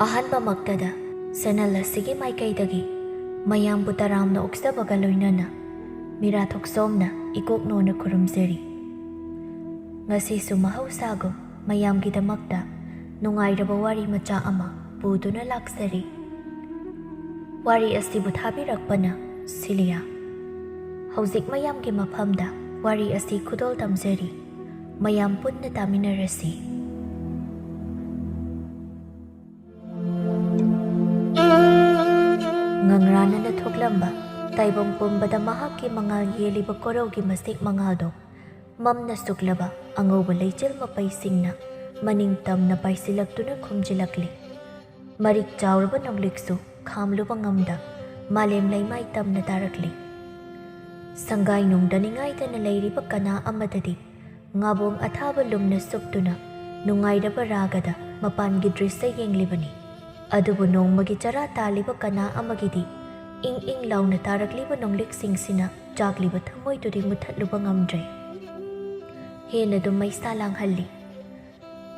ꯑꯍꯥꯟꯕꯃꯛꯇꯗ channel ꯑꯁꯤꯒꯤ ꯃꯥꯏꯀꯩꯗꯒꯤ ꯃꯌꯥꯝꯕꯨ ꯇꯔꯥꯝꯅ ꯑꯣꯛꯆꯕꯒ ꯂꯣꯏꯅꯅ ꯃꯤꯔꯥ ꯊꯣꯛꯆꯣꯝꯅ ꯏꯀꯣꯛꯅꯣꯅ ꯈꯨꯔꯨꯝꯖꯔꯤ꯫ ꯉꯁꯤꯁꯨ ꯃꯍꯧꯁꯥꯒꯨꯝ ꯃꯌꯥꯝꯒꯤꯗꯃꯛꯇ ꯅꯨꯡꯉꯥꯏꯔꯕ ꯋꯥꯔꯤ ꯃꯆꯥ ꯑꯃ ꯄꯨꯗꯨꯅ ꯂꯥꯛꯆꯔꯤ꯫ ꯋꯥꯔꯤ ꯑꯁꯤꯕꯨ ꯊꯥꯕꯤꯔꯛꯄꯅ ꯁꯤꯂꯤꯌꯥ꯫ ꯍꯧꯖꯤꯛ ꯃꯌꯥꯝꯒꯤ ꯃꯐꯝꯗ ꯋꯥꯔꯤ ꯑꯁꯤ ꯈꯨꯗꯣꯜ ꯇꯝꯖꯔꯤ꯫ ꯃꯌꯥꯝ ꯄꯨꯟꯅ ꯇꯥꯃꯤꯟꯅꯔꯁꯤ꯫ ꯉꯪꯔꯥꯅꯅ ꯊꯣꯛꯂꯝꯕ ꯇꯥꯏꯕꯪ ꯄꯨꯝꯕꯗ ꯃꯍꯥꯛꯀꯤ ꯃꯉꯥꯜ ꯌꯦꯜꯂꯤꯕ ꯀꯣꯔꯧꯒꯤ ꯃꯁꯤꯛ ꯃꯉꯥꯜꯗꯣ ꯃꯝꯅ ꯁꯨꯛꯂꯕ ꯑꯉꯧꯕ ꯂꯩꯆꯤꯜ ꯃꯄꯩꯁꯤꯡꯅ ꯃꯅꯤꯡ ꯇꯝꯅ ꯄꯥꯏꯁꯤꯜꯂꯛꯇꯨꯅ ꯈꯨꯝꯖꯤꯜꯂꯛꯂꯤ꯫ ꯃꯔꯤꯛ ꯆꯥꯎꯔꯕ ꯅꯣꯡꯂꯤꯛꯁꯨ ꯈꯥꯝꯂꯨꯕ ꯉꯝꯗ ꯃꯥꯂꯦꯝ ꯂꯩꯃꯥꯏ ꯇꯝꯅ ꯇꯥꯔꯛꯂꯤ꯫ ꯁꯪꯒꯥꯏ ꯅꯨꯡꯗꯅꯤꯡꯉꯥꯏꯗꯅ ꯂꯩꯔꯤꯕ ꯀꯅꯥ ꯑꯃꯗꯗꯤ ꯉꯥꯕꯣꯡ ꯑꯊꯥꯕ ꯂꯨꯝꯅ ꯁꯨꯞꯇꯨꯅ ꯅꯨꯡꯉꯥꯏꯔꯕ ꯔꯥꯒꯗ ꯃꯄꯥꯟꯒꯤ ꯗ꯭ꯔꯤꯁ꯭ꯌ ꯌꯦꯡꯂꯤꯕꯅꯤ꯫ ꯑꯗꯨꯕꯨ ꯅꯣꯡꯃꯒꯤ ꯆꯔꯥ ꯇꯥꯜꯂꯤꯕ ꯀꯅꯥ ꯑꯃꯒꯤꯗꯤ ꯏꯪ ꯏꯪ ꯂꯥꯎꯅ ꯇꯥꯔꯛꯂꯤꯕ ꯅꯣꯡꯂꯤꯛꯁꯤꯡꯁꯤꯅ ꯆꯥꯛꯂꯤꯕ ꯊꯃꯣꯏꯗꯨꯗꯤ ꯃꯨꯠꯊꯠꯂꯨꯕ ꯉꯝꯗ꯭ꯔꯦ꯫ ꯍꯦꯟꯅꯗꯨꯝ ꯃꯩꯁꯥ ꯂꯥꯡꯍꯜꯂꯤ꯫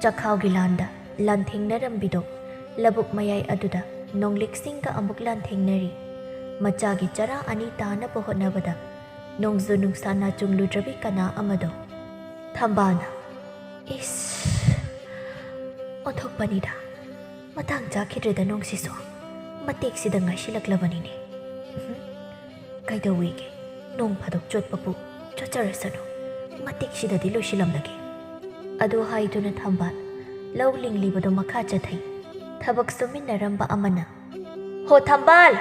ꯆꯈꯥꯎꯒꯤ ꯂꯥꯟꯗ ꯂꯥꯟꯊꯦꯡꯅꯔꯝꯕꯤꯗꯣ ꯂꯕꯨꯛ ꯃꯌꯥꯏ ꯑꯗꯨꯗ ꯅꯣꯡꯂꯤꯛꯁꯤꯡꯒ ꯑꯃꯨꯛ ꯂꯥꯟꯊꯦꯡꯅꯔꯤ꯫ ꯃꯆꯥꯒꯤ ꯆꯔꯥ ꯑꯅꯤ ꯇꯥꯅꯕ ꯍꯣꯠꯅꯕꯗ ꯅꯣꯡꯖꯨ ꯅꯨꯡꯁꯥ ꯅꯥꯆꯨꯡꯂꯨꯗ꯭ꯔꯕꯤ ꯀꯅꯥ ꯑꯃꯗꯣ ꯊꯝꯕꯥꯜꯅ "ꯏꯁ ꯑꯣꯟꯊꯣꯛꯄꯅꯤꯗ, ꯃꯇꯥꯡ ꯆꯥꯈꯤꯗ꯭ꯔꯦꯗ ꯅꯣꯡꯁꯤꯁꯨ, ꯃꯇꯦꯛꯁꯤꯗ ꯉꯥꯏꯁꯤꯜꯂꯛꯂꯕꯅꯤꯅꯦ꯫ ꯀꯩꯗꯧꯋꯤꯒꯦ, ꯅꯣꯡ ꯐꯥꯗꯣꯛ ꯆꯣꯠꯄꯕꯨ ꯆꯣꯠꯆꯔꯁꯅꯨ, ꯃꯇꯦꯛꯁꯤꯗꯗꯤ ꯂꯣꯏꯁꯤꯜꯂꯝꯂꯒꯦ" ꯑꯗꯨ ꯍꯥꯏꯗꯨꯅ ꯊꯝꯕꯥꯜ ꯂꯧ ꯂꯤꯡꯂꯤꯕꯗꯣ ꯃꯈꯥ ꯆꯠꯊꯩ꯫ ꯊꯕꯛ ꯁꯨꯃꯤꯟꯅꯔꯝꯕ ꯑꯃꯅ "ꯍꯣ ꯊꯝꯕꯥꯜ,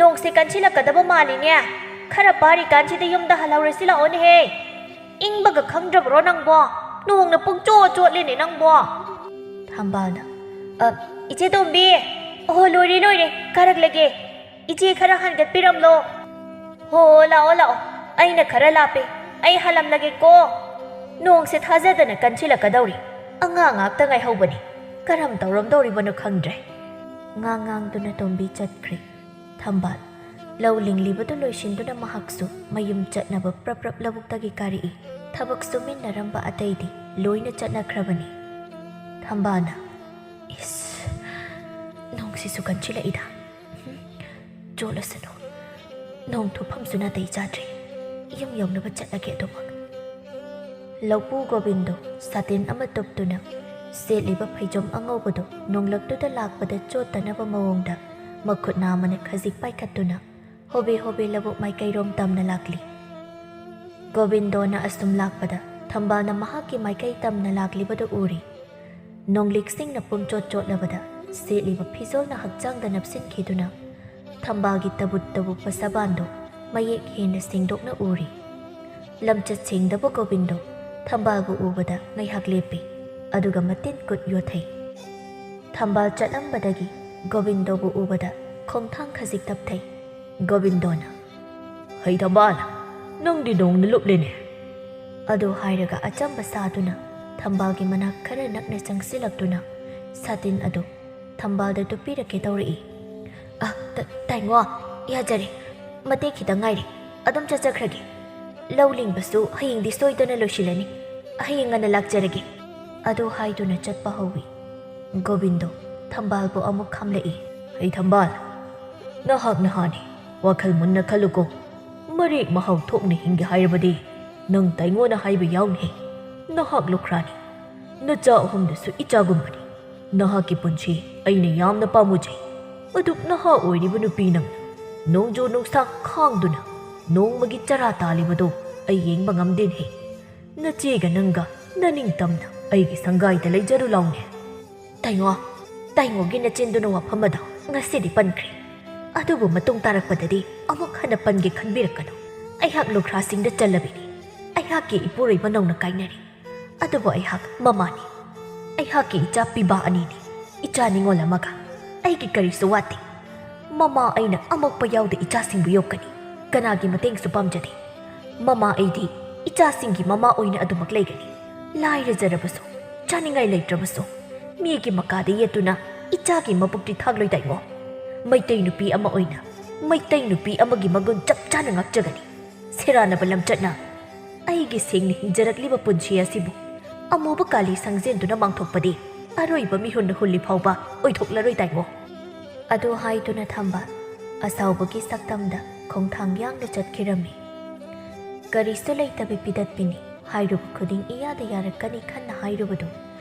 ꯅꯣꯡꯁꯦ ꯀꯟꯁꯤꯜꯂꯛꯀꯗꯕ ꯃꯥꯜꯂꯤꯅꯦ, ꯈꯔ ꯄꯥꯔꯤꯀꯥꯟꯁꯤꯗ ꯌꯨꯝꯗ ꯍꯜꯍꯧꯔꯁꯤ ꯂꯥꯛꯑꯣꯅꯦꯍꯦ꯫ ꯏꯪꯕꯒ ꯈꯪꯗ꯭ꯔꯕ꯭ꯔꯣ ꯅꯪꯕꯣ? ꯅꯣꯡꯅ ꯄꯨꯡꯆꯣꯠ ꯆꯣꯠꯂꯦꯅꯦ ꯅꯪꯕꯣ." ꯊꯝꯕꯥꯜꯅ "ꯏꯆꯦ ꯇꯣꯝꯕꯤ, ꯑꯣꯍꯣ ꯂꯣꯏꯔꯦ ꯂꯣꯏꯔꯦ, ꯀꯥꯔꯛꯂꯒꯦ, ꯏꯆꯦ ꯈꯔ ꯍꯟꯒꯠꯄꯤꯔꯝꯂꯣ꯫ ꯍꯣ ꯂꯥꯛꯑꯣ ꯂꯥꯛꯑꯣ, ꯑꯩꯅ ꯈꯔ ꯂꯥꯞꯄꯦ, ꯑꯩ ꯍꯜꯂꯝꯂꯒꯦꯀꯣ꯫ ꯅꯣꯡꯁꯦ ꯊꯥꯖꯗꯅ ꯀꯟꯁꯤꯜꯂꯛꯀꯗꯧꯔꯤ, ꯑꯉꯥꯡ ꯉꯥꯛꯇ ꯉꯥꯏꯍꯧꯕꯅꯤ, ꯀꯔꯝ ꯇꯧꯔꯝꯗꯧꯔꯤꯕꯅꯣ ꯈꯪꯗ꯭ꯔꯦ." ꯉꯥꯡꯗꯨꯅ ꯇꯣꯝꯕꯤ ꯆꯠꯈ꯭ꯔꯦ꯫ ꯊꯝꯕꯥꯜ ꯂꯧ ꯂꯤꯡꯂꯤꯕꯗꯨ ꯂꯣꯏꯁꯤꯟꯗꯨꯅ ꯃꯍꯥꯛꯁꯨ ꯃꯌꯨꯝ ꯆꯠꯅꯕ ꯄ꯭ꯔꯞ ꯄ꯭ꯔꯞ ꯂꯧꯕꯨꯛꯇꯒꯤ ꯀꯥꯔꯛꯏ꯫ ꯊꯕꯛ ꯁꯨꯃꯤꯟꯅꯔꯝꯕ ꯑꯇꯩꯗꯤ ꯂꯣꯏꯅ ꯆꯠꯅꯈ꯭ꯔꯕꯅꯤ꯫ ꯊꯝꯕꯥꯜꯅ "ꯏꯁ ꯅꯣꯡꯁꯤꯁꯨ ꯀꯟꯁꯤꯜꯂꯛꯏꯗ, ꯆꯣꯠꯂꯁꯅꯨ, ꯅꯣꯡ ꯊꯨꯞꯐꯝꯁꯨ ꯅꯥꯇꯩ ꯆꯥꯗ꯭ꯔꯤ, ꯌꯨꯝ ꯌꯧꯅꯕ ꯆꯠꯂꯒꯦ ꯑꯗꯨꯃꯛ." ꯂꯧꯄꯨ ꯒꯣꯕꯤꯟꯗꯣ ꯁꯥꯇꯤꯟ ꯑꯃ ꯇꯨꯞꯇꯨꯅ ꯁꯦꯠꯂꯤꯕ ꯐꯩꯖꯣꯝ ꯑꯉꯧꯕꯗꯣ ꯅꯣꯡꯂꯛꯇꯨꯗ ꯂꯥꯛꯄꯗ ꯆꯣꯠꯇꯅꯕ ꯃꯑꯣꯡꯗ ꯃꯈꯨꯠ ꯅꯥꯝꯃꯅ ꯈꯖꯤꯛ ꯄꯥꯏꯈꯠꯇꯨꯅ ꯍꯣꯕꯦ ꯍꯣꯕꯦ ꯂꯧꯕꯨꯛ ꯃꯥꯏꯀꯩꯔꯣꯝ ꯇꯝꯅ ꯂꯥꯛꯂꯤ꯫ ꯒꯣꯕꯤꯟꯗꯣꯅ ꯑꯁꯨꯝ ꯂꯥꯛꯄꯗ ꯊꯝꯕꯥꯜꯅ ꯃꯍꯥꯛꯀꯤ ꯃꯥꯏꯀꯩ ꯇꯝꯅ ꯂꯥꯛꯂꯤꯕꯗꯨ ꯎꯔꯤ꯫ ꯅꯣꯡꯂꯤꯛꯁꯤꯡꯅ ꯄꯨꯡꯆꯣꯠ ꯆꯣꯠꯂꯕꯗ ꯁꯦꯠꯂꯤꯕ ꯐꯤꯖꯣꯜꯅ ꯍꯛꯆꯥꯡꯗ ꯅꯞꯁꯤꯟꯈꯤꯗꯨꯅ ꯊꯝꯕꯥꯜꯒꯤ ꯇꯕꯨꯠ ꯇꯕꯨꯛꯄ ꯁꯕꯥꯟꯗꯣ ꯃꯌꯦꯛ ꯍꯦꯟꯅ ꯁꯦꯡꯗꯣꯛꯅ ꯎꯔꯤ꯫ ꯂꯝꯆꯠ ꯁꯦꯡꯗꯕ ꯒꯣꯕꯤꯟꯗꯣ ꯊꯝꯕꯥꯜꯕꯨ ꯎꯕꯗ ꯉꯥꯏꯍꯥꯛ ꯂꯦꯞꯄꯤ, ꯑꯗꯨꯒ ꯃꯇꯤꯟ ꯀꯨꯠ ꯌꯣꯠꯊꯩ꯫ ꯊꯝꯕꯥꯜ ꯆꯠꯂꯝꯕꯗꯒꯤ ꯒꯣꯕꯤꯟꯗꯣꯕꯨ ꯎꯕꯗ ꯈꯣꯡꯊꯥꯡ ꯈꯖꯤꯛ ꯇꯞꯊꯩ꯫ ꯒꯣꯕꯤꯟꯗꯣꯅ "ꯍꯩ ꯊꯝꯕꯥꯜ, ꯅꯪꯗꯤ ꯅꯣꯡꯅ ꯂꯨꯞꯂꯦꯅꯦ." ꯑꯗꯨ ꯍꯥꯏꯔꯒ ꯑꯆꯝꯕ ꯁꯥꯗꯨꯅ ꯊꯝꯕꯥꯜꯒꯤ ꯃꯅꯥꯛ ꯈꯔ ꯅꯛꯅ ꯆꯪꯁꯤꯜꯂꯛꯇꯨꯅ ꯁꯥꯇꯤꯟ ꯑꯗꯨ ꯊꯝꯕꯥꯜꯗ ꯇꯨꯞꯄꯤꯔꯛꯀꯦ ꯇꯧꯔꯛꯏ꯫ ꯇꯥꯏꯉꯣ, ꯌꯥꯖꯔꯦ, ꯃꯇꯦꯛ ꯈꯤꯇꯪ ꯉꯥꯏꯔꯦ, ꯑꯗꯨꯝ ꯆꯠꯆꯈ꯭ꯔꯒꯦ. ꯂꯧ ꯂꯤꯡꯕꯁꯨ ꯍꯌꯦꯡꯗꯤ ꯁꯣꯏꯗꯅ ꯂꯣꯏꯁꯤꯜꯂꯅꯤ, ꯍꯌꯦꯡ ꯉꯟꯅ ꯂꯥꯛꯆꯔꯒꯦ." ꯑꯗꯨ ꯍꯥꯏꯗꯨꯅ ꯆꯠꯄ ꯍꯧꯏ꯫ ꯒꯣꯕꯤꯟꯗꯣ ꯊꯝꯕꯥꯜꯕꯨ ꯑꯃꯨꯛ ꯈꯝꯂꯛꯏ꯫ "ꯍꯩ ꯊꯝꯕꯥꯜ, ꯅꯍꯥꯛ ꯅꯍꯥꯅꯤ, ꯋꯥꯈꯜ ꯃꯨꯟꯅ ꯈꯜꯂꯨꯀꯣ. ꯃꯔꯦꯛ ꯃꯍꯥꯎ ꯊꯣꯛꯅ ꯍꯤꯡꯒꯦ ꯍꯥꯏꯔꯕꯗꯤ ꯅꯪ ꯇꯥꯏꯉꯣꯅ ꯍꯥꯏꯕ ꯌꯥꯎꯅꯤꯍꯦ. ꯅꯍꯥꯛ ꯂꯨꯈ꯭ꯔꯥꯅꯤ, ꯅꯆꯥ ꯑꯍꯨꯝꯗꯁꯨ ꯏꯆꯥꯒꯨꯝꯕꯅꯤ. ꯅꯍꯥꯛꯀꯤ ꯄꯨꯟꯁꯤ ꯑꯩꯅ ꯌꯥꯝꯅ ꯄꯥꯝꯃꯨꯖꯩ. ꯑꯗꯨꯛ ꯅꯍꯥ ꯑꯣꯏꯔꯤꯕ ꯅꯨꯄꯤ ꯅꯪꯅ ꯅꯣꯡꯖꯨ ꯅꯨꯡꯁꯥ ꯈꯥꯡꯗꯨꯅ ꯅꯣꯡꯃꯒꯤ ꯆꯔꯥ ꯇꯥꯜꯂꯤꯕꯗꯣ ꯑꯩ ꯌꯦꯡꯕ ꯉꯝꯗꯦꯅꯦ. ꯅꯆꯦꯒ ꯅꯪꯒ ꯅꯅꯤꯡꯇꯝꯅ ꯑꯩꯒꯤ ꯁꯪꯒꯥꯏꯗ ꯂꯩꯖꯔꯨ ꯂꯥꯎꯅꯦ." ꯇꯥꯏꯉꯣꯒꯤ ꯅꯆꯤꯟꯗꯨꯅ ꯋꯥꯐꯝ ꯑꯗꯣ ꯉꯁꯤꯗꯤ ꯄꯟꯈ꯭ꯔꯦ, ꯑꯗꯨꯕꯨ ꯃꯇꯨꯡ ꯇꯥꯔꯛꯄꯗꯗꯤ ꯑꯃꯨꯛ ꯍꯟꯅ ꯄꯟꯒꯦ ꯈꯟꯕꯤꯔꯛꯀꯅꯨ. ꯑꯩꯍꯥꯛ ꯂꯨꯈ꯭ꯔꯥꯁꯤꯡꯗ ꯆꯜꯂꯕꯤꯅꯤ. ꯑꯩꯍꯥꯛꯀꯤ ꯏꯄꯨꯔꯣꯏꯕ ꯅꯧꯅ ꯀꯥꯏꯅꯔꯤ, ꯑꯗꯨꯕꯨ ꯑꯩꯍꯥꯛ ꯃꯃꯥꯅꯤ. ꯑꯩꯍꯥꯛꯀꯤ ꯏꯆꯥ ꯄꯤꯕꯥ ꯑꯅꯤꯅꯤ, ꯏꯆꯥ ꯅꯤꯉꯣꯜ ꯑꯃꯒ. ꯑꯩꯒꯤ ꯀꯔꯤꯁꯨ ꯋꯥꯠꯇꯦ. ꯃꯃꯥ ꯑꯩꯅ ꯑꯃꯣꯠꯄ ꯌꯥꯎꯗ ꯏꯆꯥꯁꯤꯡꯕꯨ ꯌꯣꯛꯀꯅꯤ, ꯀꯅꯥꯒꯤ ꯃꯇꯦꯡꯁꯨ ꯄꯥꯝꯖꯗꯦ. ꯃꯃꯥ ꯑꯩꯗꯤ ꯏꯆꯥꯁꯤꯡꯒꯤ ꯃꯃꯥ ꯑꯣꯏꯅ ꯑꯗꯨꯃꯛ ꯂꯩꯒꯅꯤ. ꯂꯥꯏꯔꯖꯔꯕꯁꯨ, ꯆꯥꯅꯤꯡꯉꯥꯏ ꯂꯩꯇ꯭ꯔꯕꯁꯨ ꯃꯤꯒꯤ ꯃꯀꯥꯗ ꯌꯦꯠꯇꯨꯅ ꯏꯆꯥꯒꯤ ꯃꯕꯨꯛꯇꯤ ꯊꯥꯛꯂꯣꯏ ꯇꯥꯏꯉꯣ. ꯃꯩꯇꯩ ꯅꯨꯄꯤ ꯑꯃ ꯑꯣꯏꯅ ꯃꯩꯇꯩ ꯅꯨꯄꯤ ꯑꯃꯒꯤ ꯃꯒꯨꯟ ꯆꯞ ꯆꯥꯅ ꯉꯥꯛꯆꯒꯅꯤ. ꯁꯦꯔꯥꯟꯅꯕ ꯂꯝꯆꯠꯅ ꯑꯩꯒꯤ ꯁꯦꯡꯅ ꯍꯤꯡꯖꯔꯛꯂꯤꯕ ꯄꯨꯟꯁꯤ ꯑꯁꯤꯕꯨ ꯑꯃꯨꯕ ꯀꯥꯂꯤ ꯁꯪꯖꯦꯟꯗꯨꯅ ꯃꯥꯡꯊꯣꯛꯄꯗꯤ ꯑꯔꯣꯏꯕ ꯃꯤꯍꯨꯟ ꯍꯨꯜꯂꯤ ꯐꯥꯎꯕ ꯑꯣꯏꯊꯣꯛꯂꯔꯣꯏ ꯇꯥꯏꯉꯣ ꯑꯗꯨ ꯍꯥꯏꯗꯨꯅ ꯊꯝꯕ ꯑꯁꯥꯎꯕꯒꯤ ꯁꯛꯇꯝꯗ ꯈꯣꯡꯊꯥꯡ ꯌꯥꯡꯅ ꯆꯠꯈꯤꯔꯝꯃꯤ ꯀꯔꯤꯁꯨ ꯂꯩꯇꯕꯤ ꯄꯤꯗꯠꯄꯤꯅꯤ ꯍꯥꯏꯔꯨꯕ ꯈꯨꯗꯤꯡ ꯏꯌꯥꯗ ꯌꯥꯔꯛꯀꯅꯤ ꯈꯟꯅ ꯍꯥꯏꯔꯨꯕꯗꯨ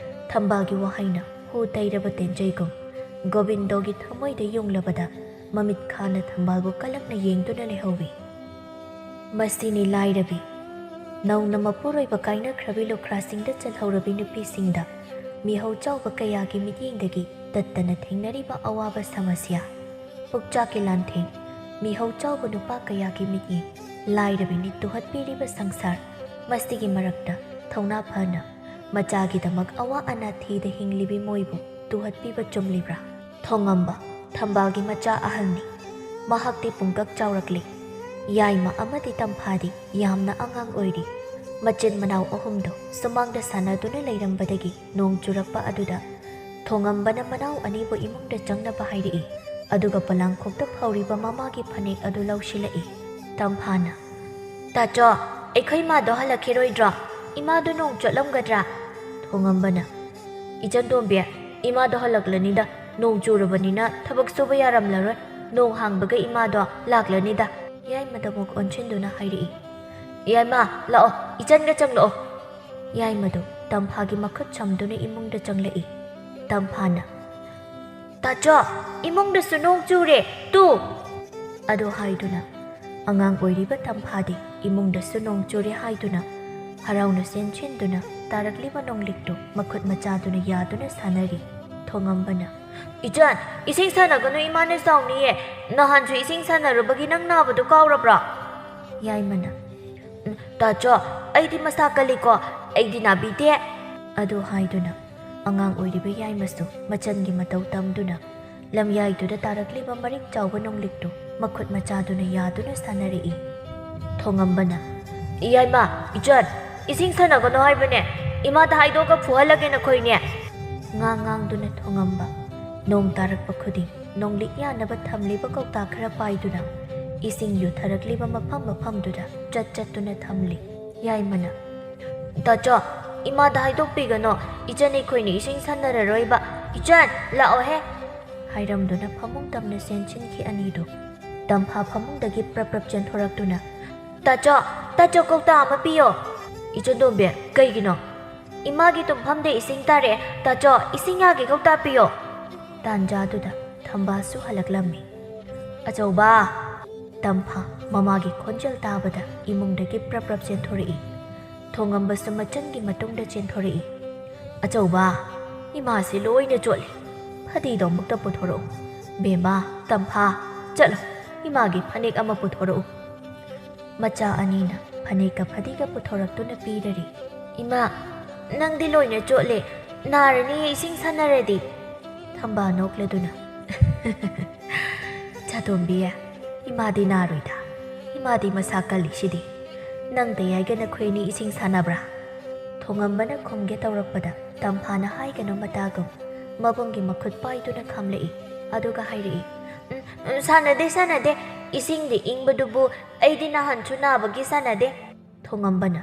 ꯊꯝꯕꯥꯒꯤ ꯋꯥꯍꯩꯅ ꯍꯨ ꯇꯩꯔꯕ ꯇꯦꯟꯖꯩꯒꯨꯝ ꯒꯣꯕꯤꯟꯗꯣꯒꯤ ꯊꯃꯣꯏꯗ ꯌꯨꯡꯂꯕꯗ ꯃꯃꯤꯠ ꯈꯥꯅ ꯊꯝꯕꯥꯜꯕꯨ ꯀꯂꯛꯅ ꯌꯦꯡꯗꯨꯅ ꯂꯩꯍꯧꯏ ꯃꯁꯤꯅꯤ ꯂꯥꯏꯔꯕꯤ ꯅꯧꯅ ꯃꯄꯨꯔꯣꯏꯕ ꯀꯥꯏꯅꯈ꯭ꯔꯕꯤ ꯂꯨꯈ꯭ꯔꯥꯁꯤꯡꯗ ꯆꯜꯍꯧꯔꯕꯤ ꯅꯨꯄꯤꯁꯤꯡꯗ ꯃꯤꯍꯧ ꯆꯥꯎꯕ ꯀꯌꯥꯒꯤ ꯃꯤꯠꯌꯦꯡꯗꯒꯤ ꯇꯠꯇꯅ ꯊꯦꯡꯅꯔꯤꯕ ꯑꯋꯥꯕ ꯁꯃꯁ꯭ꯌꯥ ꯄꯨꯛꯆꯥꯛꯀꯤ ꯂꯥꯟꯊꯦꯡ ꯃꯤꯍꯧ ꯆꯥꯎꯕ ꯅꯨꯄꯥ ꯀꯌꯥꯒꯤ ꯃꯤꯠꯌꯦꯡ ꯂꯥꯏꯔꯕꯤꯅꯤ ꯇꯨꯍꯠꯄꯤꯔꯤꯕ ꯁꯪꯁꯥꯔ ꯃꯁꯤꯒꯤ ꯃꯔꯛꯇ ꯊꯧꯅꯥ ꯐꯅ ꯃꯆꯥꯒꯤꯗꯃꯛ ꯑꯋꯥ ꯑꯅꯥ ꯊꯤꯗ ꯍꯤꯡꯂꯤꯕꯤ ꯃꯣꯏꯕꯨ ꯇꯨꯍꯠꯄꯤꯕ ꯆꯨꯝꯂꯤꯕ꯭ꯔꯥ ꯊꯣꯡꯉꯝꯕ ꯊꯝꯕꯥꯜꯒꯤ ꯃꯆꯥ ꯑꯍꯜꯅꯤ ꯃꯍꯥꯛꯇꯤ ꯄꯨꯡꯀꯛ ꯆꯥꯎꯔꯛꯂꯤ ꯌꯥꯏꯃ ꯑꯃꯗꯤ ꯇꯝꯐꯥꯗꯤ ꯌꯥꯝꯅ ꯑꯉꯥꯡ ꯑꯣꯏꯔꯤ ꯃꯆꯤꯟ ꯃꯅꯥꯎ ꯑꯍꯨꯝꯗꯣ ꯁꯨꯃꯥꯡꯗ ꯁꯥꯟꯅꯗꯨꯅ ꯂꯩꯔꯝꯕꯗꯒꯤ ꯅꯣꯡ ꯆꯨꯔꯛꯄ ꯑꯗꯨꯗ ꯊꯣꯡꯉꯝꯕꯅ ꯃꯅꯥꯎ ꯑꯅꯤꯕꯨ ꯏꯃꯨꯡꯗ ꯆꯪꯅꯕ ꯍꯥꯏꯔꯛꯏ ꯑꯗꯨꯒ ꯄꯣꯂꯥꯡꯈꯣꯛꯇ ꯐꯧꯔꯤꯕ ꯃꯃꯥꯒꯤ ꯐꯅꯦꯛ ꯑꯗꯨ ꯂꯧꯁꯤꯜꯂꯛꯏ ꯇꯝꯐꯥꯅ ꯇꯥꯆꯣ ꯑꯩꯈꯣꯏ ꯏꯃꯥꯗꯣ ꯍꯜꯂꯛꯈꯤꯔꯣꯏꯗ꯭ꯔꯣ ꯏꯃꯥꯗꯣ ꯅꯣꯡ ꯆꯣꯠꯂꯝꯒꯗ꯭ꯔꯥ ꯊꯣꯡꯉꯝꯕꯅ ꯏꯆꯟꯇꯣꯝꯕꯤ ꯏꯃꯥꯗꯣ ꯍꯜꯂꯛꯂꯅꯤꯗ ꯅꯣꯡ ꯆꯨꯔꯕꯅꯤꯅ ꯊꯕꯛ ꯁꯨꯕ ꯌꯥꯔꯝꯂꯔꯣꯏ ꯅꯣꯡ ꯍꯥꯡꯕꯒ ꯏꯃꯥꯗꯣ ꯂꯥꯛꯂꯅꯤꯗ ꯌꯥꯏꯃꯗ ꯃꯨꯛ ꯑꯣꯟꯁꯤꯟꯗꯨꯅ ꯍꯥꯏꯔꯛꯏ ꯌꯥꯏꯃ ꯂꯥꯛꯑꯣ ꯏꯆꯟꯒ ꯆꯪꯂꯛꯑꯣ ꯌꯥꯏꯃꯗꯣ ꯇꯝꯐꯥꯒꯤ ꯃꯈꯨꯠ ꯁꯝꯗꯨꯅ ꯏꯃꯨꯡꯗ ꯆꯪꯂꯛꯏ ꯇꯝꯐꯥꯅ ꯇꯥꯆꯣ ꯏꯃꯨꯡꯗꯁꯨ ꯅꯣꯡ ꯆꯨꯔꯦ ꯇꯨ ꯑꯗꯨ ꯍꯥꯏꯗꯨꯅ ꯑꯉꯥꯡ ꯑꯣꯏꯔꯤꯕ ꯇꯝꯐꯥꯗꯤ ꯏꯃꯨꯡꯗꯁꯨ ꯅꯣꯡ ꯆꯨꯔꯦ ꯍꯥꯏꯗꯨꯅ ꯍꯔꯥꯎꯅ ꯆꯦꯟꯁꯤꯟꯗꯨꯅ ꯇꯥꯔꯛꯂꯤꯕ ꯅꯣꯡꯂꯤꯛꯇꯨ ꯃꯈꯨꯠ ꯃꯆꯥꯗꯨꯅ ꯌꯥꯗꯨꯅ ꯁꯥꯟꯅꯔꯤ ꯊꯣꯡꯉꯝꯕꯅ ꯏꯆꯟ ꯏꯁꯤꯡ ꯁꯥꯟꯅꯒꯅꯨ ꯏꯃꯥꯅ ꯆꯥꯎꯅꯤꯌꯦ ꯅꯍꯥꯟꯁꯨ ꯏꯁꯤꯡ ꯁꯥꯟꯅꯔꯨꯕꯒꯤ ꯅꯪ ꯅꯥꯕꯗꯨ ꯀꯥꯎꯔꯕ꯭ꯔꯥ ꯌꯥꯏꯃꯅ ꯇꯥꯆꯣ ꯑꯩꯗꯤ ꯃꯁꯥ ꯀꯜꯂꯤꯀꯣ ꯑꯩꯗꯤ ꯅꯥꯕꯤꯗꯦ ꯑꯗꯨ ꯍꯥꯏꯗꯨꯅ ꯑꯉꯥꯡ ꯑꯣꯏꯔꯤꯕ ꯌꯥꯏꯃꯁꯨ ꯃꯆꯟꯒꯤ ꯃꯇꯧ ꯇꯝꯗꯨꯅ ꯂꯝꯌꯥꯏꯗꯨꯗ ꯇꯥꯔꯛꯂꯤꯕ ꯃꯔꯤꯛ ꯆꯥꯎꯕ ꯅꯣꯡꯂꯤꯛꯇꯨ ꯃꯈꯨꯠ ꯃꯆꯥꯗꯨꯅ ꯌꯥꯗꯨꯅ ꯁꯥꯟꯅꯔꯛꯏ ꯊꯣꯡꯉꯝꯕꯅ ꯌꯥꯏꯃ ꯏꯆꯟ ꯏꯁꯤꯡ ꯁꯥꯟꯅꯒꯅꯨ ꯍꯥꯏꯕꯅꯦ ꯏꯃꯥꯗ ꯍꯥꯏꯗꯣꯛꯑꯒ ꯐꯨꯍꯜꯂꯒꯦ ꯅꯈꯣꯏꯅꯦ ꯉꯥꯡꯗꯨꯅ ꯊꯣꯡꯉꯝꯕ ꯅꯣꯡ ꯇꯥꯔꯛꯄ ꯈꯨꯗꯤꯡ ꯅꯣꯡꯂꯤꯛ ꯌꯥꯅꯕ ꯊꯝꯂꯤꯕ ꯀꯧꯇꯥ ꯈꯔ ꯄꯥꯏꯗꯨꯅ ꯏꯁꯤꯡ ꯌꯨꯊꯔꯛꯂꯤꯕ ꯃꯐꯝꯗꯨꯗ ꯆꯠꯇꯨꯅ ꯊꯝꯂꯤ ꯌꯥꯏꯃꯅ ꯇꯥꯆꯣ ꯏꯃꯥꯗ ꯍꯥꯏꯗꯣꯛꯄꯤꯒꯅꯣ ꯏꯆꯟ ꯑꯩꯈꯣꯏꯅ ꯏꯁꯤꯡ ꯁꯥꯟꯅꯔꯔꯣꯏꯕ ꯏꯆꯟ ꯂꯥꯛꯑꯣꯍꯦ ꯍꯥꯏꯔꯝꯗꯨꯅ ꯐꯃꯨꯡ ꯇꯝꯅ ꯆꯦꯟꯁꯤꯟꯈꯤ ꯑꯅꯤꯗꯨ ꯇꯝꯐꯥ ꯐꯃꯨꯡꯗꯒꯤ ꯄ꯭ꯔꯞ ꯆꯦꯟꯊꯣꯔꯛꯇꯨꯅ ꯇꯥꯆꯣ ꯀꯧꯇꯥ ꯑꯃ ꯄꯤꯌꯣ ꯏꯆꯟꯇꯣꯝꯕꯤ ꯀꯩꯒꯤꯅꯣ ꯏꯃꯥꯒꯤ ꯇꯨꯝꯐꯝꯗ ꯏꯁꯤꯡ ꯇꯥꯔꯦ ꯇꯥꯆꯣ ꯏꯁꯤꯡ ꯌꯥꯒꯤ ꯀꯧꯇꯥ ꯄꯤꯌꯣ ꯇꯥꯟꯖꯥꯗꯨꯗ ꯊꯝꯕꯥꯁꯨ ꯍꯜꯂꯛꯂꯝꯃꯤ ꯑꯆꯧꯕ ꯇꯝꯐꯥ ꯃꯃꯥꯒꯤ ꯈꯣꯟꯖꯦꯜ ꯇꯥꯕꯗ ꯏꯃꯨꯡꯗꯒꯤ ꯄ꯭ꯔꯞ ꯆꯦꯟꯊꯣꯔꯛꯏ ꯊꯣꯡꯉꯝꯕꯁꯨ ꯃꯆꯟꯒꯤ ꯃꯇꯨꯡꯗ ꯆꯦꯟꯊꯣꯔꯛꯏ ꯑꯆꯧꯕ ꯏꯃꯥꯁꯤ ꯂꯣꯏꯅ ꯆꯣꯠꯂꯤ ꯐꯗꯤꯗꯣ ꯑꯃꯨꯛꯇ ꯄꯨꯊꯣꯔꯛꯎ ꯕꯦꯝꯃ ꯇꯝꯐꯥ ꯆꯠꯂꯣ ꯏꯃꯥꯒꯤ ꯐꯅꯦꯛ ꯑꯃ ꯄꯨꯊꯣꯔꯛꯎ ꯃꯆꯥ ꯑꯅꯤꯅ ꯐꯅꯦꯛꯀ ꯐꯗꯤꯒ ꯄꯨꯊꯣꯔꯛꯇꯨꯅ ꯄꯤꯔꯔꯤ ꯏꯃꯥ ꯅꯪꯗꯤ ꯂꯣꯏꯅ ꯆꯣꯠꯂꯦ ꯅꯥꯔꯅꯤ ꯏꯁꯤꯡ ꯁꯥꯟꯅꯔꯗꯤ ꯊꯝꯕꯥ ꯅꯣꯛꯂꯗꯨꯅ ꯆꯥꯇꯣꯝꯕꯤ ꯏꯃꯥꯗꯤ ꯅꯥꯔꯣꯏꯗ ꯏꯃꯥꯗꯤ ꯃꯁꯥ ꯀꯜꯂꯤꯁꯤꯗꯤ ꯅꯪꯗ ꯌꯥꯏꯒ ꯅꯈꯣꯏꯅꯤ ꯏꯁꯤꯡ ꯁꯥꯟꯅꯕ꯭ꯔꯥ ꯊꯣꯡꯉꯝꯕꯅ ꯈꯨꯝꯒꯦ ꯇꯧꯔꯛꯄꯗ ꯇꯝꯐꯥꯅ ꯍꯥꯏꯒꯅꯨ ꯃꯇꯥꯒꯨꯝ ꯃꯕꯨꯡꯒꯤ ꯃꯈꯨꯠ ꯄꯥꯏꯗꯨꯅ ꯈꯝꯂꯛꯏ ꯑꯗꯨꯒ ꯍꯥꯏꯔꯛꯏ ꯁꯥꯟꯅꯗꯦ ꯏꯁꯤꯡꯗꯤ ꯏꯪꯕꯗꯨꯕꯨ ꯑꯩꯗꯤ ꯅꯍꯥꯟꯁꯨ ꯅꯥꯕꯒꯤ ꯁꯥꯟꯅꯗꯦ ꯊꯣꯡꯉꯝꯕꯅ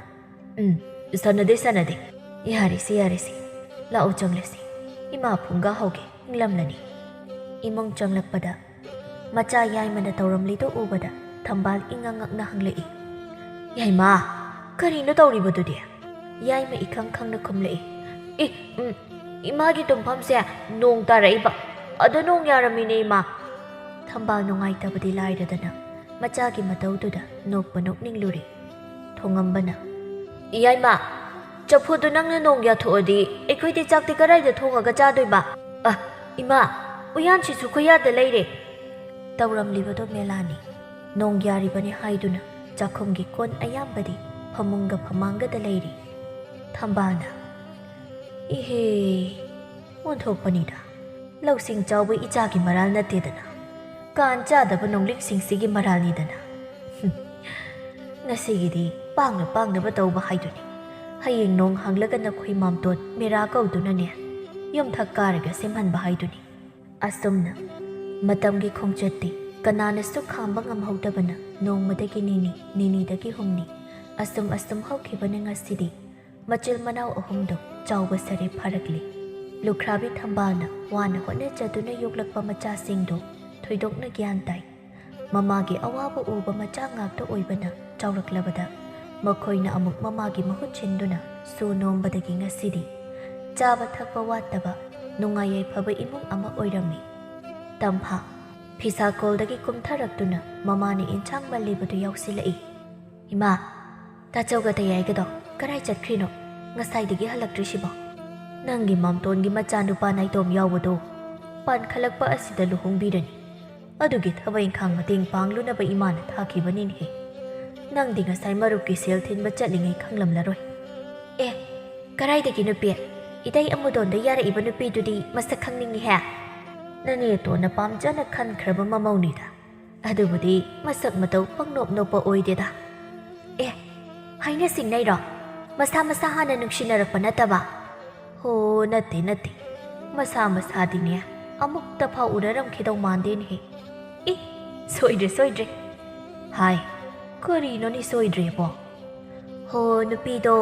ꯁꯥꯟꯅꯗꯦ ꯌꯥꯔꯦꯁꯤ ꯂꯥꯛꯑꯣ ꯆꯪꯂꯁꯤ ꯏꯃꯥ ꯐꯨꯡꯒꯥ ꯍꯧꯒꯦ ꯏꯪꯂꯝꯂꯅꯤ ꯏꯃꯨꯡ ꯆꯪꯂꯛꯄꯗ ꯃꯆꯥ ꯌꯥꯏꯃꯅ ꯇꯧꯔꯝꯂꯤꯗꯣ ꯎꯕꯗ ꯊꯝꯕꯥꯜ ꯏꯉꯛꯅ ꯍꯪꯂꯛꯏ ꯌꯥꯏꯃ ꯀꯔꯤꯅꯣ ꯇꯧꯔꯤꯕꯗꯨꯗꯤ ꯌꯥꯏꯃ ꯏꯈꯪ ꯈꯪꯅ ꯈꯨꯝꯂꯛꯏ ꯏꯃꯥꯒꯤ ꯇꯨꯝꯐꯝꯁꯦ ꯅꯣꯡ ꯇꯥꯔꯛꯏꯕ ꯑꯗꯣ ꯅꯣꯡ ꯌꯥꯔꯝꯃꯤꯅꯦ ꯏꯃꯥ ꯊꯝꯕꯥꯜ ꯅꯨꯡꯉꯥꯏꯇꯕꯗꯤ ꯂꯥꯏꯔꯗꯅ ꯃꯆꯥꯒꯤ ꯃꯇꯧꯗꯨꯗ ꯅꯣꯛꯄ ꯅꯣꯛꯅꯤꯡꯂꯨꯔꯤ ꯊꯣꯡꯉꯝꯕꯅ ꯌꯥꯏꯃ ꯆꯐꯨꯗꯨ ꯅꯪꯅ ꯅꯣꯡ ꯌꯥꯊꯣꯛꯑꯗꯤ ꯑꯩꯈꯣꯏꯗꯤ ꯆꯥꯛꯇꯤ ꯀꯗꯥꯏꯗ ꯊꯣꯡꯉꯒ ꯆꯥꯗꯣꯏꯕ ꯏꯃꯥ ꯎꯌꯥꯟꯁꯤꯁꯨ ꯈꯨꯌꯥꯗ ꯂꯩꯔꯦ ꯇꯧꯔꯝꯂꯤꯕꯗꯣ ꯃꯦꯂꯥꯅꯤ ꯅꯣꯡ ꯌꯥꯔꯤꯕꯅꯤ ꯍꯥꯏꯗꯨꯅ ꯆꯥꯛꯈꯨꯝꯒꯤ ꯀꯣꯟ ꯑꯌꯥꯝꯕꯗꯤ ꯐꯃꯨꯡꯒ ꯐꯃꯥꯡꯒꯗ ꯂꯩꯔꯤ ꯊꯝꯕꯥꯜꯅ ꯏꯍꯦ ꯑꯣꯟꯊꯣꯛꯄꯅꯤꯗ ꯂꯧꯁꯤꯡ ꯆꯥꯎꯕ ꯏꯆꯥꯒꯤ ꯃꯔꯥꯜ ꯅꯠꯇꯦꯗꯅ ꯀꯥꯟ ꯆꯥꯗꯕ ꯅꯣꯡꯂꯤꯛꯁꯤꯡꯁꯤꯒꯤ ꯃꯔꯥꯜꯅꯤꯗꯅ ꯉꯁꯤꯒꯤꯗꯤ ꯄꯥꯡꯅꯕ ꯇꯧꯕ ꯍꯥꯏꯗꯨꯅꯤ ꯍꯌꯦꯡ ꯅꯣꯡ ꯍꯥꯡꯂꯒ ꯅꯈꯣꯏ ꯃꯥꯝꯇꯣꯟ ꯃꯤꯔꯥ ꯀꯧꯗꯨꯅꯅꯦ ꯌꯨꯝꯊꯛ ꯀꯥꯔꯒ ꯁꯦꯝꯍꯟꯕ ꯍꯥꯏꯗꯨꯅꯤ ꯑꯁꯨꯝꯅ ꯃꯇꯝꯒꯤ ꯈꯣꯡꯆꯠꯇꯤ ꯀꯅꯥꯅꯁꯨ ꯈꯥꯝꯕ ꯉꯝꯍꯧꯗꯕꯅ ꯅꯣꯡꯃꯗꯒꯤ ꯅꯤꯅꯤꯗꯒꯤ ꯍꯨꯝꯅꯤ ꯑꯁꯨꯝ ꯍꯧꯈꯤꯕꯅ ꯉꯁꯤꯗꯤ ꯃꯆꯤꯜ ꯃꯅꯥꯎ ꯑꯍꯨꯝꯗꯣ ꯆꯥꯎꯕ ꯁꯔꯦ ꯐꯥꯔꯛꯂꯤ ꯂꯨꯈ꯭ꯔꯥꯕꯤ ꯊꯝꯕꯥꯜꯅ ꯋꯥꯅ ꯍꯣꯠꯅꯖꯗꯨꯅ ꯌꯣꯛꯂꯛꯄ ꯃꯆꯥꯁꯤꯡꯗꯨ ꯊꯣꯏꯗꯣꯛꯅ ꯒ꯭ꯌꯥꯟ ꯇꯥꯏ꯫ ꯃꯃꯥꯒꯤ ꯑꯋꯥꯕ ꯎꯕ ꯃꯆꯥ ꯉꯥꯛꯇ ꯑꯣꯏꯕꯅ ꯆꯥꯎꯔꯛꯂꯕꯗ ꯃꯈꯣꯏꯅ ꯑꯃꯨꯛ ꯃꯃꯥꯒꯤ ꯃꯍꯨꯠ ꯁꯤꯟꯗꯨꯅ ꯁꯨ ꯅꯣꯝꯕꯗꯒꯤ ꯉꯁꯤꯗꯤ ꯆꯥꯕ ꯊꯛꯄ ꯋꯥꯠꯇꯕ ꯅꯨꯡꯉꯥꯏ ꯌꯥꯏꯐꯕ ꯏꯃꯨꯡ ꯑꯃ ꯑꯣꯏꯔꯝꯃꯤ꯫ ꯇꯝꯐꯥ ꯐꯤꯁꯥꯀꯣꯜꯗꯒꯤ ꯀꯨꯝꯊꯔꯛꯇꯨꯅ ꯃꯃꯥꯅ ꯏꯟꯁꯥꯡ ꯃꯜꯂꯤꯕꯗꯨ ꯌꯥꯎꯁꯤꯜꯂꯛꯏ꯫ ꯏꯃꯥ, ꯇꯥꯆꯧꯒ ꯇꯌꯥꯏꯒꯗꯣ ꯀꯔꯥꯏ ꯆꯠꯈ꯭ꯔꯤꯅꯣ? ꯉꯁꯥꯏꯗꯒꯤ ꯍꯜꯂꯛꯇ꯭ꯔꯤꯁꯤꯕꯣ? ꯅꯪꯒꯤ ꯃꯥꯝꯇꯣꯟꯒꯤ ꯃꯆꯥꯅꯨꯄꯥ ꯅꯥꯏꯇꯣꯝ ꯌꯥꯎꯕꯗꯣ ꯄꯥꯟꯈꯠꯂꯛꯄ ꯑꯁꯤꯗ ꯂꯨꯍꯣꯡꯕꯤꯔꯅꯤ꯫ ꯑꯗꯨꯒꯤ ꯊꯕꯛ ꯏꯪꯈꯥꯡ ꯃꯇꯦꯡ ꯄꯥꯡꯂꯨꯅꯕ ꯏꯃꯥꯅ ꯊꯥꯈꯤꯕꯅꯤꯅꯦꯍꯦ꯫ ꯅꯪꯗꯤ ꯉꯁꯥꯏ ꯃꯔꯨꯞꯀꯤ ꯁꯦꯜ ꯊꯤꯟꯕ ꯆꯠꯂꯤꯉꯩ ꯈꯪꯂꯝꯂꯔꯣꯏ꯫ ꯑꯦ, ꯀꯔꯥꯏꯗꯒꯤ ꯅꯨꯄꯤ? ꯏꯇꯩ ꯑꯃꯨꯗꯣꯟꯗ ꯌꯥꯔꯛꯏꯕ ꯅꯨꯄꯤꯗꯨꯗꯤ ꯃꯁꯛ ꯈꯪꯅꯤꯡꯉꯤꯍꯦ꯫ ꯅꯅꯦꯇꯣꯟꯅ ꯄꯥꯝꯖꯅ ꯈꯟꯈ꯭ꯔꯕ ꯃꯃꯧꯅꯤꯗ꯫ ꯑꯗꯨꯕꯨꯗꯤ ꯃꯁꯛ ꯃꯇꯧ ꯄꯪꯅꯣꯞ ꯅꯣꯞꯄ ꯑꯣꯏꯗꯦꯗ꯫ ꯑꯦ, ꯍꯥꯏꯅ ꯁꯤꯡꯅꯩꯔꯣ? ꯃꯁꯥ ꯃꯁꯥ ꯍꯥꯟꯅ ꯅꯨꯡꯁꯤꯅꯔꯛꯄ ꯅꯠꯇꯕ? ꯍꯣ, ꯅꯠꯇꯦ ꯅꯠꯇꯦ, ꯃꯁꯥ ꯃꯁꯥꯗꯤꯅꯦ ꯑꯃꯨꯛꯇ ꯐꯥꯎ ꯎꯅꯔꯝꯈꯤꯗꯧ ꯃꯥꯟꯗꯦꯅꯦꯍꯦ꯫ ꯏ, ꯁꯣꯏꯗ꯭ꯔꯦ ꯁꯣꯏꯗ꯭ꯔꯦ꯫ ꯍꯥꯏ, ꯀꯔꯤꯅꯣꯅꯦ ꯁꯣꯏꯗ꯭ꯔꯦꯕꯣ? ꯍꯣ, ꯅꯨꯄꯤꯗꯣ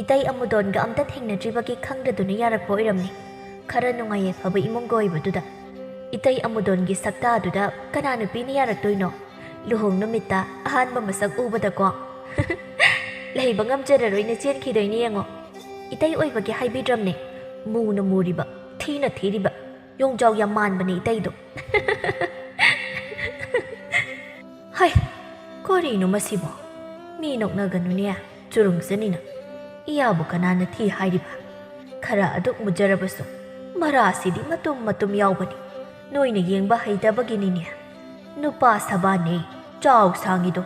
ꯏꯇꯩ ꯑꯃꯨꯗꯣꯟꯒ ꯑꯝꯇ ꯊꯦꯡꯅꯗ꯭ꯔꯤꯕꯒꯤ ꯈꯪꯗꯗꯨꯅ ꯌꯥꯔꯛꯄ ꯑꯣꯏꯔꯝꯅꯤ꯫ ꯈꯔ ꯅꯨꯡꯉꯥꯏ ꯌꯥꯏꯐꯕ ꯏꯃꯨꯡꯒ ꯑꯣꯏꯕꯗꯨꯗ ꯏꯇꯩ ꯑꯃꯨꯗꯣꯟꯒꯤ ꯁꯛꯇꯥꯗꯨꯗ ꯀꯅꯥ ꯅꯨꯄꯤꯅ ꯌꯥꯔꯛꯇꯣꯏꯅꯣ? ꯂꯨꯍꯣꯡ ꯅꯨꯃꯤꯠꯇ ꯑꯍꯥꯟꯕ ꯃꯁꯛ ꯎꯕꯗꯀꯣ ꯂꯩꯕ ꯉꯝꯖꯔꯔꯣꯏꯅ ꯆꯦꯟꯈꯤꯗꯣꯏꯅꯤ ꯌꯦꯡꯉꯣ꯫ 이따이 어이밖에 하이비드럼네. 무나 무리바, 티나 티리바. 용자오 야 만바네 이따이도. 하이, 거리노 마시보. 미녹 나가누냐, 주룽스니나. 이야부 가나나 티 하이리바. 카라 아둑 무자라바소. 마라시디 마툼 야오바니. 노이나 옌바 하이다바기니냐. 누파 사바네, 짜오 상이도.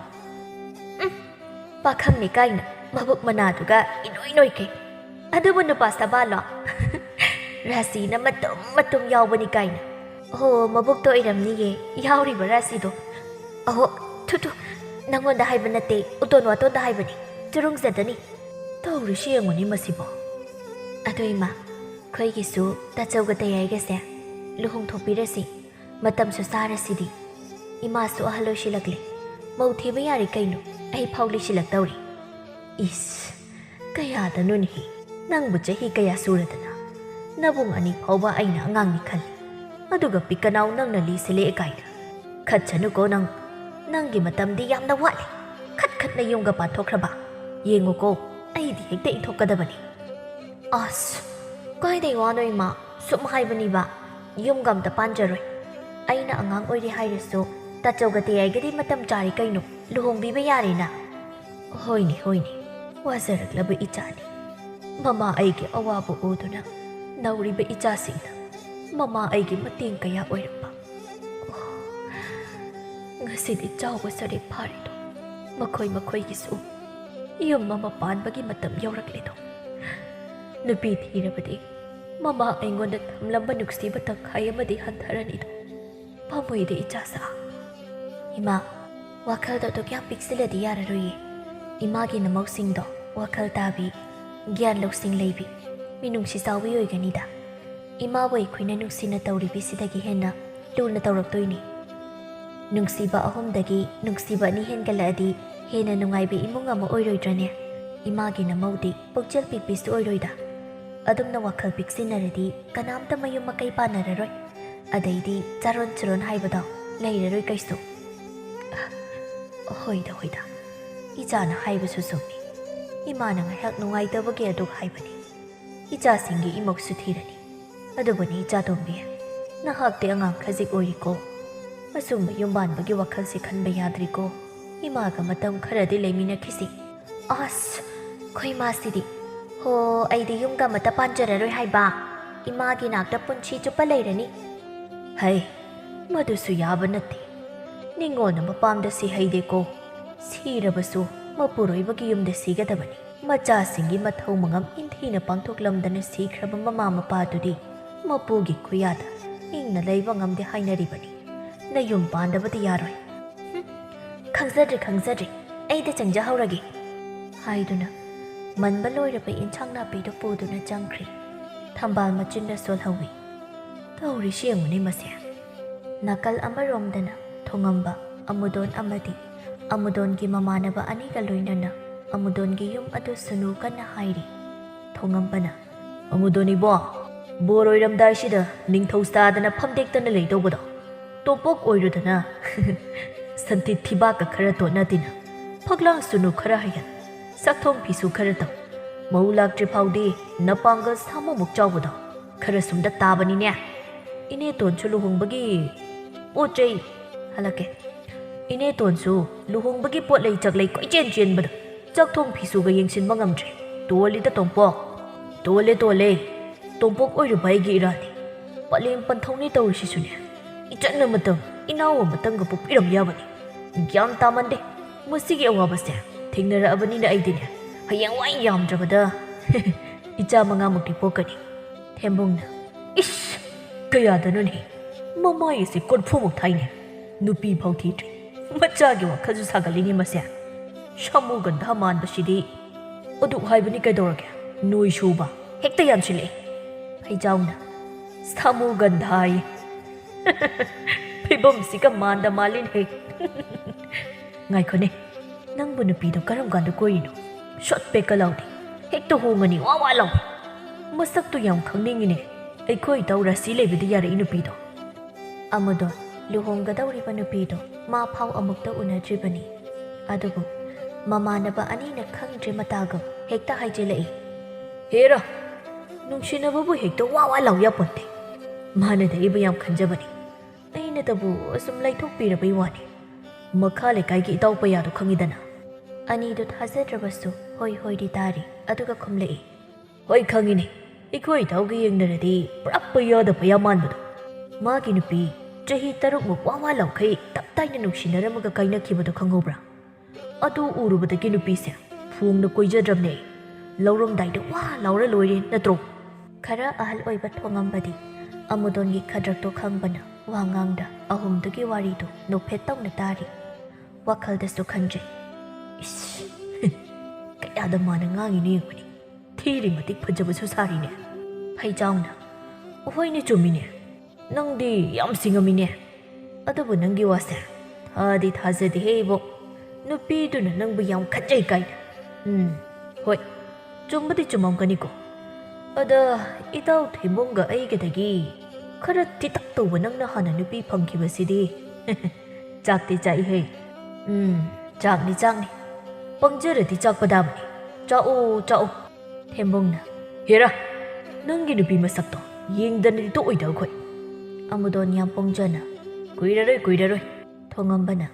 파캉니 까이나, 마북 마나두가 이노이노이케. ꯑꯗꯨꯕꯨ ꯅꯨꯄꯥ ꯁꯕꯥꯂꯣ? ꯔꯥꯁꯤꯅ ꯃꯇꯨꯝ ꯌꯥꯎꯕꯅꯤ ꯀꯥꯏꯅ. ꯑꯣ, ꯃꯕꯨꯛꯇꯣ ꯑꯣꯏꯔꯝꯅꯤꯌꯦ, ꯌꯥꯎꯔꯤꯕ ꯔꯥꯁꯤꯗꯣ. ꯑꯍꯣ, ꯊꯨ ꯅꯪꯉꯣꯟꯗ ꯍꯥꯏꯕ ꯅꯠꯇꯦ, ꯎꯇꯣꯟ ꯋꯥꯇꯣꯟꯗ ꯍꯥꯏꯕꯅꯤ. ꯆꯨꯔꯨꯡꯖꯗꯅꯤ. ꯇꯧꯔꯤꯁꯤ ꯌꯦꯡꯉꯨꯅꯤ ꯃꯁꯤꯕꯣ. ꯑꯗꯣ ꯏꯃꯥ, ꯑꯩꯈꯣꯏꯒꯤꯁꯨ ꯇꯥꯆꯧꯒ ꯇꯌꯥꯏꯒꯁꯦ ꯂꯨꯍꯣꯡꯊꯣꯛꯄꯤꯔꯁꯤ. ꯃꯇꯝꯁꯨ ꯆꯥꯔꯁꯤꯗꯤ. ꯏꯃꯥꯁꯨ ꯑꯍꯜ ꯑꯣꯏꯁꯤꯜꯂꯛꯂꯦ. ꯃꯧ ꯊꯤꯕ ꯌꯥꯔꯤ ꯀꯩꯅꯣ, ꯑꯩ ꯐꯥꯎ ꯂꯤꯁꯤꯜꯂꯛꯇꯧꯔꯤ. ꯏꯁ, ꯀꯌꯥꯗꯅꯣꯅꯦꯍꯦ. ꯅꯪꯕꯨ ꯆꯍꯤ ꯀꯌꯥ ꯁꯨꯔꯗꯅ ꯅꯕꯨꯡ ꯑꯅꯤ ꯐꯥꯎꯕ ꯑꯩꯅ ꯑꯉꯥꯡꯅꯤ ꯈꯜꯂꯤ. ꯑꯗꯨꯒ ꯄꯤꯛꯀꯅꯥꯎ ꯅꯪꯅ ꯂꯤꯁꯤꯜꯂꯛꯑꯦ ꯀꯥꯏꯅ. ꯈꯠꯆꯅꯨꯀꯣ ꯅꯪꯒꯤ ꯃꯇꯝꯗꯤ ꯌꯥꯝꯅ ꯋꯥꯠꯂꯤ. ꯈꯠꯅ ꯌꯨꯝꯒ ꯄꯥꯟꯊꯣꯛꯈ꯭ꯔꯕ. ꯌꯦꯡꯉꯨꯀꯣ, ꯑꯩꯗꯤ ꯍꯦꯛꯇ ꯏꯟꯊꯣꯛꯀꯗꯕꯅꯤ. ꯑꯁ, ꯀꯥꯏꯗꯩ ꯋꯥꯅꯣ ꯏꯃꯥ, ꯁꯨꯝ ꯍꯥꯏꯕꯅꯤꯕ. ꯌꯨꯝꯒ ꯑꯝꯇ ꯄꯥꯟꯖꯔꯣꯏ. ꯑꯩꯅ ꯑꯉꯥꯡ ꯑꯣꯏꯔꯤ ꯍꯥꯏꯔꯁꯨ ꯇꯥꯆꯧꯒ ꯇꯌꯥꯏꯒꯗꯤ ꯃꯇꯝ ꯆꯥꯔꯤ ꯀꯩꯅꯣ, ꯂꯨꯍꯣꯡꯕꯤꯕ ꯌꯥꯔꯦꯅ. ꯍꯣꯏꯅꯦ, ꯋꯥꯖꯔꯛꯂꯕ ꯏꯆꯥꯅꯤ. ꯃꯃꯥ ꯑꯩꯒꯤ ꯑꯋꯥꯕ ꯎꯗꯨꯅ ꯅꯧꯔꯤꯕ ꯏꯆꯥꯁꯤꯡꯅ ꯃꯃꯥ ꯑꯩꯒꯤ ꯃꯇꯦꯡ ꯀꯌꯥ ꯑꯣꯏꯔꯛꯄ. ꯉꯁꯤꯗꯤ ꯆꯥꯎꯕ ꯁꯔꯦꯛ ꯐꯥꯔꯤꯗꯣ ꯃꯈꯣꯏꯒꯤꯁꯨ ꯌꯨꯝ ꯑꯃ ꯄꯥꯟꯕꯒꯤ ꯃꯇꯝ ꯌꯧꯔꯛꯂꯤꯗꯣ. ꯅꯨꯄꯤ ꯊꯤꯔꯕꯗꯤ ꯃꯃꯥ ꯑꯩꯉꯣꯟꯗ ꯊꯝꯂꯝꯕ ꯅꯨꯡꯁꯤꯕ ꯇꯪꯈꯥꯏ ꯑꯃꯗꯤ ꯍꯟꯊꯔꯅꯤꯗꯣ. ꯄꯥꯝꯃꯨꯏꯗ ꯏꯆꯥꯁꯥ. ꯏꯃꯥ, ꯋꯥꯈꯜꯗꯣ ꯑꯗꯨꯛ ꯌꯥꯝ ꯄꯤꯛꯁꯤꯜꯂꯗꯤ ꯌꯥꯔꯔꯣꯏꯌꯦ. ꯏꯃꯥꯒꯤ ꯅꯃꯧꯁꯤꯡꯗꯣ ꯋꯥꯈꯜ ꯇꯥꯕꯤ, ꯒ꯭ꯌꯥꯟ ꯂꯧꯁꯤꯡ ꯂꯩꯕꯤ, ꯃꯤꯅꯨꯡꯁꯤ ꯆꯥꯎꯕꯤ ꯑꯣꯏꯒꯅꯤꯗ. ꯏꯃꯥꯕꯨ ꯑꯩꯈꯣꯏꯅ ꯅꯨꯡꯁꯤꯅ ꯇꯧꯔꯤꯕꯤꯁꯤꯗꯒꯤ ꯍꯦꯟꯅ ꯂꯨꯅ ꯇꯧꯔꯛꯇꯣꯏꯅꯤ. ꯅꯨꯡꯁꯤꯕ ꯑꯍꯨꯝꯗꯒꯤ ꯅꯨꯡꯁꯤꯕ ꯑꯅꯤ ꯍꯦꯟꯒꯠꯂꯛꯑꯗꯤ ꯍꯦꯟꯅ ꯅꯨꯡꯉꯥꯏꯕ ꯏꯃꯨꯡ ꯑꯃ ꯑꯣꯏꯔꯣꯏꯗ꯭ꯔꯅꯦ? ꯏꯃꯥꯒꯤ ꯅꯃꯧꯗꯤ ꯄꯨꯛꯆꯦꯜ ꯄꯤꯛꯄꯤꯁꯨ ꯑꯣꯏꯔꯣꯏꯗ. ꯑꯗꯨꯝꯅ ꯋꯥꯈꯜ ꯄꯤꯛꯁꯤꯟꯅꯔꯗꯤ ꯀꯅꯥꯝꯇ ꯃꯌꯨꯝ ꯃꯀꯩ ꯄꯥꯟꯅꯔꯔꯣꯏ. ꯑꯗꯩꯗꯤ ꯆꯥꯔꯣꯟ ꯆꯨꯔꯣꯟ ꯍꯥꯏꯕꯗꯣ ꯂꯩꯔꯔꯣꯏ ꯀꯩꯁꯨ. ꯍꯣꯏꯗ, ꯏꯆꯥꯅ ꯍꯥꯏꯕꯁꯨ ꯆꯨꯝꯃꯤ. ꯏꯃꯥꯅ ꯉꯥꯏꯍꯥꯛ ꯅꯨꯡꯉꯥꯏꯇꯕꯒꯤ ꯑꯗꯨ ꯍꯥꯏꯕꯅꯤ. ꯏꯆꯥꯁꯤꯡꯒꯤ ꯏꯃꯧꯁꯨ ꯊꯤꯔꯅꯤ. ꯑꯗꯨꯕꯨꯅꯤ ꯏꯆꯥꯇꯣꯝꯕꯤ, ꯅꯍꯥꯛꯇꯤ ꯑꯉꯥꯡ ꯈꯖꯤꯛ ꯑꯣꯏꯔꯤꯀꯣ. ꯑꯁꯨꯝꯕ ꯌꯨꯝ ꯄꯥꯟꯕꯒꯤ ꯋꯥꯈꯜꯁꯤ ꯈꯟꯕ ꯌꯥꯗ꯭ꯔꯤꯀꯣ. ꯏꯃꯥꯒ ꯃꯇꯝ ꯈꯔꯗꯤ ꯂꯩꯃꯤꯟꯅꯈꯤꯁꯤ. ꯑꯁ, ꯑꯩꯈꯣꯏ ꯏꯃꯥꯁꯤꯗꯤ. ꯍꯣ, ꯑꯩꯗꯤ ꯌꯨꯝꯒ ꯑꯃꯇ ꯄꯥꯟꯖꯔꯔꯣꯏ ꯍꯥꯏꯕ. ꯏꯃꯥꯒꯤ ꯅꯥꯛꯇ ꯄꯨꯟꯁꯤ ꯆꯨꯞꯄ ꯂꯩꯔꯅꯤ. ꯍꯩ, ꯃꯗꯨꯁꯨ ꯌꯥꯕ ꯅꯠꯇꯦ. ꯅꯤꯡꯉꯣꯟꯅ ꯃꯄꯥꯝꯗ ꯁꯤꯍꯩꯗꯦꯀꯣ. ꯁꯤꯔꯕꯁꯨ ꯃꯄꯨꯔꯣꯏꯕꯒꯤ ꯌꯨꯝꯗ ꯁꯤꯒꯗꯕꯅꯤ. ꯃꯆꯥꯁꯤꯡꯒꯤ ꯃꯊꯧ ꯃꯉꯝ ꯏꯟꯊꯤꯅ ꯄꯥꯡꯊꯣꯛꯂꯝꯗꯅ ꯁꯤꯈ꯭ꯔꯕ ꯃꯃꯥ ꯃꯄꯥꯗꯨꯗꯤ ꯃꯄꯨꯒꯤ ꯈꯨꯌꯥꯗ ꯏꯪꯅ ꯂꯩꯕ ꯉꯝꯗꯦ ꯍꯥꯏꯅꯔꯤꯕꯅꯤ. ꯅꯌꯨꯝ ꯄꯥꯟꯗꯕꯗꯤ ꯌꯥꯔꯣꯏ. ꯈꯪꯖꯗ꯭ꯔꯦ. ꯑꯩꯗ ꯆꯪꯖꯍꯧꯔꯒꯦ ꯍꯥꯏꯗꯨꯅ ꯃꯟꯕ ꯂꯣꯏꯔꯕ ꯏꯟꯁꯥꯡ ꯅꯥꯄꯤꯗꯨ ꯄꯨꯗꯨꯅ ꯆꯪꯈ꯭ꯔꯤ. ꯊꯝꯕꯥꯜ ꯃꯆꯤꯟꯗ ꯁꯣꯜꯍꯧꯏ. ꯇꯧꯔꯤꯁꯤ ꯌꯦꯡꯉꯨꯅꯦ ꯃꯁꯦ. ꯅꯥꯀꯜ ꯑꯃꯔꯣꯝꯗꯅ ꯊꯣꯉꯝꯕ ꯑꯃꯨꯗꯣꯟ ꯑꯃꯗꯤ ꯑꯃꯨꯗꯣꯟꯒꯤ ꯃꯃꯥꯟꯅꯕ ꯑꯅꯤꯒ ꯂꯣꯏꯅꯅ ꯑꯃꯨꯗꯣꯟꯒꯤ ꯌꯨꯝ ꯑꯗꯨ ꯁꯨꯅꯨ ꯀꯟꯅ ꯍꯥꯏꯔꯤ. ꯊꯣꯉꯝꯕꯅ, ꯑꯃꯨꯗꯣꯟ ꯏꯕꯣ, ꯕꯣꯔ ꯑꯣꯏꯔꯝꯗꯥꯏꯁꯤꯗ ꯅꯤꯡꯊꯧ ꯁꯥꯗꯅ ꯐꯝꯗꯦꯛꯇꯅ ꯂꯩꯗꯧꯕꯗꯣ ꯇꯣꯝꯄꯣꯛ ꯑꯣꯏꯔꯨꯗꯅ ꯁꯟꯊꯤ ꯊꯤꯕꯥꯛꯀ ꯈꯔ ꯇꯣꯠꯅ ꯇꯤꯟꯅ ꯐꯛꯂꯥꯡ ꯁꯨꯅꯨ ꯈꯔ ꯍꯩꯍꯟ ꯁꯛꯊꯣꯡ ꯐꯤꯁꯨ ꯈꯔ ꯇꯧ ꯃꯧ ꯂꯥꯛꯇ꯭ꯔꯤ ꯐꯥꯎꯗꯤ ꯅꯄꯥꯡꯒꯜ ꯁꯥꯃꯨꯃꯨꯛ ꯆꯥꯎꯕꯗꯣ ꯈꯔ ꯁꯨꯝꯗ ꯇꯥꯕꯅꯤꯅꯦ ꯏꯅꯦꯇꯣꯟꯁꯨ ꯂꯨꯍꯣꯡꯕꯒꯤ ꯄꯣꯠ ꯆꯩ ꯍꯜꯂꯛꯀꯦ ꯏꯅꯦꯇꯣꯟꯁꯨ ꯂꯨꯍꯣꯡꯕꯒꯤ ꯄꯣꯠ ꯂꯩ ꯆꯥꯛꯂꯩ ꯀꯣꯏꯆꯦꯟ ꯆꯦꯟꯕꯗ ꯆꯥꯛꯊꯣꯡ ꯐꯤꯁꯨꯒ ꯌꯦꯡꯁꯤꯟꯕ ꯉꯝꯗ꯭ꯔꯦ ꯇꯣꯜꯂꯤꯗ ꯇꯣꯝꯄꯣꯛ ꯇꯣꯜꯂꯦ ꯇꯣꯝꯄꯣꯛ ꯑꯣꯏꯔꯨꯕ ꯑꯩꯒꯤ ꯏꯔꯥꯅꯤ ꯄꯂꯦꯝ ꯄꯟꯊꯧꯅꯤ ꯇꯧꯔꯤꯁꯤꯁꯨꯅꯦ ꯏꯆꯟ ꯑꯃꯇꯪ ꯏꯅꯥꯎ ꯑꯃꯇꯪꯒ ꯄꯣꯛꯄꯤꯔꯝ ꯌꯥꯕꯅꯤ ꯒ꯭ꯌꯥꯟ ꯇꯥꯃꯟꯗꯦ ꯃꯁꯤꯒꯤ ꯑꯋꯥꯕꯁꯦ ꯊꯦꯡꯅꯔꯛꯑꯕꯅꯤꯅ ꯑꯩꯗꯤꯅꯦ ꯍꯌꯦꯡꯋꯥꯏ ꯌꯥꯝꯗ꯭ꯔꯕꯗ ꯏꯆꯥ 5ꯃꯨꯛꯇꯤ ꯄꯣꯛꯀꯅꯤ ꯊꯦꯝꯕꯨꯡꯅ ꯏꯁ ꯀꯌꯥꯗꯅꯣꯅꯦ ꯃꯃꯥꯏ ꯑꯁꯤ ꯀꯣꯔꯐꯨꯃꯨꯛ ꯊꯥꯏꯅꯦ ꯅꯨꯄꯤ ꯐꯥꯎ ꯊꯤꯗ꯭ꯔꯤ ꯃꯆꯥꯒꯤ ꯋꯥꯈꯜꯁꯨ ꯁꯥꯒꯠꯂꯤꯅꯦ ꯃꯁꯦ ꯁꯥꯃꯨꯒꯟꯙ ꯃꯥꯟꯕꯁꯤꯗꯤ ꯑꯗꯨꯛ ꯍꯥꯏꯕꯅꯤ ꯀꯩꯗꯧꯔꯒꯦ ꯅꯣꯏ ꯁꯨꯕ ꯍꯦꯛꯇ ꯌꯥꯟꯁꯤꯜꯂꯛꯏ ꯐꯩꯖꯥꯎꯅ ꯁꯥꯃꯨꯒꯟꯙꯥꯌꯦ ꯐꯤꯕꯝꯁꯤꯒ ꯃꯥꯟꯗ ꯃꯥꯜꯂꯤꯅꯦ ꯉꯥꯏꯈꯣꯅꯦ ꯅꯪꯕꯨ ꯅꯨꯄꯤꯗꯣ ꯀꯔꯝ ꯀꯥꯟꯗ ꯀꯣꯏꯔꯤꯅꯣ ꯁꯣꯠ ꯄꯦꯛꯀ ꯂꯥꯎꯗꯦ ꯍꯦꯛꯇ ꯍꯣꯡꯉꯅꯤ ꯋꯥ ꯋꯥ ꯂꯥꯎ ꯃꯁꯛꯇꯣ ꯌꯥꯝ ꯈꯪꯅꯤꯡꯉꯤꯅꯦ ꯑꯩꯈꯣꯏ ꯏꯇꯧ ꯔꯥꯁꯤ ꯂꯩꯕꯗ ꯌꯥꯔꯛꯏ ꯅꯨꯄꯤꯗꯣ ꯑꯃꯗꯣ ꯂꯨꯍꯣꯡꯒꯗꯧꯔꯤꯕ ꯅꯨꯄꯤꯗꯣ ꯃꯥ ꯐꯥꯎ ꯑꯃꯨꯛꯇ ꯎꯅꯗ꯭ꯔꯤꯕꯅꯤ ꯑꯗꯨꯕꯨ ꯃꯃꯥꯟꯅꯕ ꯑꯅꯤꯅ ꯈꯪꯗ꯭ꯔꯤ ꯃꯇꯥꯒ ꯍꯦꯛꯇ ꯍꯥꯏꯖꯤꯜꯂꯛꯏ ꯍꯦꯔꯥ ꯅꯨꯡꯁꯤꯅꯕꯕꯨ ꯍꯦꯛꯇ ꯋꯥ ꯋꯥ ꯂꯥꯎ ꯌꯥꯄꯣꯟꯇꯦ ꯃꯥꯅꯗ ꯑꯩꯕꯨ ꯌꯥꯝ ꯈꯟꯖꯕꯅꯤ ꯑꯩꯅꯇꯕꯨ ꯑꯁꯨꯝ ꯂꯩꯊꯣꯛꯄꯤꯔꯕꯩ ꯋꯥꯅꯤ ꯃꯈꯥ ꯂꯩꯀꯥꯏꯒꯤ ꯏꯇꯥꯎ ꯄꯩꯌꯥꯗꯣ ꯈꯪꯉꯤꯗꯅ ꯑꯅꯤꯗꯨ ꯊꯥꯖꯗ꯭ꯔꯕꯁꯨ ꯍꯣꯏ ꯍꯣꯏꯗꯤ ꯇꯥꯔꯤ ꯑꯗꯨꯒ ꯈꯨꯝꯂꯛꯏ ꯍꯣꯏ ꯈꯪꯉꯤꯅꯦ ꯑꯩꯈꯣꯏ ꯏꯇꯥꯎꯒ ꯌꯦꯡꯅꯔꯗꯤ ꯄꯨꯔꯥ ꯄꯩꯌꯥꯗ ꯄꯩꯌꯥ ꯃꯥꯟꯕꯗꯣ ꯃꯥꯒꯤ ꯅꯨꯄꯤ ꯆꯍꯤ 3ꯃꯨꯛ ꯋꯥ ꯋꯥ ꯂꯥꯎꯈꯩ ꯇꯞ ꯇꯥꯏꯅ ꯅꯨꯡꯁꯤꯅꯔꯝꯃꯒ ꯀꯥꯏꯅꯈꯤꯕꯗꯣ ꯈꯪꯍꯧꯕ꯭ꯔꯥ ꯑꯗꯨ ꯎꯔꯨꯕꯗꯒꯤ ꯅꯨꯄꯤꯁꯦ ꯐꯣꯡꯅ ꯀꯣꯏꯖꯗ꯭ꯔꯕꯅꯦ ꯂꯧꯔꯝꯗꯥꯏꯗ ꯋꯥ ꯂꯥꯎꯔ ꯂꯣꯏꯔꯦ ꯅꯠꯇ꯭ꯔꯣ ꯈꯔ ꯑꯍꯜ ꯑꯣꯏꯕ ꯊꯣꯡꯉꯝꯕꯗꯤ ꯑꯃꯨꯗꯣꯟꯒꯤ ꯈꯗ꯭ꯔꯛꯇꯣ ꯈꯪꯕꯅ ꯋꯥꯉꯥꯡꯗ ꯑꯍꯨꯝꯗꯨꯒꯤ ꯋꯥꯔꯤꯗꯣ ꯅꯣꯛꯐꯦꯠ ꯇꯧꯅ ꯇꯥꯔꯤ ꯋꯥꯈꯜꯗꯁꯨ ꯈꯟꯖꯩ ꯏꯁ ꯀꯌꯥꯗ ꯃꯥꯅ ꯉꯥꯡꯉꯤꯅꯦ ꯌꯦꯡꯕꯅꯤ ꯊꯤꯔꯤ ꯃꯇꯤꯛ ꯐꯖꯕꯁꯨ ꯁꯥꯔꯤꯅꯦ ꯐꯩꯖꯥꯎꯅ ꯍꯣꯏꯅꯦ ꯆꯨꯝꯃꯤꯅꯦ ꯅꯪꯗꯤ ꯌꯥꯝ ꯁꯤꯡꯉꯝꯃꯤꯅꯦ ꯑꯗꯨꯕꯨ ꯅꯪꯒꯤ ꯋꯥꯁꯦ ꯊꯥꯗꯤ ꯊꯥꯖꯗꯦꯍꯦ ꯏꯕꯣ ꯅꯨꯄꯤꯗꯨꯅ ꯅꯪꯕꯨ ꯌꯥꯝ ꯈꯟꯖꯩ ꯀꯥꯏꯅ ꯍꯣꯏ ꯆꯨꯝꯕꯗꯤ ꯆꯨꯝꯃꯝꯒꯅꯤꯀꯣ ꯑꯗ ꯏꯇꯥꯎ ꯊꯦꯝꯕꯨꯡꯒ ꯑꯩꯒꯗꯒꯤ ꯈꯔ ꯇꯤꯇꯛ ꯇꯧꯕ ꯅꯪꯅ ꯍꯥꯟꯅ ꯅꯨꯄꯤ ꯐꯪꯈꯤꯕꯁꯤꯗꯤ ꯆꯥꯛꯇꯤ ꯆꯥꯛꯏꯍꯦ ꯆꯥꯛꯅꯤ ꯄꯪꯖꯔꯗꯤ ꯆꯥꯛꯄ ꯇꯥꯕꯅꯤ ꯆꯥꯛꯑꯣ ꯊꯦꯝꯕꯨꯡꯅ ꯍꯦꯔꯥ ꯅꯪꯒꯤ ꯅꯨꯄꯤ ꯃꯁꯛꯇꯣ ꯌꯦꯡꯗꯅꯗꯤ ꯇꯣꯛꯑꯣꯏꯗ ꯑꯩꯈꯣꯏ ꯑꯃꯨꯗꯣꯟ ꯌꯥꯝ ꯄꯣꯡꯖꯅ ꯀꯨꯏꯔꯔꯣꯏ ꯊꯣꯡꯉꯝꯕꯅ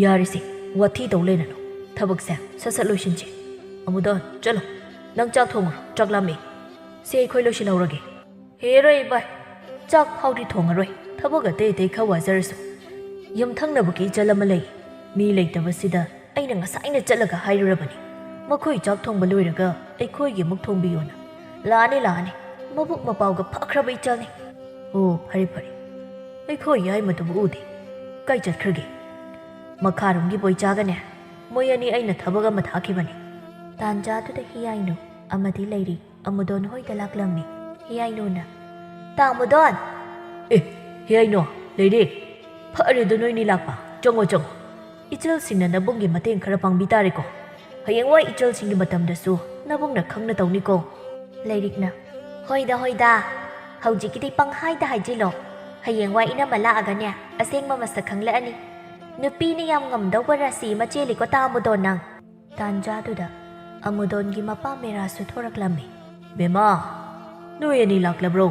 ꯌꯥꯔꯤꯁꯦ ꯋꯥꯊꯤ ꯇꯧ ꯂꯩꯔꯅꯨ ꯊꯕꯛꯁꯦ ꯁꯠ ꯂꯣꯏꯁꯤꯟꯁꯤ ꯑꯃꯨꯗꯣꯟ ꯆꯠꯂꯣ ꯅꯪ ꯆꯥꯛ ꯊꯣꯡꯉꯨꯔꯣ ꯆꯥꯛ ꯂꯥꯝꯃꯦ ꯁꯤ ꯑꯩꯈꯣꯏ ꯂꯣꯏꯁꯤꯜꯍꯧꯔꯒꯦ ꯍꯦꯔꯣꯏ ꯏꯕꯥꯏ ꯆꯥꯛ ꯐꯥꯎꯗꯤ ꯊꯣꯡꯉꯔꯣꯏ ꯊꯕꯛ ꯑꯇꯩ ꯈꯔ ꯋꯥꯖꯔꯁꯨ ꯌꯨꯝꯊꯪꯅꯕꯒꯤ ꯏꯆꯜ ꯑꯃ ꯂꯩ ꯃꯤ ꯂꯩꯇꯕꯁꯤꯗ ꯑꯩꯅ ꯉꯁꯥꯏꯅ ꯆꯠꯂꯒ ꯍꯥꯏꯔꯨꯔꯕꯅꯤ ꯃꯈꯣꯏ ꯆꯥꯛ ꯊꯣꯡꯕ ꯂꯣꯏꯔꯒ ꯑꯩꯈꯣꯏꯒꯤ ꯑꯃꯨꯛ ꯊꯣꯡꯕꯤꯌꯣꯅ ꯂꯥꯛꯑꯅꯤ ꯃꯕꯨꯛ ꯃꯄꯥꯎꯒ ꯐꯈ꯭ꯔꯕ ꯏꯆꯜꯅꯤ ꯑꯣ ꯐꯔꯦ ꯑꯩꯈꯣꯏ ꯌꯥꯏꯃꯗꯨꯕꯨ ꯎꯗꯦ ꯀꯥꯏ ꯆꯠꯈ꯭ꯔꯒꯦ ꯃꯈꯥꯔꯣꯝꯒꯤ ꯕꯣꯏꯆꯥꯒꯅꯦ ꯃꯣꯏ ꯑꯅꯤ ꯑꯩꯅ ꯊꯕꯛ ꯑꯃ ꯊꯥꯈꯤꯕꯅꯤ ꯇꯥꯟꯖꯥꯗꯨꯗ ꯍꯤꯌꯥꯏꯅꯨ ꯑꯃꯗꯤ ꯂꯩꯔꯤ ꯑꯃꯨꯗꯣꯟ ꯍꯣꯏꯗ ꯂꯥꯛꯂꯝꯃꯤ ꯍꯤꯌꯥꯏꯅꯨꯅ ꯇꯥꯃꯨꯗꯣꯟ ꯍꯤꯌꯥꯏꯅꯨ ꯂꯩꯔꯦ ꯐꯔꯦꯗ ꯅꯣꯏꯅꯤ ꯂꯥꯛꯄ ꯆꯪꯉꯣ ꯏꯆꯜꯁꯤꯡꯅ ꯅꯕꯨꯡꯒꯤ ꯃꯇꯦꯡ ꯈꯔ ꯄꯥꯡꯕꯤ ꯇꯥꯔꯦꯀꯣ ꯍꯌꯦꯡꯋꯥꯏ ꯏꯆꯜꯁꯤꯡꯒꯤ ꯃꯇꯝꯗꯁꯨ ꯅꯕꯨꯡꯅ ꯈꯪꯅ ꯇꯧꯅꯤꯀꯣ ꯂꯩꯔꯤꯛꯅ ꯍꯣꯏꯗ ꯍꯧꯖꯤꯛꯀꯤꯗꯤ ꯄꯪꯍꯥꯏꯗ ꯍꯥꯏꯖꯤꯜꯂꯣ ꯍꯌꯦꯡꯋꯥꯏ ꯏꯅꯝꯃ ꯂꯥꯛꯑꯒꯅꯦ ꯑꯁꯦꯡꯕ ꯃꯁꯛ ꯈꯪꯂꯛꯑꯅꯤ ꯅꯨꯄꯤꯅ ꯌꯥꯝ ꯉꯝꯗꯧꯕ ꯔꯥꯁꯤ ꯑꯃ ꯆꯦꯜꯂꯤꯀꯣ ꯇꯥꯃꯨꯗꯣꯟ ꯅꯪ ꯇꯥꯟꯖꯥꯗꯨꯗ ꯑꯃꯨꯗꯣꯟꯒꯤ ꯃꯄꯥ ꯃꯦꯔꯥꯁꯨ ꯊꯣꯔꯛꯂꯝꯃꯤ ꯕꯦꯃꯥ ꯅꯣꯏ ꯑꯅꯤ ꯂꯥꯛꯂꯕ꯭ꯔꯣ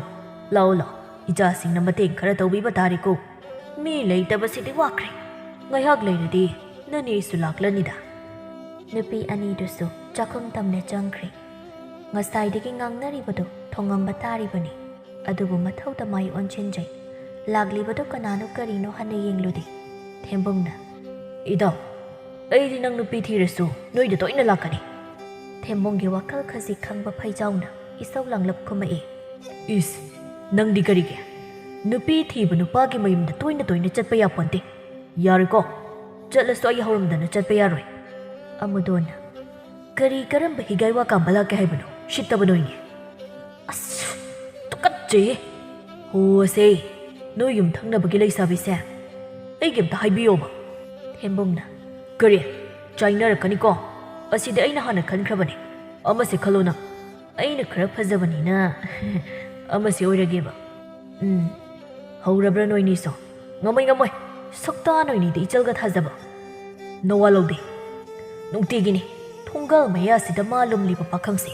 ꯂꯥꯛꯑꯣ ꯏꯆꯥꯁꯤꯡꯅ ꯃꯇꯦꯡ ꯈꯔ ꯇꯧꯕꯤꯕ ꯇꯥꯔꯦꯀꯣ ꯃꯤ ꯂꯩꯇꯕꯁꯤꯗꯤ ꯋꯥꯈ꯭ꯔꯦ ꯉꯥꯏꯍꯥꯛ ꯂꯩꯔꯗꯤ ꯅꯅꯦꯁꯨ ꯂꯥꯛꯂꯅꯤꯗ ꯅꯨꯄꯤ ꯑꯅꯤꯗꯨꯁꯨ ꯆꯥꯛꯈꯨꯝ ꯇꯝꯅ ꯆꯪꯈ꯭ꯔꯦ ꯉꯁꯥꯏꯗꯒꯤ ꯉꯥꯡꯅꯔꯤꯕꯗꯨ ꯊꯣꯡꯉꯝꯕ ꯇꯥꯔꯤꯕꯅꯤ ꯑꯗꯨꯕꯨ ꯃꯊꯧꯗ ꯃꯥꯏ ꯑꯣꯟꯁꯤꯟꯖꯩ ꯂꯥꯛꯂꯤꯕꯗꯨ ꯀꯅꯥꯅꯣ ꯀꯔꯤꯅꯣ ꯍꯟꯅ ꯌꯦꯡꯂꯨꯗꯦ ꯊꯦꯝꯕꯨꯡꯅ ꯏꯗꯥꯎ ꯑꯩꯗꯤ ꯅꯪ ꯅꯨꯄꯤ ꯊꯤꯔꯁꯨ ꯅꯣꯏꯗ ꯇꯣꯏꯅ ꯂꯥꯛꯀꯅꯤ ꯊꯦꯝꯕꯨꯡꯒꯤ ꯋꯥꯈꯜ ꯈꯖꯤꯛ ꯈꯪꯕ ꯐꯩꯖꯥꯎꯅ ꯏꯁꯧ ꯂꯥꯡꯂꯞ ꯈꯨꯝꯃꯛꯏ ꯏꯁ ꯅꯪꯗꯤ ꯀꯔꯤꯒꯤ ꯅꯨꯄꯤ ꯊꯤꯕ ꯅꯨꯄꯥꯒꯤ ꯃꯌꯨꯝꯗ ꯇꯣꯏꯅ ꯆꯠꯄ ꯌꯥꯄꯣꯟꯇꯦ ꯌꯥꯔꯣꯏꯀꯣ ꯆꯠꯂꯁꯨ ꯑꯩ ꯍꯧꯔꯝꯗꯅ ꯆꯠꯄ ꯌꯥꯔꯣꯏ ꯑꯃꯨꯗꯣꯟꯅ ꯀꯔꯝꯕ ꯍꯤꯒꯥꯏ ꯋꯥ ꯀꯥꯝꯕ ꯂꯥꯛꯀꯦ ꯍꯥꯏꯕꯅꯣ ꯁꯤꯠꯇꯕ ꯅꯣꯏꯅꯤ ꯑꯁ ꯇꯨꯀꯠꯆꯩꯌꯦ ꯍꯣꯁꯦ ꯅꯣꯏ ꯌꯨꯝꯊꯪꯅꯕꯒꯤ ꯂꯩꯁꯥꯕꯤꯁꯦ ꯑꯩꯒꯤ ꯑꯝꯇ ꯍꯥꯏꯕꯤꯌꯣꯕ ꯊꯦꯝꯕꯨꯡꯅ ꯀꯔꯤ ꯆꯥꯏꯅꯔꯛꯀꯅꯤꯀꯣ ꯑꯁꯤꯗꯤ ꯑꯩꯅ ꯍꯥꯟꯅ ꯈꯟꯈ꯭ꯔꯕꯅꯤ ꯑꯃꯁꯦ ꯈꯜꯂꯣ ꯅꯪ ꯑꯩꯅ ꯈꯔ ꯐꯖꯕꯅꯤꯅ ꯑꯃꯁꯤ ꯑꯣꯏꯔꯒꯦꯕ ꯍꯧꯔꯕ꯭ꯔꯥ ꯅꯣꯏꯅꯤꯁꯣ ꯉꯝꯃꯣꯏ ꯁꯛꯇꯥ ꯅꯣꯏꯅꯤꯗ ꯏꯆꯜꯒ ꯊꯥꯖꯕ ꯅꯋꯥ ꯂꯧꯗꯦ ꯅꯨꯡꯇꯤꯒꯤꯅꯤ ꯊꯣꯡꯒꯥꯜ ꯃꯌꯥꯁꯤꯗ ꯃꯥꯂꯨꯝꯂꯤꯕ ꯄꯥꯈꯪꯁꯦ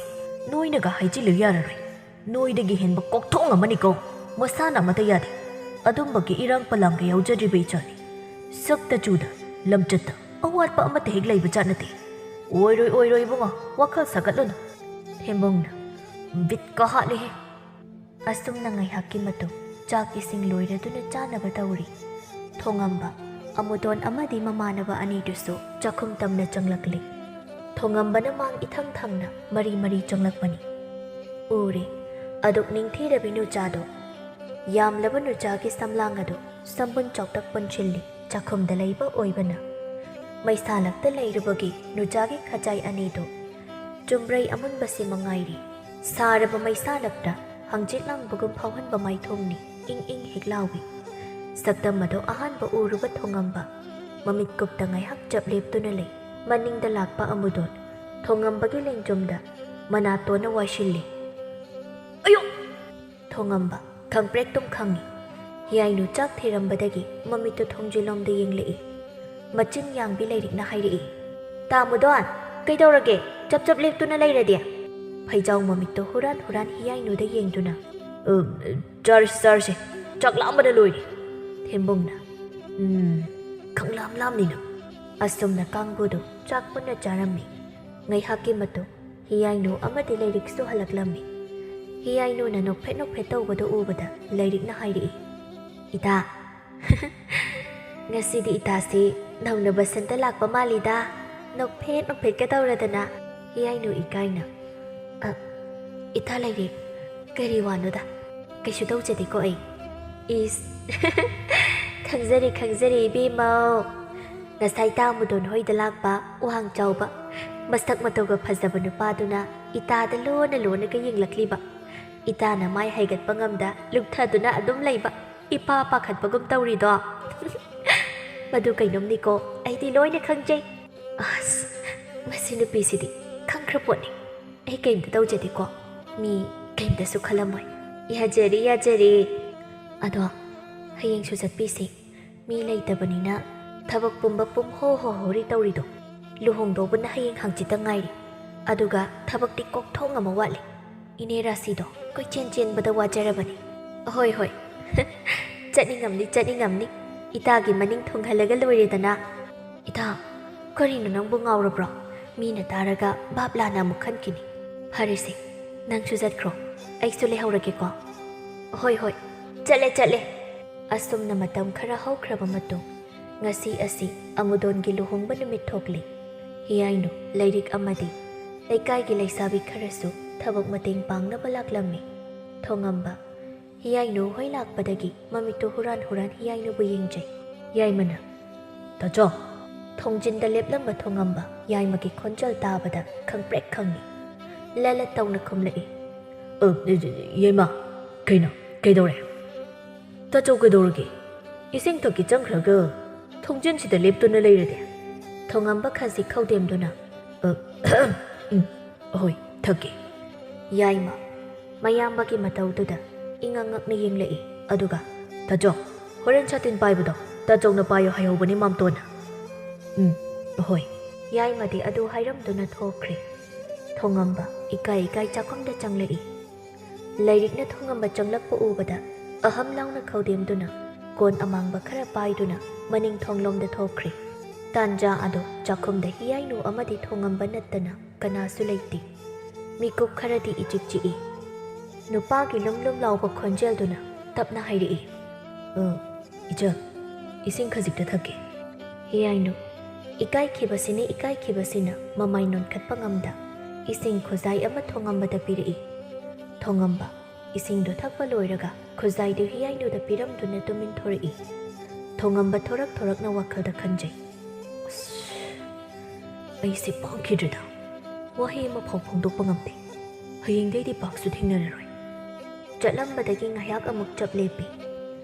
ꯅꯣꯏꯅꯒ ꯍꯥꯏꯖꯤꯜꯂꯨ ꯌꯥꯔꯔꯣꯏ ꯅꯣꯏꯗꯒꯤ ꯍꯦꯟꯕ ꯀꯣꯛꯊꯣꯡ ꯑꯃꯅꯤꯀꯣ ꯃꯁꯥꯅ ꯑꯃꯠꯇ ꯌꯥꯗꯦ ꯑꯗꯨꯝꯕꯒꯤ ꯏꯔꯥꯡ ꯄꯂꯥꯡꯒ ꯌꯥꯎꯖꯗ꯭ꯔꯤꯕ ꯏꯆꯥꯅꯤ ꯁꯛꯇ ꯆꯨꯗ ꯂꯝꯆꯠꯇ ꯑꯋꯥꯠꯄ ꯑꯃꯠꯇ ꯍꯦꯛ ꯂꯩꯕ ꯖꯥꯠ ꯅꯠꯇꯦ ꯑꯣꯏꯔꯣꯏ ꯏꯕꯨꯡꯉꯣ ꯋꯥꯈꯜ ꯁꯥꯒꯠꯂꯨꯅꯨ ꯊꯦꯝꯕꯨꯡꯅ ꯕꯤꯠꯀ ꯍꯥꯠꯂꯤꯍꯦ ꯑꯁꯨꯝꯅ ꯉꯥꯏꯍꯥꯛꯀꯤ ꯃꯇꯨꯡ ꯆꯥꯛ ꯏꯁꯤꯡ ꯂꯣꯏꯔꯗꯨꯅ ꯆꯥꯅꯕ ꯇꯧꯔꯤ ꯊꯣꯡꯉꯝꯕ ꯑꯃꯨꯗꯣꯟ ꯑꯃꯗꯤ ꯃꯃꯥꯟꯅꯕ ꯑꯅꯤꯗꯨꯁꯨ ꯆꯥꯛꯈꯨꯝ ꯇꯝꯅ ꯆꯪꯂꯛꯂꯤ ꯊꯣꯡꯉꯝꯕꯅ ꯃꯥꯡ ꯏꯊꯪ ꯊꯪꯅ ꯃꯔꯤ ꯆꯪꯂꯛꯄꯅꯤ ꯎꯔꯦ ꯑꯗꯨꯛ ꯅꯤꯡꯊꯤꯔꯕꯤ ꯅꯨꯆꯥꯗꯣ ꯌꯥꯝꯂꯕ ꯅꯨꯆꯥꯒꯤ ꯁꯝꯂꯥꯡ ꯑꯗꯨ ꯁꯝꯕꯨꯟ ꯆꯥꯎꯇꯛ ꯄꯨꯟꯁꯤꯜꯂꯤ ꯆꯥꯛꯈꯨꯝꯗ ꯂꯩꯕ ꯑꯣꯏꯕꯅ ꯃꯩꯁꯥꯂꯛꯇ ꯂꯩꯔꯨꯕꯒꯤ ꯅꯨꯆꯥꯒꯤ ꯈꯖꯥꯏ ꯑꯅꯤꯗꯣ ꯆꯨꯝꯕ꯭ꯔꯩ ꯑꯃꯨꯟꯕꯁꯤ ꯃꯉꯥꯏꯔꯤ ꯁꯥꯔꯕ ꯃꯩꯁꯥꯂꯛꯇ ꯍꯪꯆꯤꯠ ꯂꯥꯡꯕꯒꯨꯝ ꯐꯥꯎꯍꯟꯕ ꯃꯥꯏꯊꯣꯡꯅꯤ ꯏꯪ ꯍꯦꯛ ꯂꯥꯎꯏ ꯁꯛꯇꯝ ꯑꯗꯣ ꯑꯍꯥꯟꯕ ꯎꯔꯨꯕ ꯊꯣꯡꯉꯝꯕ ꯃꯃꯤꯠ ꯀꯨꯞꯇ ꯉꯥꯏꯍꯥꯛ ꯆꯞ ꯂꯦꯞꯇꯨꯅ ꯂꯩ ꯃꯅꯤꯡꯗ ꯂꯥꯛꯄ ꯑꯃꯨꯗꯣꯟ ꯊꯣꯡꯉꯝꯕꯒꯤ ꯂꯦꯡꯖꯨꯝꯗ ꯃꯅꯥꯇꯣꯟꯅ ꯋꯥꯏꯁꯤꯜꯂꯤ ꯑꯌꯣ ꯊꯣꯡꯉꯝꯕ ꯈꯪꯄ꯭ꯔꯦꯛꯇꯨꯝ ꯈꯪꯉꯤ ꯍꯤꯌꯥꯏꯅꯨ ꯆꯥꯛ ꯊꯤꯔꯝꯕꯗꯒꯤ ꯃꯃꯤꯠꯇꯨ ꯊꯣꯡꯖꯤꯜꯂꯣꯝꯗ ꯌꯦꯡꯂꯛꯏ ꯃꯆꯤꯟ ꯌꯥꯡꯕꯤ ꯂꯩꯔꯤꯛꯅ ꯍꯥꯏꯔꯛꯏ ꯇꯥꯃꯨꯗꯣꯟ ꯀꯩꯗꯧꯔꯒꯦ ꯆꯞ ꯂꯦꯞꯇꯨꯅ ꯂꯩꯔꯗꯤ ꯐꯩꯖꯥꯎ ꯃꯃꯤꯠꯇꯣ ꯍꯨꯔꯥꯟ ꯍꯤꯌꯥꯏꯅꯨꯗ ꯌꯦꯡꯗꯨꯅ ꯆꯥꯔꯁꯦ ꯆꯥꯛ ꯂꯥꯝꯕꯅ ꯂꯣꯏꯔꯦ ꯊꯦꯝꯕꯨꯡꯅ ꯈꯪꯂꯥꯝꯅꯤꯅ ꯑꯁꯨꯝꯅ ꯀꯥꯡꯕꯨꯗꯨ ꯆꯥꯛ ꯄꯨꯟꯅ ꯆꯥꯔꯝꯃꯤ ꯉꯥꯏꯍꯥꯛꯀꯤ ꯃꯇꯨꯡ ꯍꯤꯌꯥꯏꯅꯨ ꯑꯃꯗꯤ ꯂꯩꯔꯤꯛꯁꯨ ꯍꯜꯂꯛꯂꯝꯃꯤ ꯍꯤꯌꯥꯏꯅꯨꯅ ꯅꯣꯛꯐꯦꯠ ꯇꯧꯕꯗꯨ ꯎꯕꯗ ꯂꯩꯔꯤꯛꯅ ꯍꯥꯏꯔꯛꯏ ꯏꯇꯥ ꯉꯁꯤꯗꯤ ꯏꯇꯥꯁꯤ ꯅꯧꯅ ꯕꯁꯟꯇ ꯂꯥꯛꯄ ꯃꯥꯜꯂꯤꯗ ꯅꯣꯛꯐꯦꯠꯀ ꯇꯧꯔꯗꯅ ꯍꯤꯌꯥꯏꯅꯨ ꯏꯀꯥꯏꯅ ꯏꯇꯥ ꯂꯩꯔꯤꯛ ꯀꯔꯤ ꯋꯥꯅꯣꯗ ꯀꯩꯁꯨ ꯇꯧꯖꯗꯦꯀꯣ ꯑꯩ ꯏꯁ ꯈꯪꯖꯔꯤ ꯏꯕꯦꯝꯃꯧ ꯉꯁꯥꯏ ꯇꯥꯃꯨꯗꯣꯟ ꯍꯣꯏꯗ ꯂꯥꯛꯄ ꯋꯥꯡ ꯆꯥꯎꯕ ꯃꯁꯛ ꯃꯇꯧꯒ ꯐꯖꯕ ꯅꯨꯄꯥꯗꯨꯅ ꯏꯇꯥꯗ ꯂꯣꯟꯅꯒ ꯌꯦꯡꯂꯛꯂꯤꯕ ꯏꯇꯥꯅ ꯃꯥꯏ ꯍꯩꯒꯠꯄ ꯉꯝꯗ ꯂꯨꯞꯊꯗꯨꯅ ꯑꯗꯨꯝ ꯂꯩꯕ ꯏꯄꯥ ꯄꯥꯈꯠꯄꯒꯨꯝ ꯇꯧꯔꯤꯗꯣ ꯃꯗꯨ ꯀꯩꯅꯣꯝꯅꯤꯀꯣ ꯑꯩꯗꯤ ꯂꯣꯏꯅ ꯈꯪꯖꯩ ꯑꯁ ꯃꯁꯤ ꯅꯨꯄꯤꯁꯤꯗꯤ ꯈꯪꯈ꯭ꯔ ꯄꯣꯠꯅꯤ ꯑꯩ ꯀꯩꯝꯇ ꯇꯧꯖꯗꯦꯀꯣ ꯃꯤ ꯀꯩꯝꯇꯁꯨ ꯈꯜꯂꯝꯃꯣꯏ ꯌꯥꯖꯔꯤ ꯑꯗꯣ ꯍꯌꯦꯡꯁꯨ ꯆꯠꯄꯤꯁꯤ ꯃꯤ ꯂꯩꯇꯕꯅꯤꯅ ꯊꯕꯛ ꯄꯨꯝꯕ ꯍꯣꯔꯤ ꯇꯧꯔꯤꯗꯣ ꯂꯨꯍꯣꯡꯗꯧꯕꯅ ꯍꯌꯦꯡ ꯍꯪꯆꯤꯠꯇ ꯉꯥꯏꯔꯤ ꯑꯗꯨꯒ ꯊꯕꯛꯇꯤ ꯀꯣꯛꯊꯣꯡ ꯑꯃ ꯋꯥꯠꯂꯤ ꯏꯅꯦ ꯔꯥꯁꯤꯗꯣ ꯀꯣꯏꯆꯦꯟ ꯆꯦꯟꯕꯗ ꯋꯥꯖꯔꯕꯅꯤ ꯍꯣꯏ ꯆꯠꯅꯤꯡꯉꯝꯅꯤ ꯏꯇꯥꯒꯤ ꯃꯅꯤꯡ ꯊꯨꯡꯍꯜꯂꯒ ꯂꯣꯏꯔꯦꯗꯅ ꯏꯇꯥ ꯀꯔꯤꯅꯣ ꯅꯪꯕꯨ ꯉꯥꯎꯔꯕ꯭ꯔꯣ ꯃꯤꯅ ꯇꯥꯔꯒ ꯚꯥꯞ ꯂꯥꯟꯅ ꯑꯃꯨꯛ ꯈꯟꯈꯤꯅꯤ ꯐꯔꯦꯁꯦ ꯅꯪꯁꯨ ꯆꯠꯈ꯭ꯔꯣ ꯑꯩꯁꯨ ꯂꯩꯍꯧꯔꯒꯦꯀꯣ ꯍꯣꯏ ꯆꯠꯂꯦ ꯑꯁꯨꯝꯅ ꯃꯇꯝ ꯈꯔ ꯍꯧꯈ꯭ꯔꯕ ꯃꯇꯨꯡ ꯉꯁꯤ ꯑꯁꯤ ꯑꯃꯨꯗꯣꯟꯒꯤ ꯂꯨꯍꯣꯡꯕ ꯅꯨꯃꯤꯠ ꯊꯣꯛꯂꯤ ꯍꯤꯌꯥꯏꯅꯨ ꯂꯩꯔꯤꯛ ꯑꯃꯗꯤ ꯂꯩꯀꯥꯏꯒꯤ ꯂꯩꯁꯥꯕꯤ ꯈꯔꯁꯨ ꯊꯕꯛ ꯃꯇꯦꯡ ꯄꯥꯡꯅꯕ ꯂꯥꯛꯂꯝꯃꯤ ꯊꯣꯡꯉꯝꯕ ꯍꯤꯌꯥꯏꯅꯨ ꯍꯣꯏ ꯂꯥꯛꯄꯗꯒꯤ ꯃꯃꯤꯠꯇꯨ ꯍꯨꯔꯥꯟ ꯍꯤꯌꯥꯏꯅꯨꯕꯨ ꯌꯦꯡꯖꯩ ꯌꯥꯏꯃꯅ ꯇꯥꯆꯧ ꯊꯣꯡꯖꯤꯟꯗ ꯂꯦꯞꯂꯝꯕ ꯊꯣꯡꯉꯝꯕ ꯌꯥꯏꯃꯒꯤ ꯈꯣꯟꯖꯦꯜ ꯇꯥꯕꯗ ꯈꯪꯄ꯭ꯔꯦꯛ ꯈꯪꯉꯤ ꯂꯂꯠ ꯇꯧꯅ ꯈꯨꯝꯂꯛꯏ ꯌꯥꯏꯃ ꯀꯩꯗꯧꯔꯦ ꯇꯥꯆꯧ ꯀꯩꯗꯧꯔꯒꯦ ꯏꯁꯤꯡ ꯊꯛꯀꯤ ꯆꯪꯈ꯭ꯔꯒ ꯊꯣꯡꯖꯤꯟꯁꯤꯗ ꯂꯦꯞꯇꯨꯅ ꯂꯩꯔꯗꯤ ꯊꯣꯡꯉꯝꯕ ꯈꯖꯤ ꯈꯧꯗꯦꯝꯗꯨꯅ ꯍꯣꯏ ꯊꯛꯀꯦ ꯌꯥꯏꯃ ꯃꯌꯥꯝꯕꯒꯤ ꯃꯇꯧꯗꯨꯗ ꯏꯉꯛꯅ ꯌꯦꯡꯂꯛꯏ ꯑꯗꯨꯒ ꯇꯥꯆꯧ ꯍꯣꯔꯦꯟ ꯁꯥꯇꯤꯟ ꯄꯥꯏꯕꯗꯣ ꯇꯥꯆꯧꯅ ꯄꯥꯏꯌꯣ ꯍꯥꯏꯍꯧꯕꯅꯤ ꯃꯥꯝꯇꯣꯟꯅ ꯍꯣꯏ ꯌꯥꯏꯃꯗꯤ ꯑꯗꯨ ꯍꯥꯏꯔꯝꯗꯨꯅ ꯊꯣꯛꯈ꯭ꯔꯦ ꯊꯣꯡꯉꯝꯕ ꯏꯀꯥꯏ ꯆꯥꯛꯈꯨꯝꯗ ꯆꯪꯂꯛꯏ ꯂꯩꯔꯤꯛꯅ ꯊꯣꯡꯉꯝꯕ ꯆꯪꯂꯛꯄ ꯎꯕꯗ ꯑꯍꯝ ꯂꯥꯎꯅ ꯈꯧꯗꯦꯝꯗꯨꯅ ꯀꯣꯟ ꯑꯃꯥꯡꯕ ꯈꯔ ꯄꯥꯏꯗꯨꯅ ꯃꯅꯤꯡ ꯊꯣꯡꯂꯣꯝꯗ ꯊꯣꯛꯈ꯭ꯔꯦ ꯇꯥꯟꯖꯥ ꯑꯗꯣ ꯆꯥꯛꯈꯨꯝꯗ ꯍꯤꯌꯥꯏꯅꯨ ꯑꯃꯗꯤ ꯊꯣꯡꯉꯝꯕ ꯅꯠꯇꯅ ꯀꯅꯥꯁꯨ ꯂꯩꯇꯦ ꯃꯤꯀꯨꯞ ꯈꯔꯗꯤ ꯏꯆꯤꯛ ꯆꯤꯛꯏ ꯅꯨꯄꯥꯒꯤ ꯂꯨꯝ ꯂꯥꯎꯕ ꯈꯣꯟꯖꯦꯜꯗꯨꯅ ꯇꯞꯅ ꯍꯥꯏꯔꯛꯏ ꯏꯆꯜ ꯏꯁꯤꯡ ꯈꯖꯤꯛꯇ ꯊꯛꯀꯦ ꯍꯤꯌꯥꯏꯅꯨ ꯏꯀꯥꯏꯈꯤꯕꯁꯤꯅ ꯃꯃꯥꯏ ꯅꯣꯟꯈꯠꯄ ꯉꯝꯗ ꯏꯁꯤꯡ ꯈꯨꯖꯥꯏ ꯑꯃ ꯊꯣꯡꯉꯝꯕꯗ ꯄꯤꯔꯛꯏ ꯊꯣꯡꯉꯝꯕ ꯏꯁꯤꯡꯗꯨ ꯊꯛꯄ ꯂꯣꯏꯔꯒ ꯈꯨꯖꯥꯏꯗꯨ ꯍꯤꯌꯥꯏꯅꯨꯗ ꯄꯤꯔꯝꯗꯨꯅ ꯇꯨꯃꯤꯟ ꯊꯣꯔꯛꯏ ꯊꯣꯡꯉꯝꯕ ꯊꯣꯔꯛꯅ ꯋꯥꯈꯜꯗ ꯈꯟꯖꯩ ꯑꯩꯁꯦ ꯄꯥꯝꯈꯤꯗ꯭ꯔꯦꯗ ꯋꯥꯍꯩ ꯑꯃ ꯐꯥꯎ ꯐꯣꯡꯗꯣꯛꯄ ꯉꯝꯗꯦ ꯍꯌꯦꯡꯗꯩꯗꯤ ꯄꯥꯛꯁꯨ ꯊꯦꯡꯅꯔꯔꯣꯏ ꯆꯠꯂꯝꯕꯗꯒꯤ ꯉꯥꯏꯍꯥꯛ ꯑꯃꯨꯛ ꯆꯞ ꯂꯦꯞꯄꯤ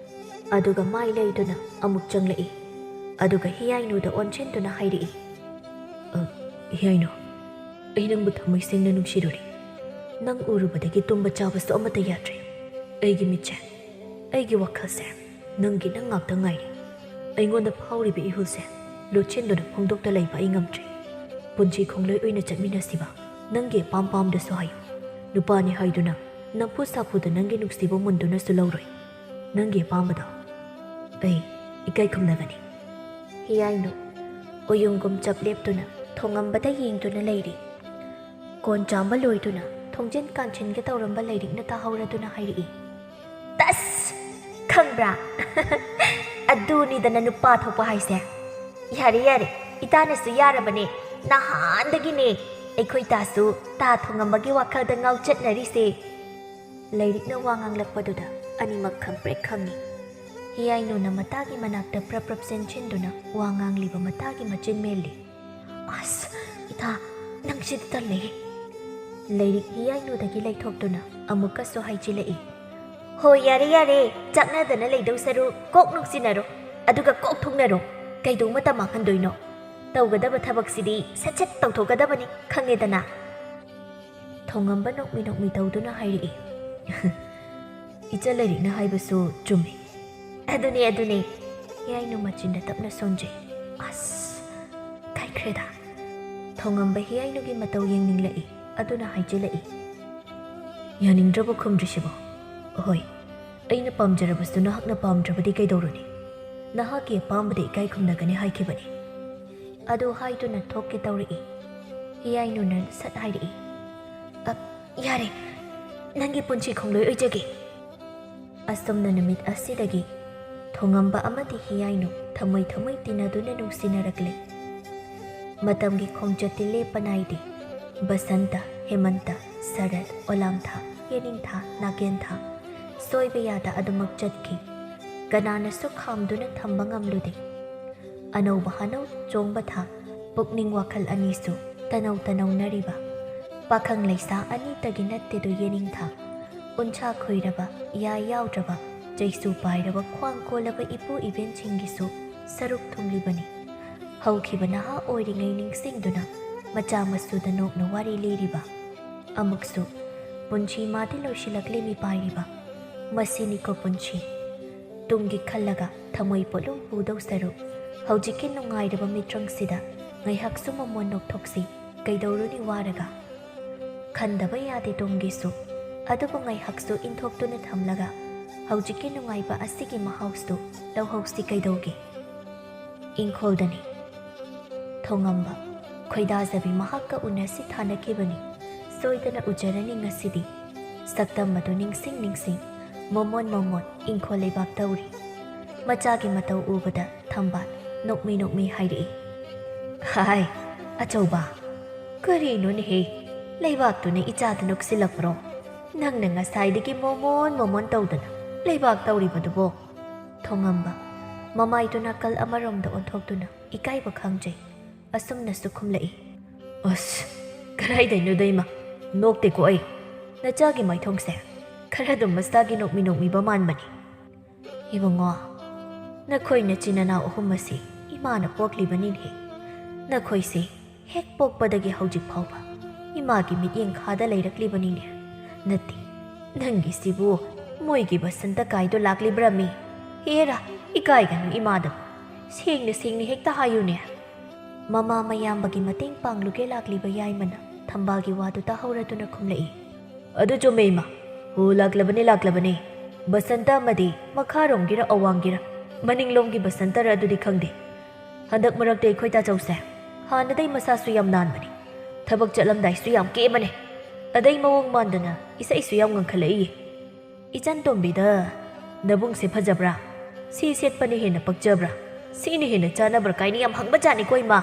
ꯑꯗꯨꯒ ꯃꯥꯏ ꯂꯩꯗꯨꯅ ꯑꯃꯨꯛ ꯆꯪꯂꯛꯏ ꯑꯗꯨꯒ ꯍꯤꯌꯥꯏꯅꯨꯗ ꯑꯣꯟꯁꯤꯟꯗꯨꯅ ꯍꯥꯏꯔꯛꯏ ꯍꯤꯌꯥꯏꯅꯨ ꯑꯩ ꯅꯪꯕꯨ ꯊꯃꯣꯏ ꯁꯦꯡꯅ ꯅꯨꯡꯁꯤꯔꯨꯔꯤ ꯅꯪ ꯎꯔꯨꯕꯗꯒꯤ ꯇꯨꯝꯕ ꯆꯥꯕꯁꯨ ꯑꯃꯠꯇ ꯌꯥꯗ꯭ꯔꯦ ꯑꯩꯒꯤ ꯃꯤꯠꯁꯦ ꯑꯩꯒꯤ ꯋꯥꯈꯜꯁꯦ ꯅꯪꯒꯤ ꯅꯪ ꯉꯥꯛꯇ ꯉꯥꯏꯔꯤ ꯑꯩꯉꯣꯟꯗ ꯐꯥꯎꯔꯤꯕ ꯏꯍꯨꯜꯁꯦ ꯂꯨꯠꯁꯤꯟꯗꯨꯅ ꯐꯣꯡꯗꯣꯛꯇ ꯂꯩꯕ ꯑꯩ ꯉꯝꯗ꯭ꯔꯤ ꯄꯨꯟꯁꯤ ꯈꯣꯡꯂꯣꯏ ꯑꯣꯏꯅ ꯆꯠꯃꯤꯟꯅꯁꯤꯕ ꯅꯪꯒꯤ ꯑꯄꯥꯝ ꯄꯥꯝꯗꯁꯨ ꯍꯥꯏꯌꯨ ꯅꯨꯄꯥꯅꯤ ꯍꯥꯏꯗꯨꯅ ꯅꯝꯐꯨ ꯁꯥꯐꯨꯗ ꯅꯪꯒꯤ ꯅꯨꯡꯁꯤꯕ ꯃꯨꯟꯗꯨꯅꯁꯨ ꯂꯧꯔꯣꯏ ꯅꯪꯒꯤ ꯑꯄꯥꯝꯕꯗꯣ ꯑꯩ ꯏꯀꯥꯏ ꯈꯨꯝꯅꯒꯅꯤ ꯍꯤꯌꯥꯏꯅꯨ ꯎꯌꯨꯡꯒꯨꯝ ꯆꯞ ꯂꯦꯞꯇꯨꯅ ꯊꯣꯡꯉꯝꯕꯗ ꯌꯦꯡꯗꯨꯅ ꯂꯩꯔꯤ ꯀꯣꯟ ꯆꯥꯝꯕ ꯂꯣꯏꯗꯨꯅ ꯊꯣꯡꯖꯤꯟ ꯀꯥꯟꯁꯤꯟꯒ ꯇꯧꯔꯝꯕ ꯂꯩꯔꯤꯛꯅ ꯇꯥꯍꯧꯔꯗꯨꯅ ꯍꯥꯏꯔꯛꯏ ꯇꯁ ꯈꯪꯕ꯭ꯔꯥ ꯑꯗꯨꯅꯤꯗꯅ ꯅꯨꯄꯥ ꯊꯣꯛꯄ ꯍꯥꯏꯁꯦ ꯌꯥꯔꯦ ꯌꯥꯔꯦ ꯏꯇꯥꯅꯁꯨ ꯌꯥꯔꯕꯅꯦ ꯅꯍꯥꯟꯗꯒꯤꯅꯦ ꯑꯩꯈꯣꯏ ꯇꯥꯁꯨ ꯇꯥ ꯊꯣꯡꯉꯝꯕꯒꯤ ꯋꯥꯈꯜꯗ ꯉꯥꯎꯆꯠꯅꯔꯤꯁꯦ ꯂꯩꯔꯤꯛꯅ ꯋꯥ ꯉꯥꯡꯂꯛꯄꯗꯨꯗ ꯑꯅꯤꯃꯛ ꯈꯪꯄ꯭ꯔꯦꯛ ꯈꯪꯉꯤ ꯍꯤꯌꯥꯏꯅꯨꯅ ꯃꯇꯥꯒꯤ ꯃꯅꯥꯛꯇ ꯄ꯭ꯔꯞ ꯄ꯭ꯔꯞ ꯆꯦꯟꯁꯤꯟꯗꯨꯅ ꯋꯥ ꯉꯥꯡꯂꯤꯕ ꯃꯇꯥꯒꯤ ꯃꯆꯤꯟ ꯃꯦꯜꯂꯤ ꯑꯁ ꯏꯇꯥ ꯅꯪꯁꯤꯗꯤ ꯇꯜꯂꯦꯍꯦ ꯂꯩꯔꯤꯛ ꯍꯤꯌꯥꯏꯅꯨꯗꯒꯤ ꯂꯩꯊꯣꯛꯇꯨꯅ ꯑꯃꯨꯛꯀꯁꯨ ꯍꯥꯏꯖꯤꯜꯂꯛꯏ ꯍꯣꯏ ꯌꯥꯔꯦ ꯌꯥꯔꯦ ꯆꯥꯛꯅꯗꯅ ꯂꯩꯗꯧ ꯁꯔꯨꯛ ꯀꯣꯛ ꯅꯨꯡꯁꯤꯟꯅꯔꯣ ꯑꯗꯨꯒ ꯀꯣꯛ ꯊꯨꯡꯅꯔꯣ ꯀꯩꯗꯧ ꯃꯇꯝ ꯃꯥꯡꯍꯟꯗꯣꯏꯅꯣ ꯇꯧꯒꯗꯕ ꯊꯕꯛꯁꯤꯗꯤ ꯁꯠ ꯁꯠ ꯇꯧꯊꯣꯛꯀꯗꯕꯅꯤ ꯈꯪꯉꯦꯗꯅ ꯊꯣꯡꯉꯝꯕ ꯅꯣꯛꯃꯤ ꯅꯣꯛꯃꯤ ꯇꯧꯗꯨꯅ ꯍꯥꯏꯔꯛꯏ ꯏꯆꯜ ꯂꯩꯔꯤꯛꯅ ꯍꯥꯏꯕꯁꯨ ꯆꯨꯝꯃꯤ ꯑꯗꯨꯅꯦ ꯍꯤꯌꯥꯏꯅꯨ ꯃꯆꯤꯟꯗ ꯇꯞꯅ ꯁꯣꯟꯖꯩ ꯑꯁ ꯀꯥꯏꯈ꯭ꯔꯦꯗ ꯊꯣꯡꯉꯝꯕ ꯍꯤꯌꯥꯏꯅꯨꯒꯤ ꯃꯇꯧ ꯌꯦꯡꯅꯤꯡꯂꯛꯏ ꯑꯗꯨꯅ ꯍꯥꯏꯖꯤꯜꯂꯛꯏ ꯌꯥꯅꯤꯡꯗ꯭ꯔꯕ ꯈꯨꯝꯗ꯭ꯔꯤꯁꯤꯕꯣ ꯍꯣꯏ ꯑꯩꯅ ꯄꯥꯝꯖꯔꯕꯁꯨ ꯅꯍꯥꯛꯅ ꯄꯥꯝꯗ꯭ꯔꯕꯗꯤ ꯀꯩꯗꯧꯔꯨꯅꯤ ꯅꯍꯥꯛꯀꯤ ꯑꯄꯥꯝꯕꯗ ꯏꯀꯥꯏ ꯈꯨꯝꯅꯒꯅꯤ ꯍꯥꯏꯈꯤꯕꯅꯤ ꯑꯗꯨ ꯍꯥꯏꯗꯨꯅ ꯊꯣꯛꯀꯦ ꯇꯧꯔꯛꯏ ꯍꯤꯌꯥꯏꯅꯨꯅ ꯁꯠ ꯍꯥꯏꯔꯛꯏ ꯌꯥꯔꯦ ꯅꯪꯒꯤ ꯄꯨꯟꯁꯤ ꯈꯣꯡꯂꯣꯏ ꯑꯣꯏꯖꯒꯦ ꯑꯁꯨꯝꯅ ꯅꯨꯃꯤꯠ ꯑꯁꯤꯗꯒꯤ ꯊꯣꯡꯉꯝꯕ ꯑꯃꯗꯤ ꯍꯤꯌꯥꯏꯅꯨ ꯊꯃꯣꯏ ꯊꯃꯣꯏ ꯇꯤꯟꯅꯗꯨꯅ ꯅꯨꯡꯁꯤꯅꯔꯛꯂꯦ ꯃꯇꯝꯒꯤ ꯈꯣꯡꯆꯠꯇꯤ ꯂꯦꯞꯄ ꯅꯥꯏꯗꯦ ꯕꯁꯟꯇ ꯍꯦꯃꯟꯇ ꯁꯔꯠ ꯑꯣꯂꯥꯝꯊꯥ ꯌꯦꯅꯤꯡꯊꯥ ꯅꯥꯀꯦꯟꯊꯥ ꯁꯣꯏꯕ ꯌꯥꯗ ꯑꯗꯨꯃꯛ ꯆꯠꯈꯤ ꯀꯅꯥꯅꯁꯨ ꯈꯥꯝꯗꯨꯅ ꯊꯝꯕ ꯉꯝꯂꯨꯗꯦ ꯑꯅꯧꯕ ꯍꯅꯧ ꯆꯣꯡꯕ ꯊꯥ ꯄꯨꯛꯅꯤꯡ ꯋꯥꯈꯜ ꯑꯅꯤꯁꯨ ꯇꯅꯧ ꯇꯅꯧꯅꯔꯤꯕ ꯄꯥꯈꯪ ꯂꯩꯁꯥ ꯑꯅꯤꯇꯒꯤ ꯅꯠꯇꯦꯗꯨ ꯌꯦꯅꯤꯡꯊꯥ ꯎꯟꯁꯥ ꯈꯣꯏꯔꯕ ꯌꯥ ꯌꯥꯎꯗ꯭ꯔꯕ ꯆꯩꯁꯨ ꯄꯥꯏꯔꯕ ꯈ꯭ꯋꯥꯡ ꯀꯣꯜꯂꯕ ꯏꯄꯨ ꯏꯕꯦꯟꯁꯤꯡꯒꯤꯁꯨ ꯁꯔꯨꯛ ꯊꯨꯡꯂꯤꯕꯅꯤ ꯍꯧꯈꯤꯕ ꯅꯍꯥ ꯑꯣꯏꯔꯤꯉꯩ ꯅꯤꯡꯁꯤꯡꯗꯨꯅ ꯃꯆꯥ ꯃꯁꯨꯗ ꯅꯣꯛꯅ ꯋꯥꯔꯤ ꯂꯤꯔꯤꯕ ꯑꯃꯨꯛꯁꯨ ꯄꯨꯟꯁꯤ ꯃꯥꯗꯤ ꯂꯣꯏꯁꯤꯜꯂꯛꯂꯤ ꯃꯤꯄꯥꯏꯔꯤꯕ ꯃꯁꯤꯅꯤꯀꯣ ꯄꯨꯟꯁꯤ ꯇꯨꯡꯒꯤ ꯈꯜꯂꯒ ꯊꯃꯣꯏ ꯄꯣꯠꯂꯨꯝ ꯄꯨꯗꯧ ꯁꯔꯨꯛ ꯍꯧꯖꯤꯛꯀꯤ ꯅꯨꯡꯉꯥꯏꯔꯕ ꯃꯤꯇ꯭ꯔꯪꯁꯤꯗ ꯉꯥꯏꯍꯥꯛꯁꯨ ꯃꯃꯣꯟ ꯅꯣꯛꯊꯣꯛꯁꯤ ꯀꯩꯗꯧꯔꯨꯅꯤ ꯋꯥꯔꯒ ꯈꯟꯗꯕ ꯌꯥꯗꯦ ꯇꯨꯡꯒꯤꯁꯨ ꯑꯗꯨꯕꯨ ꯉꯥꯏꯍꯥꯛꯁꯨ ꯏꯟꯊꯣꯛꯇꯨꯅ ꯊꯝꯂꯒ ꯍꯧꯖꯤꯛꯀꯤ ꯅꯨꯡꯉꯥꯏꯕ ꯑꯁꯤꯒꯤ ꯃꯍꯥꯎꯁꯨ ꯂꯧꯍꯧꯁꯤ ꯀꯩꯗꯧꯒꯦ ꯏꯪꯈꯣꯜꯗꯅꯤ ꯊꯣꯡꯉꯝꯕ ꯈꯣꯏꯗꯥꯖꯕꯤ ꯃꯍꯥꯛꯀ ꯎꯅꯁꯤ ꯊꯥꯅꯈꯤꯕꯅꯤ ꯁꯣꯏꯗꯅ ꯎꯖꯔꯅꯤ ꯉꯁꯤꯗꯤ ꯁꯛꯇꯝ ꯑꯗꯨ ꯅꯤꯡꯁꯤꯡ ꯅꯤꯡꯁꯤꯡ ꯃꯣꯃꯣꯟ ꯃꯣꯃꯣꯟ ꯏꯪꯈꯣꯜ ꯂꯩꯕꯥꯛ ꯇꯧꯔꯤ ꯃꯆꯥꯒꯤ ꯃꯇꯧ ꯎꯕꯗ ꯊꯝꯕꯥꯜ ꯅꯣꯛꯃꯤ ꯅꯣꯛꯃꯤ ꯍꯥꯏꯔꯛꯏ ꯍꯥꯏ ꯑꯆꯧꯕ ꯀꯔꯤꯅꯣꯅꯦꯍꯦ ꯂꯩꯕꯥꯛꯇꯨꯅ ꯏꯆꯥꯗ ꯅꯣꯛꯁꯤꯜꯂꯛꯄ꯭ꯔꯣ ꯅꯪꯅ ꯉꯁꯥꯏꯗꯒꯤ ꯃꯣꯃꯣꯟ ꯃꯣꯃꯣꯟ ꯇꯧꯗꯅ ꯂꯩꯕꯥꯛ ꯇꯧꯔꯤꯕꯗꯨꯕꯣ ꯊꯣꯡꯉꯝꯕ ꯃꯃꯥꯏꯗꯨ ꯅꯥꯀꯜ ꯑꯃꯔꯣꯝꯗ ꯑꯣꯟꯊꯣꯛꯇꯨꯅ ꯏꯀꯥꯏꯕ ꯈꯪꯖꯩ ꯑꯁꯨꯝꯅꯁꯨ ꯈꯨꯝꯂꯛꯏ ꯑꯁ ꯀꯔꯥꯏꯗꯩꯅꯣꯗ ꯏꯃꯥ ꯅꯣꯛꯇꯦꯀꯣ ꯑꯩ ꯅꯆꯥꯒꯤ ꯃꯥꯏꯊꯣꯡꯁꯦ ꯈꯔ ꯑꯗꯨꯝ ꯃꯁꯥꯒꯤ ꯅꯣꯛꯃꯤ ꯅꯣꯛꯃꯤꯕ ꯃꯥꯟꯕꯅꯤ ꯏꯕꯨꯡꯉꯣ ꯅꯈꯣꯏ ꯅꯆꯤꯟ ꯅꯅꯥꯎ ꯑꯍꯨꯝ ꯑꯁꯤ ꯏꯃꯥꯅ ꯄꯣꯛꯂꯤꯕꯅꯤꯅꯦ ꯅꯈꯣꯏꯁꯦ ꯍꯦꯛ ꯄꯣꯛꯄꯗꯒꯤ ꯍꯧꯖꯤꯛ ꯐꯥꯎꯕ ꯏꯃꯥꯒꯤ ꯃꯤꯠꯌꯦꯡꯈꯥꯗ ꯂꯩꯔꯛꯂꯤꯕꯅꯤꯅꯦ ꯅꯠꯇꯦ ꯅꯪꯒꯤꯁꯤꯕꯨ ꯃꯣꯏꯒꯤ ꯕꯁꯟꯇ ꯀꯥꯏꯗꯣ ꯂꯥꯛꯂꯤꯕ꯭ꯔꯥꯃꯤ ꯍꯦꯔꯥ ꯏꯀꯥꯏꯒꯅꯨ ꯏꯃꯥꯗꯕꯨ ꯁꯦꯡꯅ ꯁꯦꯡꯅ ꯍꯦꯛꯇ ꯍꯥꯏꯌꯨꯅꯦ ꯃꯃꯥ ꯃꯌꯥꯝꯕꯒꯤ ꯃꯇꯦꯡ ꯄꯥꯡꯂꯨꯒꯦ ꯂꯥꯛꯂꯤꯕ ꯌꯥꯏꯃꯅ ꯊꯝꯕꯥꯜꯒꯤ ꯋꯥꯗꯨ ꯇꯥꯍꯧꯔꯗꯨꯅ ꯈꯨꯝꯂꯛꯏ ꯑꯗꯨ ꯆꯨꯝꯃꯦ ꯏꯃꯥ ꯍꯣ ꯂꯥꯛꯂꯕꯅꯦ ꯕꯁꯟꯇ ꯑꯃꯗꯤ ꯃꯈꯥꯔꯣꯝꯒꯤꯔ ꯑꯋꯥꯡꯒꯤꯔ ꯃꯅꯤꯡꯂꯣꯝꯒꯤ ꯕꯁꯟꯇꯔ ꯑꯗꯨꯗꯤ ꯈꯪꯗꯦ ꯍꯟꯗꯛ ꯃꯔꯛꯇ ꯑꯩꯈꯣꯏ ꯇꯥꯆꯧꯁꯦ ꯍꯥꯟꯅꯗꯩ ꯃꯁꯥꯁꯨ ꯌꯥꯝ ꯅꯥꯟꯕꯅꯤ ꯊꯕꯛ ꯆꯠꯂꯝꯗꯥꯏꯁꯨ ꯌꯥꯝ ꯀꯦꯕꯅꯦ ꯑꯗꯩ ꯃꯑꯣꯡ ꯃꯥꯟꯗꯅ ꯏꯁꯩꯁꯨ ꯌꯥꯝ ꯉꯪꯈꯠꯂꯛꯏ ꯏꯆꯟ ꯇꯣꯝꯕꯤꯗ ꯅꯕꯨꯡꯁꯦ ꯐꯖꯕ꯭ꯔꯥ ꯁꯤ ꯁꯦꯠꯄꯅ ꯍꯦꯟꯅ ꯄꯛꯆꯕ꯭ꯔꯥ ꯁꯤꯅ ꯍꯦꯟꯅ ꯆꯥꯅꯕ꯭ꯔꯥ ꯀꯥꯏꯅ ꯌꯥꯝ ꯍꯪꯕꯖꯥꯠꯅꯤꯀꯣ ꯏꯃꯥ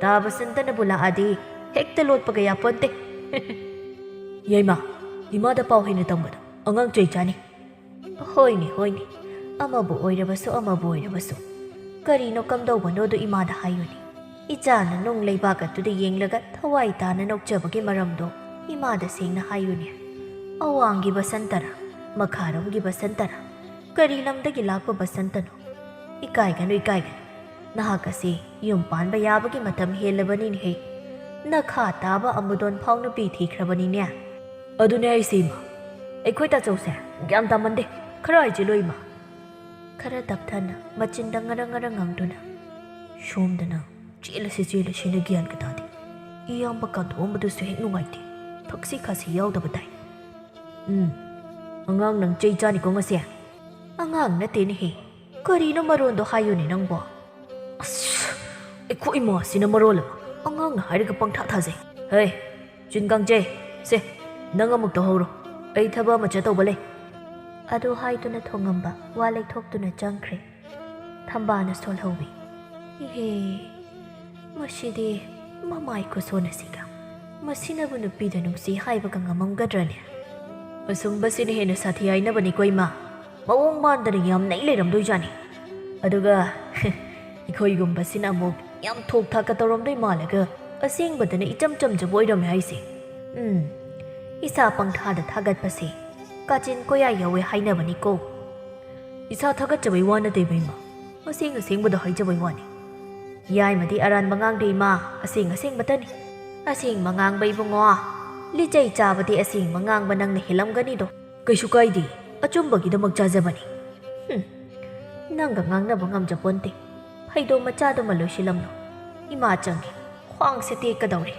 ꯇꯥ ꯕꯁꯟꯇꯅꯕꯨ ꯂꯥꯛꯑꯗꯤ ꯍꯦꯛꯇ ꯂꯣꯠꯄꯒ ꯌꯥꯄꯣꯟꯇꯦ ꯌꯥꯏꯃ ꯏꯃꯥꯗ ꯄꯥꯎ ꯍꯦꯟꯅ ꯇꯝꯒꯅꯨ ꯑꯉꯥꯡ ꯆꯩ ꯆꯥꯅꯤ ꯍꯣꯏꯅꯦ ꯑꯃꯕꯨ ꯑꯣꯏꯔꯕꯁꯨ ꯀꯔꯤꯅꯣ ꯀꯝꯗꯧꯕꯅꯣꯗꯣ ꯏꯃꯥꯗ ꯍꯥꯏꯌꯨꯅꯤ ꯏꯆꯥꯅ ꯅꯨꯡ ꯂꯩꯕꯥꯛ ꯑꯗꯨꯗ ꯌꯦꯡꯂꯒ ꯊꯋꯥꯏ ꯇꯥꯅ ꯅꯣꯛꯆꯕꯒꯤ ꯃꯔꯝꯗꯣ ꯏꯃꯥꯗ ꯁꯦꯡꯅ ꯍꯥꯏꯌꯨꯅꯦ ꯑꯋꯥꯡꯒꯤ ꯕꯁꯟꯇꯔꯥ ꯃꯈꯥꯔꯣꯝꯒꯤ ꯕꯁꯟꯇꯔꯥ ꯀꯔꯤ ꯂꯝꯗꯒꯤ ꯂꯥꯛꯄ ꯕꯁꯟꯇꯅꯣ ꯏꯀꯥꯏꯒꯅꯨ ꯅꯍꯥꯛ ꯑꯁꯤ ꯌꯨꯝ ꯄꯥꯟꯕ ꯌꯥꯕꯒꯤ ꯃꯇꯝ ꯍꯦꯜꯂꯕꯅꯤꯅꯦꯍꯦ ꯅꯈꯥ ꯇꯥꯕ ꯑꯃꯨꯗꯣꯟ ꯐꯥꯎ ꯅꯨꯄꯤ ꯊꯤꯈ꯭ꯔꯕꯅꯤꯅꯦ ꯑꯗꯨꯅꯦ ꯑꯩꯁꯦ ꯏꯃꯥ ꯑꯩꯈꯣꯏ ꯇꯥꯆꯧꯁꯦ ꯒ꯭ꯌꯥꯟ ꯇꯥꯃꯟꯗꯦ ꯈꯔ ꯍꯥꯏꯖꯤꯜꯂꯣ ꯏꯃꯥ ꯈꯔ ꯇꯞꯊꯅ ꯃꯆꯤꯟꯗ ꯉꯔꯪ ꯉꯔꯪ ꯉꯥꯡꯗꯨꯅ ꯁꯣꯝꯗꯅ ꯆꯦꯜꯂꯁꯤꯅ ꯒ꯭ꯌꯥꯟꯒ ꯇꯥꯗꯦ ꯏꯌꯥꯝꯕ ꯀꯥꯟꯊꯣꯛꯑꯝꯕꯗꯨꯁꯨ ꯍꯦꯛ ꯅꯨꯡꯉꯥꯏꯇꯦ ꯊꯛꯁꯤ ꯈꯥꯁꯤ ꯌꯥꯎꯗꯕ ꯇꯥꯏ ꯑꯉꯥꯡ ꯅꯪ ꯆꯩ ꯆꯥꯅꯤꯀꯣ ꯉꯁꯤ ꯑꯉꯥꯡ ꯅꯠꯇꯦꯅꯦꯍꯦ ꯀꯔꯤꯅꯣ ꯃꯔꯣꯟꯗꯣ ꯍꯥꯏꯌꯨꯅꯦ ꯅꯪꯕꯣ ꯑꯁ ꯑꯩꯈꯣꯏ ꯏꯃꯥꯁꯤꯅ ꯃꯔꯣꯜ ꯑꯃ ꯑꯉꯥꯡꯅ ꯍꯥꯏꯔꯒ ꯄꯪꯊꯥ ꯊꯥꯖꯩ ꯍꯩ ꯆꯤꯟ ꯀꯥꯡꯖꯩ ꯁꯦ ꯅꯪ ꯑꯃꯨꯛ ꯇꯧꯍꯧꯔꯣ ꯑꯩ ꯊꯕꯛ ꯑꯃ ꯆꯠꯇꯧꯕ ꯂꯩ ꯑꯗꯨ ꯍꯥꯏꯗꯨꯅ ꯊꯣꯡꯉꯝꯕ ꯋꯥ ꯂꯩꯊꯣꯛꯇꯨꯅ ꯆꯪꯈ꯭ꯔꯦ ꯊꯝꯕꯥꯅ ꯁꯣꯜꯍꯧꯋꯤ ꯏꯍꯦ ꯃꯁꯤꯗꯤ ꯃꯃꯥꯏ ꯈꯨꯁꯣꯟ ꯑꯁꯤꯒ ꯃꯁꯤꯅꯕꯨ ꯅꯨꯄꯤꯗ ꯅꯨꯡꯁꯤ ꯍꯥꯏꯕꯒ ꯉꯝꯃꯝꯒꯗ꯭ꯔꯅꯦ ꯑꯁꯨꯝꯕꯁꯤꯅ ꯍꯦꯟꯅ ꯁꯥꯊꯤ ꯍꯥꯏꯅꯕꯅꯤꯀꯣ ꯏꯃꯥ ꯃꯑꯣꯡ ꯃꯥꯟꯗꯅ ꯌꯥꯝ ꯅꯩ ꯂꯩꯔꯝꯗꯣꯏꯖꯥꯅꯤ ꯑꯗꯨꯒ ꯑꯩꯈꯣꯏꯒꯨꯝꯕꯁꯤꯅ ꯑꯃꯨꯛ ꯌꯥꯝ ꯊꯣꯛ ꯊꯥꯛꯀ ꯇꯧꯔꯝꯗꯣꯏ ꯃꯥꯜꯂꯒ ꯑꯁꯦꯡꯕꯗꯅ ꯏꯆꯝ ꯆꯝꯖꯕ ꯑꯣꯏꯔꯝꯃꯦ ꯍꯥꯏꯁꯦ ꯏꯁꯥ ꯄꯪꯊꯥꯗ ꯊꯥꯒꯠꯄꯁꯦ ꯀꯥꯆꯤꯟ ꯀꯣꯌꯥ ꯌꯥꯎꯋꯦ ꯍꯥꯏꯅꯕꯅꯤꯀꯣ ꯏꯁꯥ ꯊꯥꯒꯠꯆꯕꯩ ꯋꯥ ꯅꯠꯇꯦꯕ ꯏꯃꯥ ꯑꯁꯦꯡꯕꯗ ꯍꯥꯏꯖꯕꯩ ꯋꯥꯅꯤ ꯌꯥꯏꯃꯗꯤ ꯑꯔꯥꯟꯕ ꯉꯥꯡꯗꯦ ꯏꯃꯥ ꯑꯁꯦꯡꯕꯇꯅꯤ ꯑꯁꯦꯡꯕ ꯉꯥꯡꯕ ꯏꯕꯨꯡꯉꯣ ꯂꯤꯆꯩ ꯆꯥꯕꯗꯤ ꯑꯁꯦꯡꯕ ꯉꯥꯡꯕ ꯅꯪꯅ ꯍꯦꯜꯂꯝꯒꯅꯤꯗꯣ ꯀꯩꯁꯨ ꯀꯥꯏꯗꯦ ꯑꯆꯨꯝꯕꯒꯤꯗꯃꯛ ꯆꯥꯖꯕꯅꯤ ꯅꯪꯒ ꯉꯥꯡꯅꯕ ꯉꯝꯖꯄꯣꯟꯇꯦ ꯐꯩꯗꯣꯝ ꯃꯆꯥꯗꯨꯃ ꯂꯣꯏꯁꯤꯜꯂꯝꯂꯣ ꯏꯃꯥ ꯆꯪꯒꯦ ꯈ꯭ꯋꯥꯡꯁꯦ ꯇꯦꯛꯀꯗꯧꯔꯦ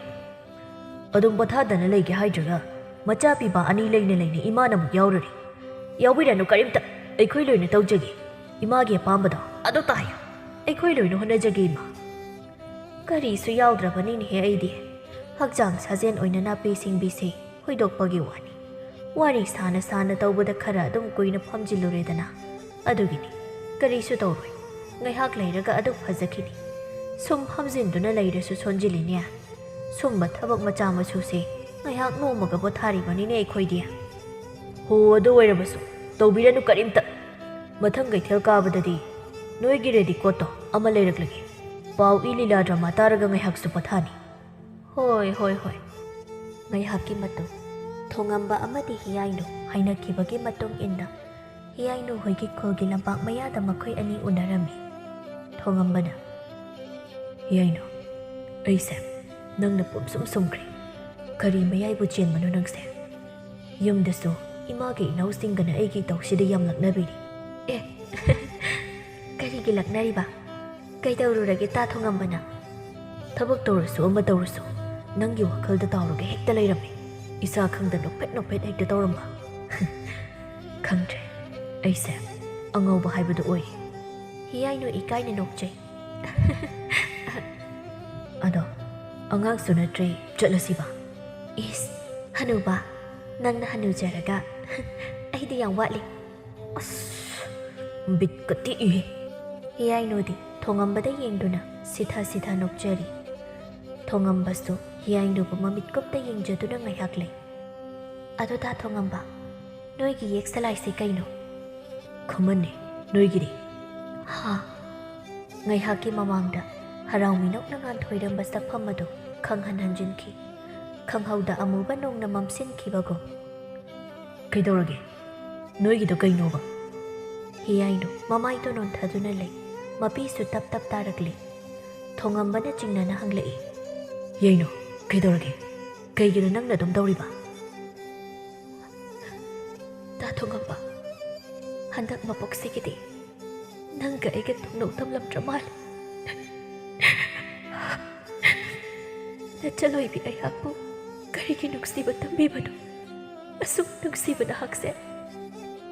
ꯑꯗꯨꯝ ꯄꯣꯊꯥꯗꯅ ꯂꯩꯒꯦ ꯍꯥꯏꯗ꯭ꯔꯒ ꯃꯆꯥ ꯄꯤꯕ ꯑꯅꯤ ꯂꯩꯅ ꯏꯃꯥꯅ ꯑꯃꯨꯛ ꯌꯥꯎꯔꯔꯤ ꯌꯥꯎꯕꯤꯔꯅꯨ ꯀꯔꯤꯝꯇ ꯑꯩꯈꯣꯏ ꯂꯣꯏꯅ ꯇꯧꯖꯒꯦ ꯏꯃꯥꯒꯤ ꯑꯄꯥꯝꯕꯗꯣ ꯑꯗꯨ ꯇꯥꯏꯌꯨ ꯑꯩꯈꯣꯏ ꯂꯣꯏꯅ ꯍꯣꯠꯅꯖꯒꯦ ꯏꯃꯥ ꯀꯔꯤꯁꯨ ꯌꯥꯎꯗ꯭ꯔꯕꯅꯤꯅꯦꯍꯦ ꯑꯩꯗꯤ ꯍꯛꯆꯥꯡ ꯁꯥꯖꯦꯟ ꯑꯣꯏꯅ ꯅꯥꯄꯤ ꯁꯤꯡꯕꯤꯁꯦ ꯍꯣꯏꯗꯣꯛꯄꯒꯤ ꯋꯥꯅꯤ ꯋꯥꯔꯤ ꯁꯥꯅ ꯇꯧꯕꯗ ꯈꯔ ꯑꯗꯨꯝ ꯀꯨꯏꯅ ꯐꯝꯖꯤꯜꯂꯨꯔꯦꯗꯅ ꯑꯗꯨꯒꯤꯅꯤ ꯀꯔꯤꯁꯨ ꯇꯧꯔꯣꯏ ꯉꯥꯏꯍꯥꯛ ꯂꯩꯔꯒ ꯑꯗꯨꯝ ꯐꯖꯈꯤꯅꯤ ꯁꯨꯝ ꯐꯝꯖꯤꯟꯗꯨꯅ ꯂꯩꯔꯁꯨ ꯁꯣꯟꯖꯤꯜꯂꯤꯅꯦ ꯁꯨꯝꯕ ꯊꯕꯛ ꯃꯆꯥ ꯃꯁꯨꯁꯦ ꯉꯥꯏꯍꯥꯛ ꯅꯣꯝꯃꯒ ꯄꯣꯊꯥꯔꯤꯕꯅꯤꯅꯦ ꯑꯩꯈꯣꯏꯗꯤ ꯍꯣ ꯑꯗꯨ ꯑꯣꯏꯔꯕꯁꯨ ꯇꯧꯕꯤꯔꯅꯨ ꯀꯔꯤꯝꯇ ꯃꯊꯪ ꯀꯩꯊꯦꯜ ꯀꯥꯕꯗꯗꯤ ꯅꯣꯏꯒꯤ ꯔꯦꯗꯤꯀꯣꯠꯇꯣ ꯑꯃ ꯂꯩꯔꯛꯂꯒꯦ ꯄꯥꯎ ꯏ ꯂꯤꯂꯥ ꯗ꯭ꯔꯃꯥ ꯇꯥꯔꯒ ꯉꯥꯏꯍꯥꯛꯁꯨ ꯄꯣꯊꯥꯅꯤ ꯍꯣꯏ ꯉꯥꯏꯍꯥꯛꯀꯤ ꯃꯇꯨꯡ ꯊꯣꯡꯉꯝꯕ ꯑꯃꯗꯤ ꯍꯤꯌꯥꯏꯅꯨ ꯍꯥꯏꯅꯈꯤꯕꯒꯤ ꯃꯇꯨꯡ ꯏꯟꯅ ꯍꯤꯌꯥꯏꯅꯨ ꯍꯣꯏꯒꯤ ꯈꯨꯜꯒꯤ ꯂꯝꯄꯥꯛ ꯃꯌꯥꯗ ꯃꯈꯣꯏ ꯑꯅꯤ ꯎꯅꯔꯝꯃꯤ ꯊꯣꯡꯉꯝꯕꯅ ꯍꯤꯌꯥꯏꯅꯨ ꯑꯩꯁꯦ ꯅꯪꯅ ꯄꯨꯝꯁꯨꯝ ꯁꯨꯝꯈ꯭ꯔꯦ ꯀꯔꯤ ꯃꯌꯥꯏꯕꯨ ꯆꯦꯟꯕꯅꯣ ꯅꯪꯁꯦ ꯌꯨꯝꯗꯁꯨ ꯏꯃꯥꯒꯤ ꯏꯅꯥꯎꯁꯤꯡꯒꯅ ꯑꯩꯒꯤ ꯏꯇꯧꯁꯤꯗ ꯌꯥꯝ ꯂꯛꯅꯕꯤꯔꯤ ꯀꯔꯤꯒꯤ ꯂꯛꯅꯔꯤꯕ ꯀꯩꯗꯧꯔꯨꯔꯒꯦ ꯇꯥ ꯊꯣꯡꯉꯝꯕꯅ ꯊꯕꯛ ꯇꯧꯔꯁꯨ ꯑꯃ ꯇꯧꯔꯁꯨ ꯅꯪꯒꯤ ꯋꯥꯈꯜꯗ ꯇꯥꯎꯔꯒ ꯍꯦꯛꯇ ꯂꯩꯔꯝꯃꯤ ꯏꯁꯥ ꯈꯪꯗ ꯅꯣꯛꯐꯦꯠ ꯍꯦꯛꯇ ꯇꯧꯔꯝꯕ ꯈꯪꯗ꯭ꯔꯦ ꯑꯩꯁꯦ ꯑꯉꯧꯕ ꯍꯥꯏꯕꯗꯨ ꯑꯣꯏ ꯍꯤꯌꯥꯏꯅꯨ ꯏꯀꯥꯏꯅ ꯅꯣꯛꯆꯩ ꯑꯗꯣ ꯑꯉꯥꯡꯁꯨ ꯅꯠꯇ꯭ꯔꯦ ꯆꯠꯂꯁꯤꯕ ꯏꯁ ꯍꯅꯨꯕ ꯅꯪꯅ ꯍꯅꯨꯖꯔꯒ ꯑꯩꯗꯤ ꯌꯥꯝ ꯋꯥꯠꯂꯤ ꯕꯤꯠꯀ ꯇꯦꯛꯏꯍꯦ ꯍꯤꯌꯥꯏꯅꯨꯗꯤ ꯊꯣꯡꯉꯝꯕꯗ ꯌꯦꯡꯗꯨꯅ ꯁꯤꯊꯥ ꯅꯣꯛꯆꯔꯤ ꯊꯣꯡꯉꯝꯕꯁꯨ ꯍꯤꯌꯥꯏꯅꯨꯕꯨ ꯃꯃꯤꯠ ꯀꯨꯞꯇ ꯌꯦꯡꯖꯗꯨꯅ ꯉꯥꯏꯍꯥꯛ ꯂꯩ ꯑꯗꯨꯗ ꯊꯣꯡꯉꯝꯕ ꯅꯣꯏꯒꯤ ꯌꯦꯛ ꯁꯂꯥꯏꯁꯦ ꯀꯩꯅꯣ ꯈꯨꯃꯟꯅꯦ ꯅꯣꯏꯒꯤꯗꯤ ꯉꯥꯏꯍꯥꯛꯀꯤ ꯃꯃꯥꯡꯗ ꯍꯔꯥꯎ ꯃꯤꯅꯣꯛꯅ ꯉꯥꯟꯊꯣꯏꯔꯝꯕ ꯁꯛꯐꯝ ꯑꯗꯨ ꯈꯪꯍꯟ ꯍꯟꯖꯤꯟꯈꯤ ꯈꯪꯍꯧꯗ ꯑꯃꯨꯕ ꯅꯣꯡꯅ ꯃꯝꯁꯤꯟꯈꯤꯕꯒꯨꯝ ꯀꯩꯗꯧꯔꯒꯦ ꯅꯣꯏꯒꯤꯗꯣ ꯀꯩꯅꯣꯕ ꯍꯤꯌꯥꯏꯅꯨ ꯃꯃꯥꯏꯗꯣ ꯅꯣꯟꯊꯗꯨꯅ ꯂꯩ ꯃꯄꯤꯁꯨ ꯇꯞ ꯇꯥꯔꯛꯂꯤ ꯊꯣꯡꯉꯝꯕꯅ ꯆꯤꯡꯅꯅ ꯍꯪꯂꯛꯏ ꯌꯩꯅꯣ ꯀꯩꯗꯧꯔꯒꯦ ꯀꯩꯒꯤꯅꯣ ꯅꯪꯅ ꯑꯗꯨꯝ ꯇꯧꯔꯤꯕ ꯇꯥ ꯊꯣꯡꯉꯝꯕ ꯍꯟꯗꯛ ꯃꯄꯣꯛꯁꯤꯒꯤꯗꯤ ꯅꯪꯒ ꯑꯩꯒ ꯊꯨꯡꯅꯧ ꯇꯝꯂꯝꯗ꯭ꯔ ꯃꯥꯜꯂꯦ ꯅꯆꯜꯂꯣꯏꯕꯤ ꯑꯩꯍꯥꯛꯄꯨ ꯀꯔꯤꯒꯤ ꯅꯨꯡꯁꯤꯕ ꯇꯝꯕꯤꯕꯅꯣ ꯑꯁꯨꯛ ꯅꯨꯡꯁꯤꯕ ꯅꯍꯥꯛꯁꯦ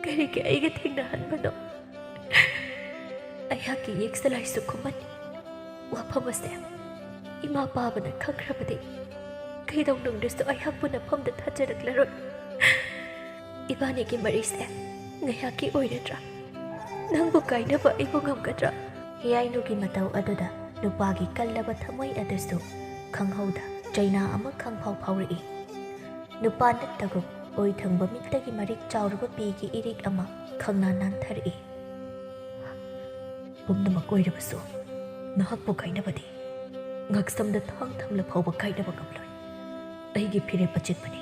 ꯀꯔꯤꯒꯤ ꯑꯩꯒ ꯊꯦꯡꯅꯍꯟꯕꯅꯣ ꯑꯩꯍꯥꯛꯀꯤ ꯌꯦꯛ ꯁꯂꯥꯏꯁꯨ ꯈꯨꯃꯟꯅꯤ ꯋꯥꯐꯝ ꯑꯁꯦ ꯏꯃꯥ ꯄꯥꯕꯅ ꯈꯪꯈ꯭ꯔꯕꯗꯤ ꯀꯩꯗꯧꯅꯨꯡꯗꯁꯨ ꯑꯩꯍꯥꯛꯄꯨ ꯅꯐꯝꯗ ꯊꯥꯖꯔꯛꯂꯔꯣꯏ ꯏꯕꯥꯅꯤꯒꯤ ꯃꯔꯤꯁꯦ ꯉꯥꯏꯍꯥꯛꯀꯤ ꯑꯣꯏꯔꯗ꯭ꯔꯥ ꯅꯪꯕꯨ ꯀꯥꯏꯅꯕ ꯑꯩꯕꯨ ꯉꯝꯒꯗ꯭ꯔꯥ ꯍꯤꯌꯥꯏꯅꯨꯒꯤ ꯃꯇꯧ ꯑꯗꯨꯗ ꯅꯨꯄꯥꯒꯤ ꯀꯜꯂꯕ ꯊꯃꯣꯏ ꯑꯗꯨꯁꯨ ꯈꯪꯍꯧꯗ ꯆꯩꯅꯥ ꯑꯃ ꯈꯪꯐꯥꯎ ꯐꯥꯎꯔꯛꯏ ꯅꯨꯄꯥ ꯅꯠꯇꯒꯨꯝ ꯑꯣꯏ ꯊꯪꯕ ꯃꯤꯠꯇꯒꯤ ꯃꯔꯤꯛ ꯆꯥꯎꯔꯕ ꯄꯤꯒꯤ ꯏꯔꯤꯛ ꯑꯃ ꯈꯪꯅꯥ ꯅꯥꯟꯊꯔꯛꯏ ꯄꯨꯝꯅꯃꯛ ꯑꯣꯏꯔꯕꯁꯨ ꯅꯍꯥꯛꯄꯨ ꯀꯥꯏꯅꯕꯗꯤ ꯉꯛꯁꯝꯗ ꯊꯥꯡ ꯊꯝꯂ ꯐꯥꯎꯕ ꯀꯥꯏꯅꯕ ꯉꯝꯂꯣꯏ ꯑꯩꯒꯤ ꯐꯤꯔꯦꯞ ꯑꯆꯦꯠꯄꯅꯤ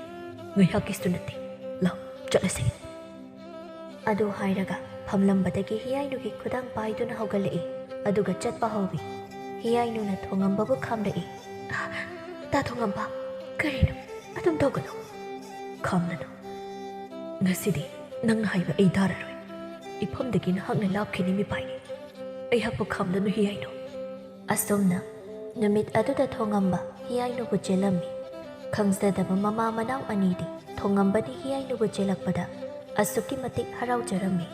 ꯉꯥꯏꯍꯥꯛꯀꯤꯁꯨ ꯅꯠꯇꯦ ꯂꯥꯎ ꯆꯠꯂꯁꯤ ꯑꯗꯨ ꯍꯥꯏꯔꯒ ꯐꯝꯂꯝꯕꯗꯒꯤ ꯍꯤꯌꯥꯏꯅꯨꯒꯤ ꯈꯨꯗꯥꯡ ꯄꯥꯏꯗꯨꯅ ꯍꯧꯒꯠꯂꯛꯏ ꯑꯗꯨꯒ ꯆꯠꯄ ꯍꯧꯋꯤ ꯍꯤꯌꯥꯏꯅꯨꯅ ꯊꯣꯡꯉꯝꯕꯕꯨ ꯈꯥꯝꯂꯛꯏ ꯇꯥ ꯊꯣꯡꯉꯝꯕ ꯀꯔꯤꯅꯣ ꯑꯗꯨꯝ ꯇꯧꯒꯅꯨ ꯈꯥꯝꯂꯅꯨ ngasi di nang hai ba ai dar roi ipom de kin hak na lap khini mi pai ni ai hak bu kham da nu hi ai no asomna numit aduda thongamba hiyai no bu chelami khangzadaba mama manaw ani di thongamba di hiyai no bu chelakpada asuki matik harau jarami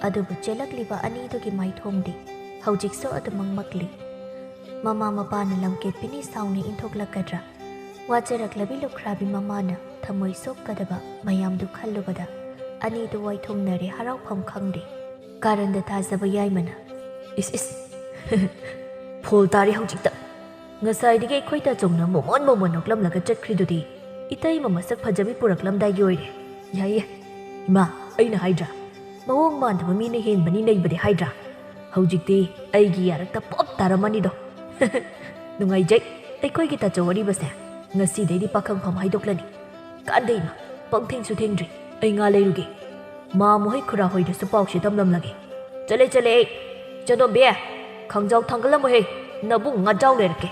adubu chelakliba ani do gi mai thongdi haujik so adamang makli mama mapana lamket pini sauni inthoklakadra wajarak lukrabi mama na thamoi sokadaba mayam du khallubada ani du wai thongnare harau pham khangdi karanda thazaba yaimana is phol tari haujik ta ngasai dige khoita chongna momon noklam laga chakri dudi itai mama sak phajabi puraklam dai yoire yai ima aina haidra mawong man thama mi na hen bani nei bade haidra haujikti aigi yarakta pop taramani do nungai jai ai khoi gi ta chawari base ngasi dei di pakham pham haidoklani kadei ma pangtheng su thengri ai nga leiruge ma mohai khura hoi de su pau shi tamlam lage chale chadom be khangjau thangkalam he nabu nga jaw lerke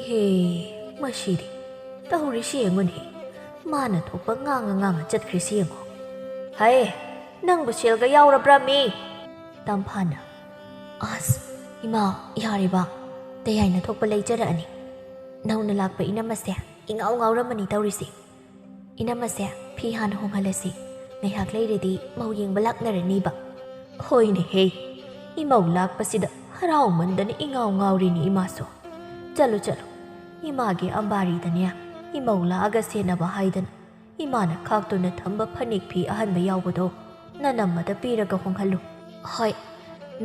he mashiri tahuri shi ngon he mana thokpa nga chatkhri si ngo hai nang bu shel ga yaw rabra mi tamphana as ima yari ba tayai na thokpa leijara ani nauna lakpa inamase ingau ramani tawrisi inamase phi han honghalasi ngai hak leiredi mau yengba laknarani ba hoi ne he imau lakpa sida harau mandani ingau ri ni imaso chalo ima ge ambari dania imau la aga sena ba haidan imana khakto na thamba phanik phi ahan ba yawbodo nanamada piraga honghalu hoi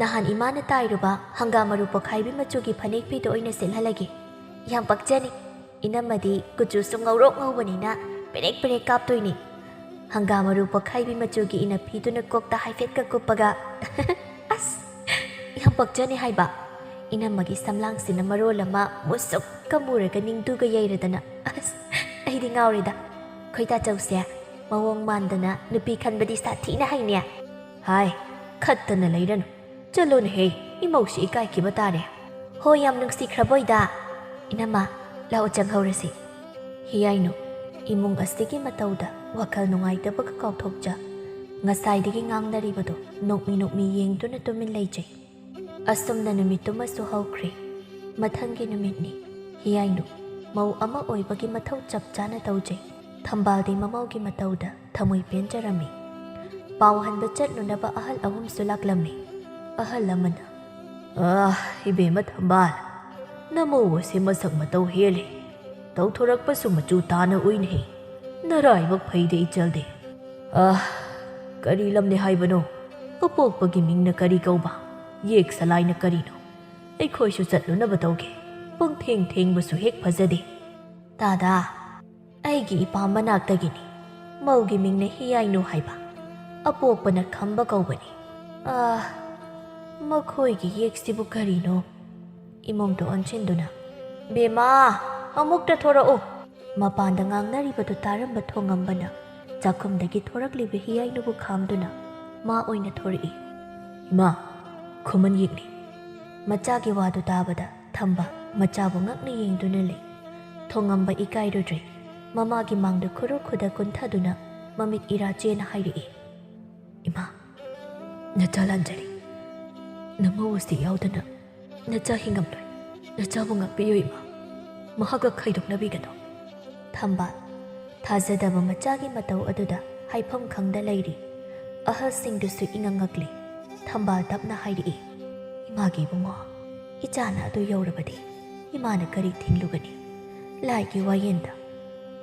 nahan imana tairuba hangamaru pokhaibi machugi phanik phi to oina selhalagi yam pakjani inamadi kuchu sungaurok ngawani na perek kaptoini hangamaru pokhaibi machugi ina phi to na kokta haifet ka kupaga as yam pakjani haiba inamagi samlang sina marolama musuk kamuraga ningdu ga yairadana as aidi ngawrida khoita chause mawong mandana nupi khanbadi sathi na haine hai khattana leiranu chalo ne he imausi ikai ki batare ho yam nungsi khraboida inama lao changhaurasi hiyaino imung astigi matauda wakal nungai tabak kauthokja ngasai digi ngangnari bado nokmi yengduna tumin leijai asumna numituma su haukre mathangi numitni hiyaino mau ama oibagi mathau chapchana taujai thambadi mamaugi matauda thamoi penjarami pawhanba chatnunaba ahal ahum sulaklami ahal lamana ibema thambal namo se masak matau hele tau thorak pa su machu tana uinhe narai bak phaide ichalde kari lamne haibano apok pagi mingna kari kauba yek salai na kari no ai khoi su chatlu na batauge pang theng basu hek phajade tada aigi ipamba naktagini maugi mingna hiyai no haiba apok pana khamba kaubani makhoi gi yek sibu kari no imong to anchinduna bema amukta thora o mapanda ngangnari batu taramba thongambana chakumdagi thoraklibe hiyai no bu khamduna ma oina thori ma khuman yekni machagi wadu tabada thamba machabu ngakni yengduna le thongamba ikai rodre mamagi mangdu khuru khuda kunthaduna mamit irache na hairi ima nachalanjari namawasi yaudana nacha hingamloi nachabu ngakpiyo ima mahaga khaidok nabigano thamba thajadaba machagi matau aduda haifam khangda leiri ahal singdusu ingangakli thamba tapna hairi imagi bungo ichana adu yaurabadi imana kari thinglugani laiki wayenda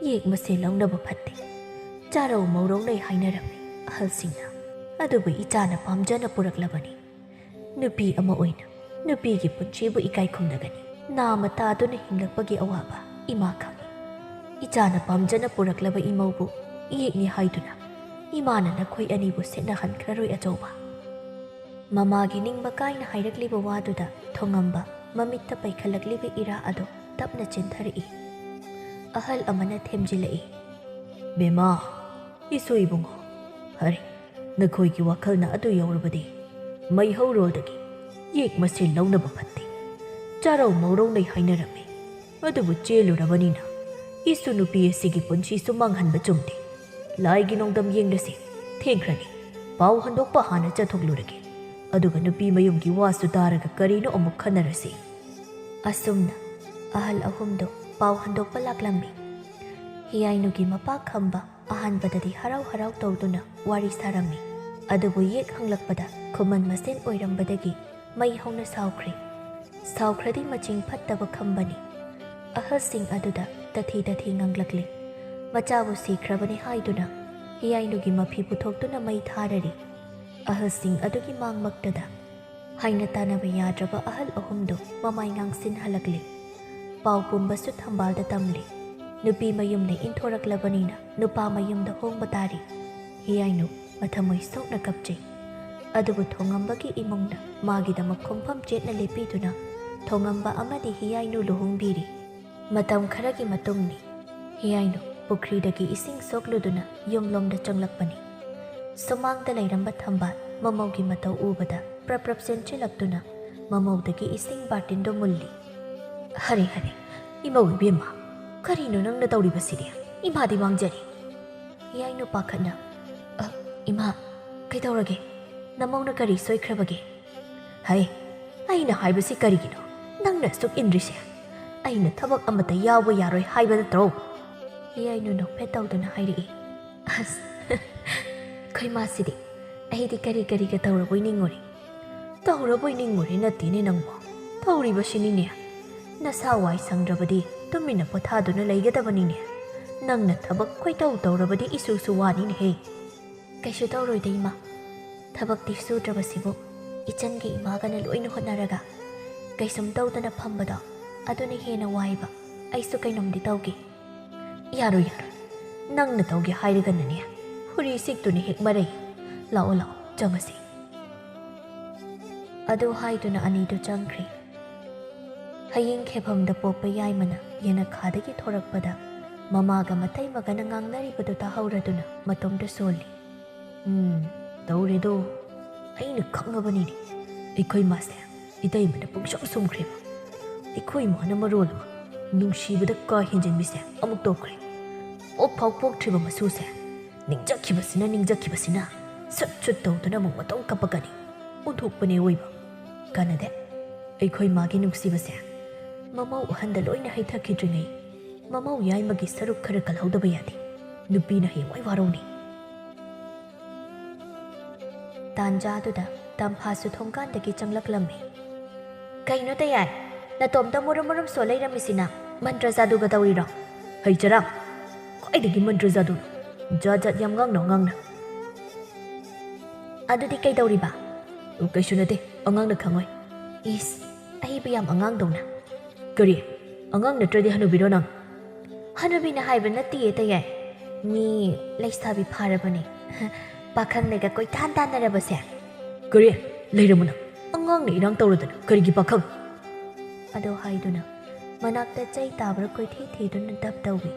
yek mase laungnaba phatte charau maurong nei hainarami ahal singna adubu ichana pamjana puraklabani nupi ama oina nupi gi punchibu ikai khumnagani nama taduna hinglakpagi awaba ima khangi ichana pamjana puraklaba imaubu yekni haiduna imana nakhoi anibu setna hankhraroi achauba mamagi ningba kaina hairakliba waduda thongamba mamitta paikhalakliba ira ado tapna chinthari ahal amana themjilai bema isoi bungo hari nakhoi gi wakhalna adu yaurabadi mai haurodagi yek mase launaba phatte charau maurong nei hainarami adubu chelurabanina isu nupi asigi punchi sumang hanba chumde ꯂꯥꯏꯒꯤ ꯅꯣꯡꯗꯝ ꯌꯦꯡꯂꯁꯤ ꯊꯦꯡꯈ꯭ꯔꯅꯤ ꯄꯥꯎ ꯍꯟꯗꯣꯛꯄ ꯍꯥꯟꯅ ꯆꯠꯊꯣꯛꯂꯨꯔꯒꯦ ꯑꯗꯨꯒ ꯅꯨꯄꯤ ꯃꯌꯨꯝꯒꯤ ꯋꯥꯁꯨ ꯇꯥꯔꯒ ꯀꯔꯤꯅꯣ ꯑꯃꯨꯛ ꯈꯟꯅꯔꯁꯤ ꯑꯁꯨꯝꯅ ꯑꯍꯜ ꯑꯍꯨꯝꯗꯣ ꯄꯥꯎ ꯍꯟꯗꯣꯛꯄ ꯂꯥꯛꯂꯝꯃꯤ ꯍꯤꯌꯥꯏꯅꯨꯒꯤ ꯃꯄꯥ ꯈꯝꯕ ꯑꯍꯥꯟꯕꯗꯗꯤ ꯍꯔꯥꯎ ꯍꯔꯥꯎ ꯇꯧꯗꯨꯅ ꯋꯥꯔꯤ ꯁꯥꯔꯝꯃꯤ ꯑꯗꯨꯕꯨ ꯌꯦꯛ ꯍꯪꯂꯛꯄꯗ ꯈꯨꯃꯟ ꯃꯁꯦꯟ ꯑꯣꯏꯔꯝꯕꯗꯒꯤ ꯃꯩ ꯍꯧꯅ ꯁꯥꯎꯈ꯭ꯔꯗꯤ ꯃꯆꯤꯡ ꯐꯠꯇꯕ ꯈꯝꯕꯅꯤ ꯑꯍꯜꯁꯤꯡ ꯑꯗꯨꯗ ꯇꯊꯤ ꯇꯊꯤ ꯉꯥꯡꯂꯛꯂꯤ ꯃꯆꯥꯕꯨ ꯁꯤꯈ꯭ꯔꯕꯅꯤ ꯍꯥꯏꯗꯨꯅ ꯍꯤꯌꯥꯏꯅꯨꯒꯤ ꯃꯐꯤ ꯄꯨꯊꯣꯛꯇꯨꯅ ꯃꯩ ꯊꯥꯔꯔꯤ ꯑꯍꯜꯁꯤꯡ ꯑꯗꯨꯒꯤ ꯃꯥꯡꯃꯛꯇꯗ ꯍꯥꯏꯅ ꯇꯥꯟꯅꯕ ꯌꯥꯗ꯭ꯔꯕ ꯑꯍꯜ ꯑꯍꯨꯝꯗꯨ ꯃꯃꯥꯏ ꯉꯥꯡꯁꯤꯟꯍꯜꯂꯛꯂꯤ ꯄꯥꯎ ꯄꯨꯝꯕꯁꯨ ꯊꯝꯕꯥꯜꯗ ꯇꯝꯂꯤ ꯅꯨꯄꯤ ꯃꯌꯨꯝꯅ ꯏꯟꯊꯣꯔꯛꯂꯕꯅꯤꯅ ꯅꯨꯄꯥ ꯃꯌꯨꯝꯗ ꯍꯣꯡꯕ ꯇꯥꯔꯤ ꯍꯤꯌꯥꯏꯅꯨ ꯃꯊꯃꯣꯏ ꯁꯣꯛꯅ ꯀꯞꯆꯩ ꯑꯗꯨꯕꯨ ꯊꯣꯡꯉꯝꯕꯒꯤ ꯏꯃꯨꯡꯅ ꯃꯥꯒꯤꯗꯃꯛ ꯈꯣꯡꯐꯝ ꯆꯦꯠꯅ ꯂꯦꯞꯄꯤꯗꯨꯅ ꯊꯣꯡꯉꯝꯕ ꯑꯃꯗꯤ ꯍꯤꯌꯥꯏꯅꯨ ꯂꯨꯍꯣꯡꯕꯤꯔꯤ ꯃꯇꯝ ꯈꯔꯒꯤ ꯃꯇꯨꯡꯅꯤ ꯍꯤꯌꯥꯏꯅꯨ ꯄꯨꯈ꯭ꯔꯤꯗꯒꯤ ꯏꯁꯤꯡ ꯁꯣꯛꯂꯨꯗꯨꯅ ꯌꯨꯝꯂꯣꯝꯗ ꯆꯪꯂꯛꯄꯅꯤ ꯁꯨꯃꯥꯡꯗ ꯂꯩꯔꯝꯕ ꯊꯝꯕꯥꯜ ꯃꯃꯧꯒꯤ ꯃꯇꯧ ꯎꯕꯗ ꯄ꯭ꯔꯞ ꯄ꯭ꯔꯞ ꯆꯦꯟꯁꯤꯜꯂꯛꯇꯨꯅ ꯃꯃꯧꯗꯒꯤ ꯏꯁꯤꯡ ꯕꯥꯔꯇꯤꯟꯗꯣ ꯃꯨꯜꯂꯤ ꯍꯔꯦ ꯏꯃꯧ ꯏꯕꯦꯝꯃ ꯀꯔꯤꯅꯣ ꯅꯪꯅ ꯇꯧꯔꯤꯕꯁꯤꯗꯤ ꯏꯃꯥꯗꯤ ꯃꯥꯡꯖꯔꯤ ꯍꯤꯌꯥꯏꯅꯨ ꯄꯥꯈꯠꯅ ꯏꯃꯥ ꯀꯩꯗꯧꯔꯒꯦ ꯅꯃꯧꯅ ꯀꯔꯤ ꯁꯣꯏꯈ꯭ꯔꯕꯒꯦ ꯑꯩꯅ ꯍꯥꯏꯕꯁꯤ ꯀꯔꯤꯒꯤꯅꯣ ꯅꯪꯅ ꯁꯨꯛ ꯏꯟꯗ꯭ꯔꯤꯁꯦ ꯑꯩꯅ ꯊꯕꯛ ꯑꯃꯠꯇ ꯌꯥꯎꯕ ꯌꯥꯔꯣꯏ ꯍꯥꯏꯕ ꯅꯠꯇ꯭ꯔꯣ ꯍꯤꯌꯥꯏꯅꯨ ꯅꯣꯛꯐꯦꯠ ꯇꯧꯗꯨꯅ ꯍꯥꯏꯔꯛꯏ ꯑꯁ ꯑꯩꯈꯣꯏ ꯃꯥꯁꯤꯗꯤ ꯑꯩꯗꯤ ꯀꯔꯤꯒ ꯇꯧꯔꯕꯣꯏ ꯅꯤꯡꯉꯨꯔꯦ ꯇꯧꯔꯕꯣꯏ ꯅꯤꯡꯉꯨꯔꯦ ꯅꯠꯇꯦꯅꯦ ꯅꯪꯕꯣ ꯇꯧꯔꯤꯕꯁꯤꯅꯤꯅꯦ ꯅꯁꯥ ꯋꯥꯏ ꯁꯪꯗ꯭ꯔꯕꯗꯤ ꯇꯨꯃꯤꯟꯅ ꯄꯣꯊꯥꯗꯨꯅ ꯂꯩꯒꯗꯕꯅꯤꯅꯦ ꯅꯪꯅ ꯊꯕꯛ ꯈꯣꯏꯇꯧ ꯇꯧꯔꯕꯗꯤ ꯏꯁꯨꯁꯨ ꯋꯥꯅꯤꯅꯦꯍꯦ ꯀꯩꯁꯨ ꯇꯧꯔꯣꯏꯗ ꯏꯃꯥ ꯊꯕꯛꯇꯤ ꯁꯨꯗ꯭ꯔꯕꯁꯤꯕꯨ ꯏꯆꯟꯒꯤ ꯏꯃꯥꯒꯅ ꯂꯣꯏꯅ ꯍꯣꯠꯅꯔꯒ ꯀꯩꯁꯨꯝ ꯇꯧꯗꯅ ꯐꯝꯕꯗꯣ ꯑꯗꯨꯅ ꯍꯦꯟꯅ ꯋꯥꯏꯕ ꯑꯩꯁꯨ ꯀꯩꯅꯣꯝꯗꯤ ꯇꯧꯒꯦ ꯌꯥꯔꯣꯏ ꯅꯪꯅ ꯇꯧꯒꯦ ꯍꯥꯏꯔꯒꯅꯅꯦ ꯍꯨꯔꯤ ꯁꯤꯛꯇꯨꯅ ꯍꯦꯛ ꯃꯔꯩ ꯂꯥꯛꯑꯣ ꯆꯪꯉꯁꯤ ꯑꯗꯨ ꯍꯥꯏꯗꯨꯅ ꯑꯅꯤꯗꯨ ꯆꯪꯈ꯭ꯔꯤ ꯍꯌꯤꯡ ꯈꯦꯐꯝꯗ ꯄꯣꯛꯄ ꯌꯥꯏꯃꯅ ꯌꯦꯅꯈꯥꯗꯒꯤ ꯊꯣꯔꯛꯄꯗ ꯃꯃꯥꯒ ꯃꯇꯩꯃꯒꯅ ꯉꯥꯡꯅꯔꯤꯕꯗꯨ ꯇꯥꯍꯧꯔꯗꯨꯅ ꯃꯇꯣꯝꯗ ꯁꯣꯜꯂꯤ ꯇꯧꯔꯦꯗꯣ ꯑꯩꯅ ꯈꯪꯉꯕꯅꯤꯅꯦ ꯑꯩꯈꯣꯏ ꯃꯥꯁꯦ ꯏꯇꯩꯃꯗ ꯄꯨꯡꯁꯨꯝ ꯁꯨꯝꯈ꯭ꯔꯦꯕ ꯑꯩꯈꯣꯏ ꯃꯥꯅ ꯃꯔꯣꯜ ꯑꯃ ꯅꯨꯡꯁꯤꯕꯗ ꯀꯥ ꯍꯦꯟꯖꯤꯟꯕꯤꯁꯦ ꯑꯃꯨꯛ ꯇꯧꯈ꯭ꯔꯦ ꯄꯣꯛꯐꯥꯎ ꯄꯣꯛꯇ꯭ꯔꯤꯕ ꯃꯁꯨꯁꯦ ꯅꯤꯡꯖꯈꯤꯕꯁꯤꯅ ꯁꯨꯠ ꯇꯧꯗꯨꯅ ꯑꯃꯨꯛ ꯃꯇꯧ ꯀꯞꯄꯒꯅꯤ ꯑꯣꯟꯊꯣꯛꯄꯅꯦ ꯑꯣꯏꯕ ꯀꯥꯟꯅꯗꯦ ꯑꯩꯈꯣꯏ ꯃꯥꯒꯤ ꯅꯨꯡꯁꯤꯕꯁꯦ ꯃꯃꯧ ꯑꯍꯟꯗ ꯂꯣꯏꯅ ꯍꯩꯊꯈꯤꯗ꯭ꯔꯤꯉꯩ ꯃꯃꯧ ꯌꯥꯏꯃꯒꯤ ꯁꯔꯨꯛ ꯈꯔ ꯀꯜꯍꯧꯗꯕ ꯌꯥꯗꯦ ꯅꯨꯄꯤꯅ ꯍꯌꯦꯡꯋꯥꯏ ꯋꯥꯔꯧꯅꯤ ꯇꯥꯟꯖꯥꯗꯨꯗ ꯇꯝꯐꯥꯁꯨ ꯊꯣꯡꯒꯥꯟꯗꯒꯤ ꯆꯪꯂꯛꯂꯝꯃꯤ ꯀꯩꯅꯣ ꯇꯌꯥꯏ ꯅꯇꯣꯝꯇ ꯃꯨꯔꯨꯝ ꯁꯣ ꯂꯩꯔꯝꯃꯤꯁꯤꯅ ꯃꯟꯇ꯭ꯔ ꯖꯥꯗꯨꯒ ꯇꯧꯔꯤꯔꯣ ꯍꯩꯆꯔꯥ ꯈ꯭ꯋꯥꯏꯗꯒꯤ ꯃꯟꯇ꯭ꯔ ꯖꯥꯗꯨꯅꯣ ꯖꯥꯠ ꯌꯥꯝ ꯉꯥꯡꯅ ꯑꯗꯨꯗꯤ ꯀꯩꯗꯧꯔꯤꯕ ꯀꯩꯁꯨ ꯅꯠꯇꯦ ꯑꯉꯥꯡꯅ ꯈꯪꯉꯣꯏ ꯏꯁ ꯑꯩꯕꯨ ꯌꯥꯝ ꯑꯉꯥꯡꯗꯧꯅ ꯀꯔꯤ ꯑꯉꯥꯡ ꯅꯠꯇ꯭ꯔꯗꯤ ꯍꯅꯨꯕꯤꯔꯣ ꯅꯪ ꯍꯅꯨꯕꯤꯅ ꯍꯥꯏꯕ ꯅꯠꯇꯤꯌꯦ ꯇꯌꯥꯏ ꯃꯤ ꯂꯩꯁꯥꯕꯤ ꯐꯥꯔꯕꯅꯦ ꯄꯥꯈꯪꯅꯒ ꯀꯣꯏꯇꯥꯟ ꯇꯥꯟꯅꯔꯕꯁꯦ ꯀꯔꯤ ꯂꯩꯔꯝꯃꯨ ꯅꯪ ꯑꯉꯥꯡꯅ ꯏꯔꯥꯡ ꯇꯧꯔꯗꯅ ꯀꯔꯤꯒꯤ ꯄꯥꯈꯪ ꯑꯗꯨ ꯍꯥꯏꯗꯨꯅ ꯃꯅꯥꯛꯇ ꯆꯩ ꯇꯥꯕ꯭ꯔꯥ ꯀꯣꯏꯊꯤ ꯊꯤꯗꯨꯅ ꯗꯞ ꯇꯧꯏ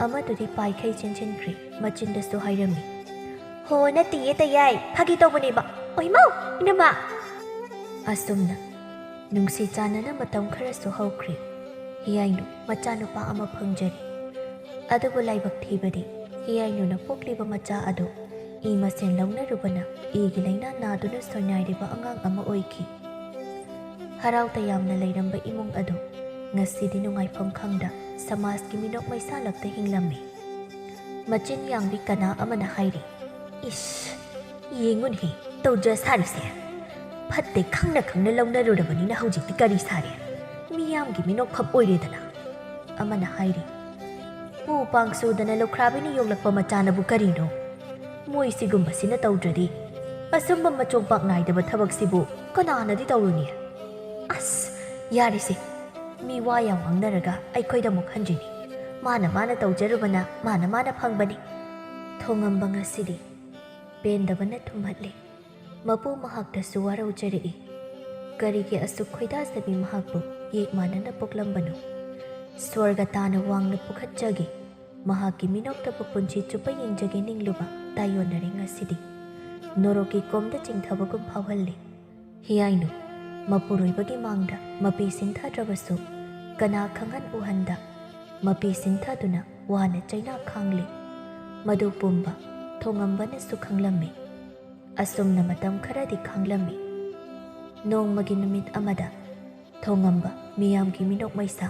ꯑꯃꯗꯨꯗꯤ ꯄꯥꯏꯈꯩ ꯆꯦꯟꯁꯤꯟꯈ꯭ꯔꯤ ꯃꯆꯤꯟꯗꯁꯨ ꯍꯥꯏꯔꯝꯃꯤ ꯍꯣ ꯅꯠꯇꯤꯌꯦ ꯇꯌꯥꯏ ꯐꯥꯒꯤ ꯇꯧꯕꯅꯦꯕ ꯑꯣꯏꯃꯧ ꯏꯅꯝꯃ ꯑꯁꯨꯝꯅ ꯅꯨꯡꯁꯤ ꯆꯥꯟꯅꯅ ꯃꯇꯝ ꯈꯔꯁꯨ ꯍꯧꯈ꯭ꯔꯤ ꯍꯤꯌꯥꯏꯅꯨ ꯃꯆꯥꯅꯨꯄꯥ ꯑꯃ ꯐꯪꯖꯔꯤ ꯑꯗꯨꯕꯨ ꯂꯥꯏꯕꯛ ꯊꯤꯕꯗꯤ ꯍꯤꯌꯥꯏꯅꯨꯅ ꯄꯣꯛꯂꯤꯕ ꯃꯆꯥ ꯑꯗꯨ ꯏ ꯃꯁꯦꯟ ꯂꯧꯅꯔꯨꯕꯅ ꯏꯒꯤ ꯂꯩꯅꯥ ꯅꯥꯗꯨꯅ ꯁꯣꯏꯅꯥꯏꯔꯤꯕ ꯑꯉꯥꯡ ꯑꯃ ꯑꯣꯏꯈꯤ ꯍꯔꯥꯎ ꯇꯌꯥꯝꯅ ꯂꯩꯔꯝꯕ ꯏꯃꯨꯡ ꯑꯗꯨ ꯉꯁꯤꯗꯤ ꯅꯨꯡꯉꯥꯏꯐꯝ ꯈꯪꯗ ꯁꯃꯥꯖꯀꯤ ꯃꯤꯅꯣꯛ ꯃꯩꯁꯥꯂꯛꯇ ꯍꯤꯡꯂꯝꯃꯤ ꯃꯆꯤꯟ ꯌꯥꯡꯕꯤ ꯀꯅꯥ ꯑꯃꯅ ꯍꯥꯏꯔꯤ ꯏꯁ ꯌꯦꯡꯉꯨꯟꯍꯦ ꯇꯧꯖ ꯁꯥꯔꯤꯁꯦ ꯐꯠꯇꯦ ꯈꯪꯅ ꯂꯧꯅꯔꯨꯔꯕꯅꯤꯅ ꯍꯧꯖꯤꯛꯇꯤ ꯀꯔꯤ ꯁꯥꯔꯦ ꯃꯤꯌꯥꯝꯒꯤ ꯃꯤꯅꯣꯛꯐꯝ ꯑꯣꯏꯔꯦꯗꯅ ꯑꯃꯅ ꯍꯥꯏꯔꯤ ꯄꯨ ꯄꯥꯡ ꯁꯨꯗꯅ ꯂꯨꯈ꯭ꯔꯥꯕꯤꯅ ꯌꯣꯛꯂꯛꯄ ꯃꯆꯥꯅꯕꯨ ꯀꯔꯤꯅꯣ ꯃꯣꯏ ꯁꯤꯒꯨꯝꯕꯁꯤꯅ ꯇꯧꯗ꯭ꯔꯗꯤ ꯑꯁꯨꯝꯕ ꯃꯆꯣꯡꯄꯥꯛ ꯅꯥꯏꯗꯕ ꯊꯕꯛꯁꯤꯕꯨ ꯀꯅꯥꯅꯗꯤ ꯇꯧꯔꯨꯅꯤ ꯑꯁ ꯌꯥꯔꯤꯁꯦ ꯃꯤ ꯋꯥ ꯌꯥꯝ ꯉꯥꯡꯅꯔꯒ ꯑꯩꯈꯣꯏꯗ ꯑꯃꯨꯛ ꯍꯟꯖꯤꯅꯤ ꯃꯥꯅ ꯇꯧꯖꯔꯨꯕꯅ ꯃꯥꯅ ꯐꯪꯕꯅꯤ ꯊꯣꯡꯉꯝꯕ ꯉꯁꯤꯗꯤ ꯄꯦꯟꯗꯕꯅ ꯊꯨꯝꯍꯠꯂꯤ ꯃꯄꯨ ꯃꯍꯥꯛꯇꯁꯨ ꯋꯥꯔꯧꯖꯔꯛꯏ ꯀꯔꯤꯒꯤ ꯑꯁꯨꯛ ꯈꯣꯏꯗꯥꯖꯕꯤ ꯃꯍꯥꯛꯄꯨ ꯌꯦꯛ ꯃꯥꯟꯅꯅ ꯄꯣꯛꯂꯝꯕꯅꯣ ꯁ꯭ꯋꯔꯒ ꯇꯥꯅ ꯋꯥꯡꯅ ꯄꯨꯈꯠꯆꯒꯦ ꯃꯍꯥꯛꯀꯤ ꯃꯤꯅꯣꯛꯇꯕꯨ ꯄꯨꯟꯁꯤ ꯆꯨꯞꯄ ꯌꯦꯡꯖꯒꯦ ꯅꯤꯡꯂꯨꯕ ꯇꯥꯏꯌꯣꯟꯅꯔꯦ ꯉꯁꯤꯗꯤ ꯅꯣꯔꯣꯛꯀꯤ ꯀꯣꯝꯗ ꯆꯤꯡꯊꯕꯒꯨꯝ ꯐꯥꯎꯍꯜꯂꯤ ꯍꯤꯌꯥꯏꯅꯨ ꯃꯄꯨꯔꯣꯏꯕꯒꯤ ꯃꯥꯡꯗ ꯃꯄꯤ ꯁꯤꯡꯊꯗ꯭ꯔꯕꯁꯨ ꯀꯅꯥ ꯈꯪꯍꯟ ꯎꯍꯟꯗ ꯃꯄꯤ ꯁꯤꯡꯊꯗꯨꯅ ꯋꯥꯅ ꯆꯩꯅꯥ ꯈꯥꯡꯂꯤ ꯃꯗꯨ ꯄꯨꯝꯕ ꯊꯣꯡꯉꯝꯕꯅꯁꯨ ꯈꯪꯂꯝꯃꯤ꯫ ꯑꯁꯨꯝꯅ ꯃꯇꯝ ꯈꯔꯗꯤ ꯈꯥꯡꯂꯝꯃꯤ꯫ ꯅꯣꯡꯃꯒꯤ ꯅꯨꯃꯤꯠ ꯑꯃꯗ ꯊꯣꯡꯉꯝꯕ ꯃꯤꯌꯥꯝꯒꯤ ꯃꯤꯅꯣꯛ ꯃꯩꯁꯥ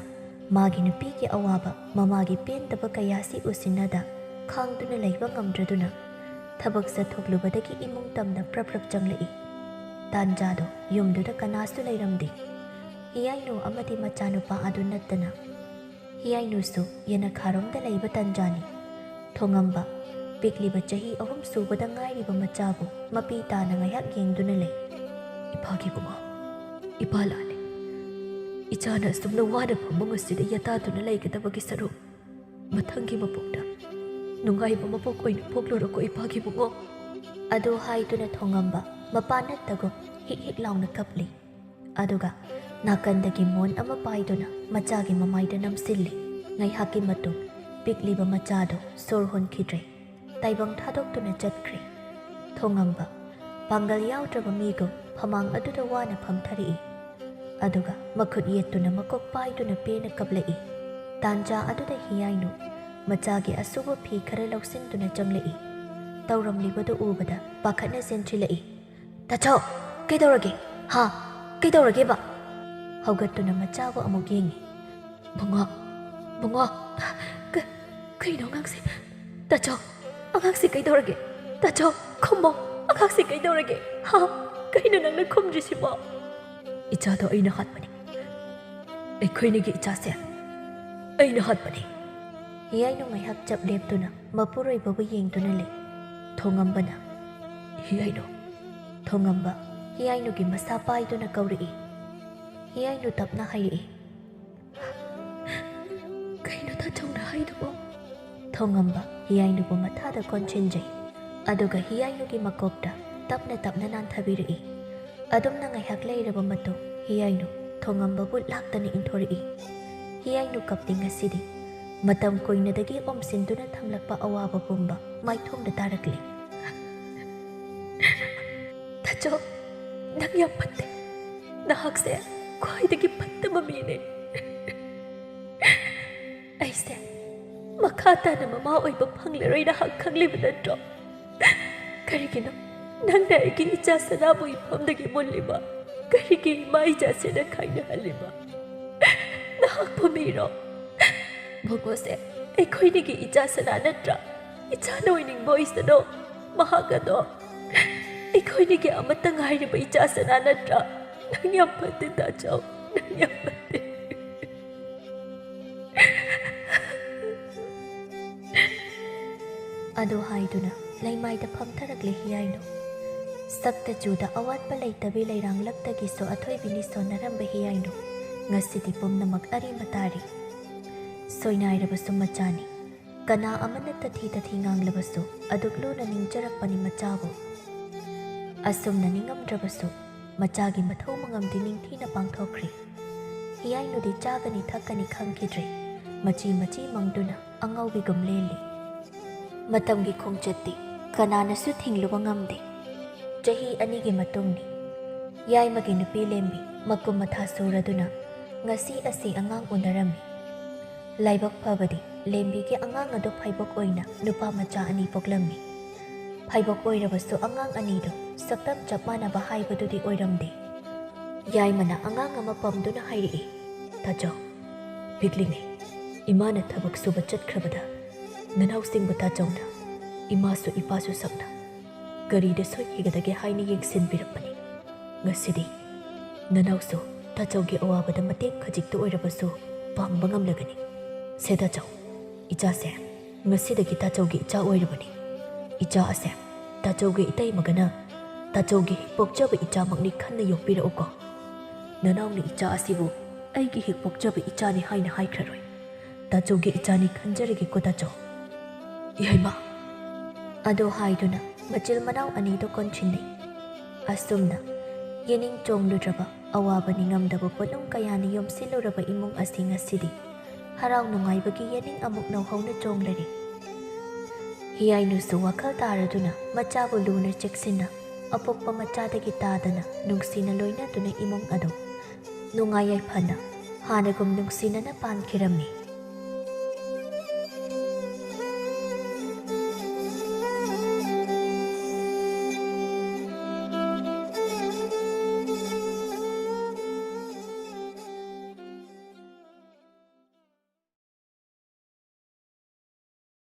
ꯃꯥꯒꯤ ꯅꯨꯄꯤꯒꯤ ꯑꯋꯥꯕ ꯃꯃꯥꯒꯤ ꯄꯦꯟꯗꯕ ꯀꯌꯥꯁꯤ ꯎꯁꯤꯟꯅꯗ ꯈꯥꯡꯗꯨꯅ ꯂꯩꯕ ꯉꯝꯗ꯭ꯔꯗꯨꯅ ꯊꯕꯛ ꯆꯠꯊꯣꯛꯂꯨꯕꯗꯒꯤ ꯏꯃꯨꯡ ꯇꯝꯅ ꯄ꯭ꯔꯞ ꯆꯪꯂꯛꯏ꯫ ꯇꯥꯟꯖꯥꯗꯣ ꯌꯨꯝꯗꯨꯗ ꯀꯅꯥꯁꯨ ꯂꯩꯔꯝꯗꯦ꯫ ꯍꯤꯌꯥꯏꯅꯨ ꯑꯃꯗꯤ ꯃꯆꯥꯅꯨꯄꯥ ꯑꯗꯨ ꯅꯠꯇꯅ꯫ ꯍꯤꯌꯥꯏꯅꯨꯁꯨ ꯌꯦꯅꯈꯥꯔꯣꯝꯗ ꯂꯩꯕ ꯇꯥꯟꯖꯥꯅꯤ꯫ ꯊꯣꯡꯉꯝꯕ ꯄꯤꯛꯂꯤꯕ ꯆꯍꯤ 3 ꯁꯨꯕꯗ ꯉꯥꯏꯔꯤꯕ ꯃꯆꯥꯕꯨ ꯃꯄꯤ ꯇꯥꯅ ꯉꯥꯏꯍꯥꯛ ꯌꯦꯡꯗꯨꯅ ꯂꯩ꯫ ꯏꯄꯥꯒꯤ ꯕꯨꯡꯉꯣ, ꯏꯄꯥ ꯂꯥꯜꯂꯦ꯫ ꯏꯆꯥꯅ ꯑꯁꯨꯝꯅ ꯋꯥꯅ ꯐꯃꯨꯡ ꯑꯁꯤꯗ ꯌꯥꯇꯥꯗꯨꯅ ꯂꯩꯒꯗꯕꯒꯤ ꯁꯔꯨꯛ ꯃꯊꯪꯒꯤ ꯃꯄꯣꯛꯇ ꯅꯨꯡꯉꯥꯏꯕ ꯃꯄꯣꯛ ꯑꯣꯏꯅ ꯄꯣꯛꯂꯨꯔꯣꯀꯣ ꯏꯄꯥꯒꯤ ꯕꯨꯡꯉꯣ꯫ ꯑꯗꯨ ꯍꯥꯏꯗꯨꯅ ꯊꯣꯡꯉꯝꯕ ꯃꯄꯥ ꯅꯠꯇꯒꯨꯝ ꯍꯤꯛ ꯍꯤꯛ ꯂꯥꯎꯅ ꯀꯞꯂꯤ꯫ ꯑꯗꯨꯒ ꯅꯥꯀꯟꯗꯒꯤ ꯃꯣꯟ ꯑꯃ ꯄꯥꯏꯗꯨꯅ ꯃꯆꯥꯒꯤ ꯃꯃꯥꯏꯗ ꯅꯝꯁꯤꯜꯂꯤ꯫ ꯉꯥꯏꯍꯥꯛꯀꯤ ꯃꯇꯨꯡ ꯄꯤꯛꯂꯤꯕ ꯃꯆꯥꯗꯣ ꯁꯣꯔ ꯍꯣꯟꯈꯤꯗ꯭ꯔꯦ꯫ ꯇꯥꯏꯕꯪ ꯊꯥꯗꯣꯛꯇꯨꯅ ꯆꯠꯈ꯭ꯔꯦ꯫ ꯊꯣꯡꯉꯝꯕ ꯄꯥꯡꯒꯜ ꯌꯥꯎꯗ꯭ꯔꯕ ꯃꯤꯒꯨꯝ ꯐꯃꯥꯡ ꯑꯗꯨꯗ ꯋꯥꯅ ꯐꯝꯊꯔꯛꯏ꯫ ꯑꯗꯨꯒ ꯃꯈꯨꯠ ꯌꯦꯠꯇꯨꯅ ꯃꯀꯣꯛ ꯄꯥꯏꯗꯨꯅ ꯄꯦꯅ ꯀꯞꯂꯛꯏ꯫ ꯇꯥꯟꯖꯥ ꯑꯗꯨꯗ ꯍꯤꯌꯥꯏꯅꯨ ꯃꯆꯥꯒꯤ ꯑꯁꯨꯕ ꯐꯤ ꯈꯔ ꯂꯧꯁꯤꯟꯗꯨꯅ ꯆꯪꯂꯛꯏ꯫ ꯇꯧꯔꯝꯂꯤꯕꯗꯨ ꯎꯕꯗ ꯄꯥꯈꯠꯅ ꯆꯦꯟꯊꯤꯜꯂꯛꯏ꯫ ꯇꯥꯆꯧ, ꯀꯩꯗꯧꯔꯒꯦ? ꯍꯥ, ꯀꯩꯗꯧꯔꯒꯦꯕ? ꯍꯧꯒꯠꯇꯨꯅ ꯃꯆꯥꯕꯨ ꯑꯃꯨꯛ ꯌꯦꯡꯉꯤ꯫ ꯕꯨꯡꯉꯣ, ꯕꯨꯡꯉꯣ, ꯀꯩꯅꯣ ꯑꯉꯥꯡꯁꯦ? ꯇꯥꯆꯧ, ꯑꯉꯥꯡꯁꯦ ꯀꯩꯗꯧꯔꯒꯦ? ꯇꯥꯆꯧ, ꯈꯨꯝꯃꯣ, ꯑꯉꯥꯡꯁꯦ ꯀꯩꯗꯧꯔꯒꯦ? ꯍꯥ, ꯀꯩꯅꯣ ꯅꯪꯅ ꯈꯨꯝꯗ꯭ꯔꯤꯁꯤꯕꯣ? ꯏꯆꯥꯗꯣ ꯑꯩꯅ ꯍꯥꯠꯄꯅꯤ꯫ ꯑꯩꯈꯣꯏꯅꯤꯒꯤ ꯏꯆꯥꯁꯦ ꯑꯩꯅ ꯍꯥꯠꯄꯅꯤ꯫ ꯍꯤꯌꯥꯏꯅꯨ ꯉꯥꯏꯍꯥꯛ ꯆꯞ ꯂꯦꯞꯇꯨꯅ ꯃꯄꯨꯔꯣꯏꯕꯕꯨ ꯌꯦꯡꯗꯨꯅ ꯂꯩ꯫ ꯊꯣꯡꯉꯝꯕꯅ ꯍꯤꯌꯥꯏꯅꯨ꯫ ꯊꯣꯡꯉꯝꯕ ꯍꯤꯌꯥꯏꯅꯨꯒꯤ ꯃꯁꯥ ꯄꯥꯏꯗꯨꯅ ꯀꯧꯔꯛꯏ꯫ ꯍꯤꯌꯥꯏꯅꯨ ꯇꯞꯅ ꯍꯥꯏꯔꯛꯏ꯫ ꯀꯩꯅꯣ ꯇꯥꯆꯧꯅ ꯍꯥꯏꯗꯨꯕꯣ? ꯊꯣꯡꯉꯝꯕ ꯍꯤꯌꯥꯏꯅꯨꯕꯨ ꯃꯊꯥꯗ ꯀꯣꯟꯁꯤꯟꯖꯩ꯫ ꯑꯗꯨꯒ ꯍꯤꯌꯥꯏꯅꯨꯒꯤ ꯃꯀꯣꯛꯇ ꯇꯞꯅ ꯇꯞꯅ ꯅꯥꯟꯊꯕꯤꯔꯛꯏ꯫ ꯑꯗꯨꯝꯅ ꯉꯥꯏꯍꯥꯛ ꯂꯩꯔꯕ ꯃꯇꯨꯡ ꯍꯤꯌꯥꯏꯅꯨ ꯊꯣꯡꯉꯝꯕꯕꯨ ꯂꯥꯛꯇꯅ ꯏꯟꯊꯣꯔꯛꯏ꯫ ꯍꯤꯌꯥꯏꯅꯨ ꯀꯞꯇꯤ ꯉꯁꯤꯗꯤ ꯃꯇꯝ ꯀꯨꯏꯅꯗꯒꯤ ꯑꯣꯝꯁꯤꯟꯗꯨꯅ ꯊꯝꯂꯛꯄ ꯑꯋꯥꯕ ꯄꯨꯝꯕ ꯃꯥꯏꯊꯣꯡꯗ ꯇꯥꯔꯛꯂꯤ꯫ ꯇꯥꯆꯧ, ꯅꯪ ꯌꯥꯝ ꯐꯠꯇꯦ꯫ ꯅꯍꯥꯛꯁꯦ ꯈ꯭ꯋꯥꯏꯗꯒꯤ ꯐꯠꯇꯕ ꯃꯤꯅꯦ꯫ ꯑꯩꯁꯦ ꯃꯈꯥ ꯇꯥꯅ ꯃꯃꯥ ꯑꯣꯏꯕ ꯐꯪꯂꯔꯣꯏ ꯅꯍꯥꯛ ꯈꯪꯂꯤꯕ ꯅꯠꯇ꯭ꯔꯣ? ꯀꯔꯤꯒꯤꯅꯣ ꯅꯪꯅ ꯑꯩꯒꯤ ꯏꯆꯥ ꯁꯅꯥꯕꯨ ꯏꯐꯝꯗꯒꯤ ꯃꯨꯜꯂꯤꯕ? ꯀꯔꯤꯒꯤ ꯏꯃꯥ-ꯏꯆꯥꯁꯤꯅ ꯈꯥꯏꯅꯍꯜꯂꯤꯕ? ꯅꯍꯥꯛꯄꯨ ꯃꯤꯔꯣ? ꯕꯨꯡꯉꯣꯁꯦ ꯑꯩꯈꯣꯏꯅꯤꯒꯤ ꯏꯆꯥ ꯁꯅꯥ ꯅꯠꯇ꯭ꯔꯥ? ꯏꯆꯥꯅ ꯑꯣꯏꯅꯤꯡꯕ ꯑꯣꯏꯁꯅꯣ꯫ ꯃꯍꯥꯛ ꯑꯗꯣ ꯑꯩꯈꯣꯏꯅꯤꯒꯤ ꯑꯃꯠꯇ ꯉꯥꯏꯔꯤꯕ ꯏꯆꯥ ꯁꯅꯥ ꯅꯠꯇ꯭ꯔꯥ? ꯅꯪ ꯌꯥꯝ ꯐꯠꯇꯦ ꯇꯥꯆꯧ, ꯅꯪ ꯌꯥꯝ ꯐꯠꯇꯦ꯫ ꯑꯗꯨ ꯍꯥꯏꯗꯨꯅ ꯂꯩꯃꯥꯏꯗ ꯐꯝꯊꯔꯛꯂꯦ ꯍꯤꯌꯥꯏꯅꯨ꯫ ꯁꯛꯇ ꯆꯨꯗ ꯑꯋꯥꯠꯄ ꯂꯩꯇꯕꯤ ꯂꯩꯔꯥꯡꯂꯛꯇꯒꯤꯁꯨ ꯑꯊꯣꯏꯕꯤꯅꯤ ꯁꯣꯟꯅꯔꯝꯕ ꯍꯤꯌꯥꯏꯅꯨ ꯉꯁꯤꯗꯤ ꯄꯨꯝꯅꯃꯛ ꯑꯔꯦꯝꯕ ꯇꯥꯔꯤ꯫ ꯁꯣꯏꯅꯥꯏꯔꯕꯁꯨ ꯃꯆꯥꯅꯤ꯫ ꯀꯅꯥ ꯑꯃꯅ ꯇꯊꯤ ꯇꯊꯤ ꯉꯥꯡꯂꯕꯁꯨ ꯑꯗꯨꯛ ꯂꯨꯅ ꯅꯤꯡꯖꯔꯛꯄꯅꯤ ꯃꯆꯥꯕꯨ꯫ ꯑꯁꯨꯝꯅ ꯅꯤꯡꯉꯝꯗ꯭ꯔꯕꯁꯨ ꯃꯆꯥꯒꯤ ꯃꯊꯧ ꯃꯉꯝꯗꯤ ꯅꯤꯡꯊꯤꯅ ꯄꯥꯡꯊꯣꯛꯈ꯭ꯔꯦ꯫ ꯍꯤꯌꯥꯏꯅꯨꯗꯤ ꯆꯥꯒꯅꯤ ꯊꯛꯀꯅꯤ ꯈꯪꯈꯤꯗ꯭ꯔꯦ꯫ ꯃꯆꯤ ꯃꯆꯤ ꯃꯪꯗꯨꯅ ꯑꯉꯧꯕꯤꯒꯨꯝ ꯂꯦꯜꯂꯤ꯫ ꯃꯇꯝꯒꯤ ꯈꯣꯡꯆꯠꯇꯤ ꯀꯅꯥꯅꯁꯨ ꯊꯤꯡꯂꯨꯕ ꯉꯝꯗꯦ꯫ ꯆꯍꯤ 2ꯒꯤ ꯃꯇꯨꯡꯅꯤ꯫ ꯌꯥꯏꯃꯒꯤ ꯅꯨꯄꯤ ꯂꯦꯝꯕꯤ ꯃꯀꯨꯝ ꯃꯊꯥ ꯁꯨꯔꯗꯨꯅ ꯉꯁꯤ ꯑꯁꯤ ꯑꯉꯥꯡ ꯎꯅꯔꯝꯃꯤ꯫ ꯂꯥꯏꯕꯛ ꯐꯕꯗꯤ ꯂꯦꯝꯕꯤꯒꯤ ꯑꯉꯥꯡ ꯑꯗꯨ ꯐꯥꯏꯕꯣꯛ ꯑꯣꯏꯅ ꯅꯨꯄꯥ ꯃꯆꯥ 2 ꯄꯣꯛꯂꯝꯃꯤ꯫ ꯐꯥꯏꯕꯣꯛ ꯑꯣꯏꯔꯕꯁꯨ ꯑꯉꯥꯡ 2ꯗꯣ ꯁꯛꯇꯝ ꯆꯞ ꯃꯥꯟꯅꯕ ꯍꯥꯏꯕꯗꯨꯗꯤ ꯑꯣꯏꯔꯝꯗꯦ꯫ ꯌꯥꯏꯃꯅ ꯑꯉꯥꯡ ꯑꯃ ꯄꯝꯗꯨꯅ ꯍꯥꯏꯔꯛꯏ꯫ ꯇꯥꯆꯧ, ꯄꯤꯛꯂꯤꯉꯩ ꯏꯃꯥꯅ ꯊꯕꯛ ꯁꯨꯕ ꯆꯠꯈ꯭ꯔꯕꯗ ꯅꯅꯥꯎꯁꯤꯡꯕꯨ ꯇꯥꯆꯧꯅ ꯏꯃꯥꯁꯨ ꯏꯄꯥꯁꯨ ꯁꯛꯅ ꯀꯔꯤꯗ ꯁꯣꯏꯈꯤꯒꯗꯒꯦ ꯍꯥꯏꯅ ꯌꯦꯡꯁꯤꯟꯕꯤꯔꯛꯄꯅꯤ꯫ ꯉꯁꯤꯗꯤ ꯅꯅꯥꯎꯁꯨ ꯇꯥꯆꯧꯒꯤ ꯑꯋꯥꯕꯗ ꯃꯇꯦꯡ ꯈꯖꯤꯛꯇ ꯑꯣꯏꯔꯕꯁꯨ ꯄꯥꯡꯕ ꯉꯝꯂꯒꯅꯤ꯫ ꯁꯦ ꯇꯥꯆꯧ, ꯏꯆꯥꯁꯦ ꯉꯁꯤꯗꯒꯤ ꯇꯥꯆꯧꯒꯤ ꯏꯆꯥ ꯑꯣꯏꯔꯕꯅꯤ꯫ ꯏꯆꯥ ꯑꯁꯦ ꯇꯥꯆꯧꯒꯤ ꯏꯇꯩꯃꯒꯅ ꯇꯥꯆꯧꯒꯤ ꯍꯦꯛ ꯄꯣꯛꯆꯕ ꯏꯆꯥꯃꯛꯅꯤ ꯈꯟꯅ ꯌꯣꯛꯄꯤꯔꯛꯎꯀꯣ꯫ ꯅꯅꯥꯎꯅ ꯏꯆꯥ ꯑꯁꯤꯕꯨ ꯑꯩꯒꯤ ꯍꯦꯛ ꯄꯣꯛꯆꯕ ꯏꯆꯥꯅꯤ ꯍꯥꯏꯅ ꯍꯥꯏꯈ꯭ꯔꯔꯣꯏ꯫ ꯇꯥꯆꯧꯒꯤ ꯏꯆꯥꯅꯤ ꯈꯟꯖꯔꯒꯦꯀꯣ ꯇꯥꯆꯧ꯫ ꯏꯍꯩꯃꯥ! ꯑꯗꯨ ꯍꯥꯏꯗꯨꯅ ꯃꯆꯤꯜ ꯃꯅꯥꯎ 2ꯗꯣ ꯀꯣꯟꯁꯤꯟꯅꯩ꯫ ꯑꯁꯨꯝꯅ ꯌꯦꯅꯤꯡ ꯆꯣꯡꯂꯨꯗ꯭ꯔꯕ ꯑꯋꯥꯕ ꯅꯤꯡꯉꯝꯗꯕ ꯄꯣꯠꯂꯨꯝ ꯀꯌꯥꯅ ꯌꯣꯝꯁꯤꯜꯂꯨꯔꯕ ꯏꯃꯨꯡ ꯑꯁꯤ ꯉꯁꯤꯗꯤ ꯍꯔꯥꯎ ꯅꯨꯡꯉꯥꯏꯕꯒꯤ ꯌꯦꯅꯤꯡ ꯑꯃꯨꯛ ꯅꯧꯍꯧꯅ ꯆꯣꯡꯂꯔꯤ꯫ ꯍꯤꯌꯥꯏꯅꯨꯁꯨ ꯋꯥꯈꯜ ꯇꯥꯔꯗꯨꯅ ꯃꯆꯥꯕꯨ ꯂꯨꯅ ꯆꯦꯛꯁꯤꯟꯅ ꯑꯄꯣꯛꯄ ꯃꯆꯥꯗꯒꯤ ꯇꯥꯗꯅ ꯅꯨꯡꯁꯤꯅ ꯂꯣꯏꯅꯗꯨꯅ ꯏꯃꯨꯡ ꯑꯗꯨ ꯅꯨꯡꯉꯥꯏ ꯌꯥꯏꯐꯅ ꯍꯥꯟꯅꯒꯨꯝ ꯅꯨꯡꯁꯤꯅꯅ ꯄꯥꯟꯈꯤꯔꯝꯃꯤ꯫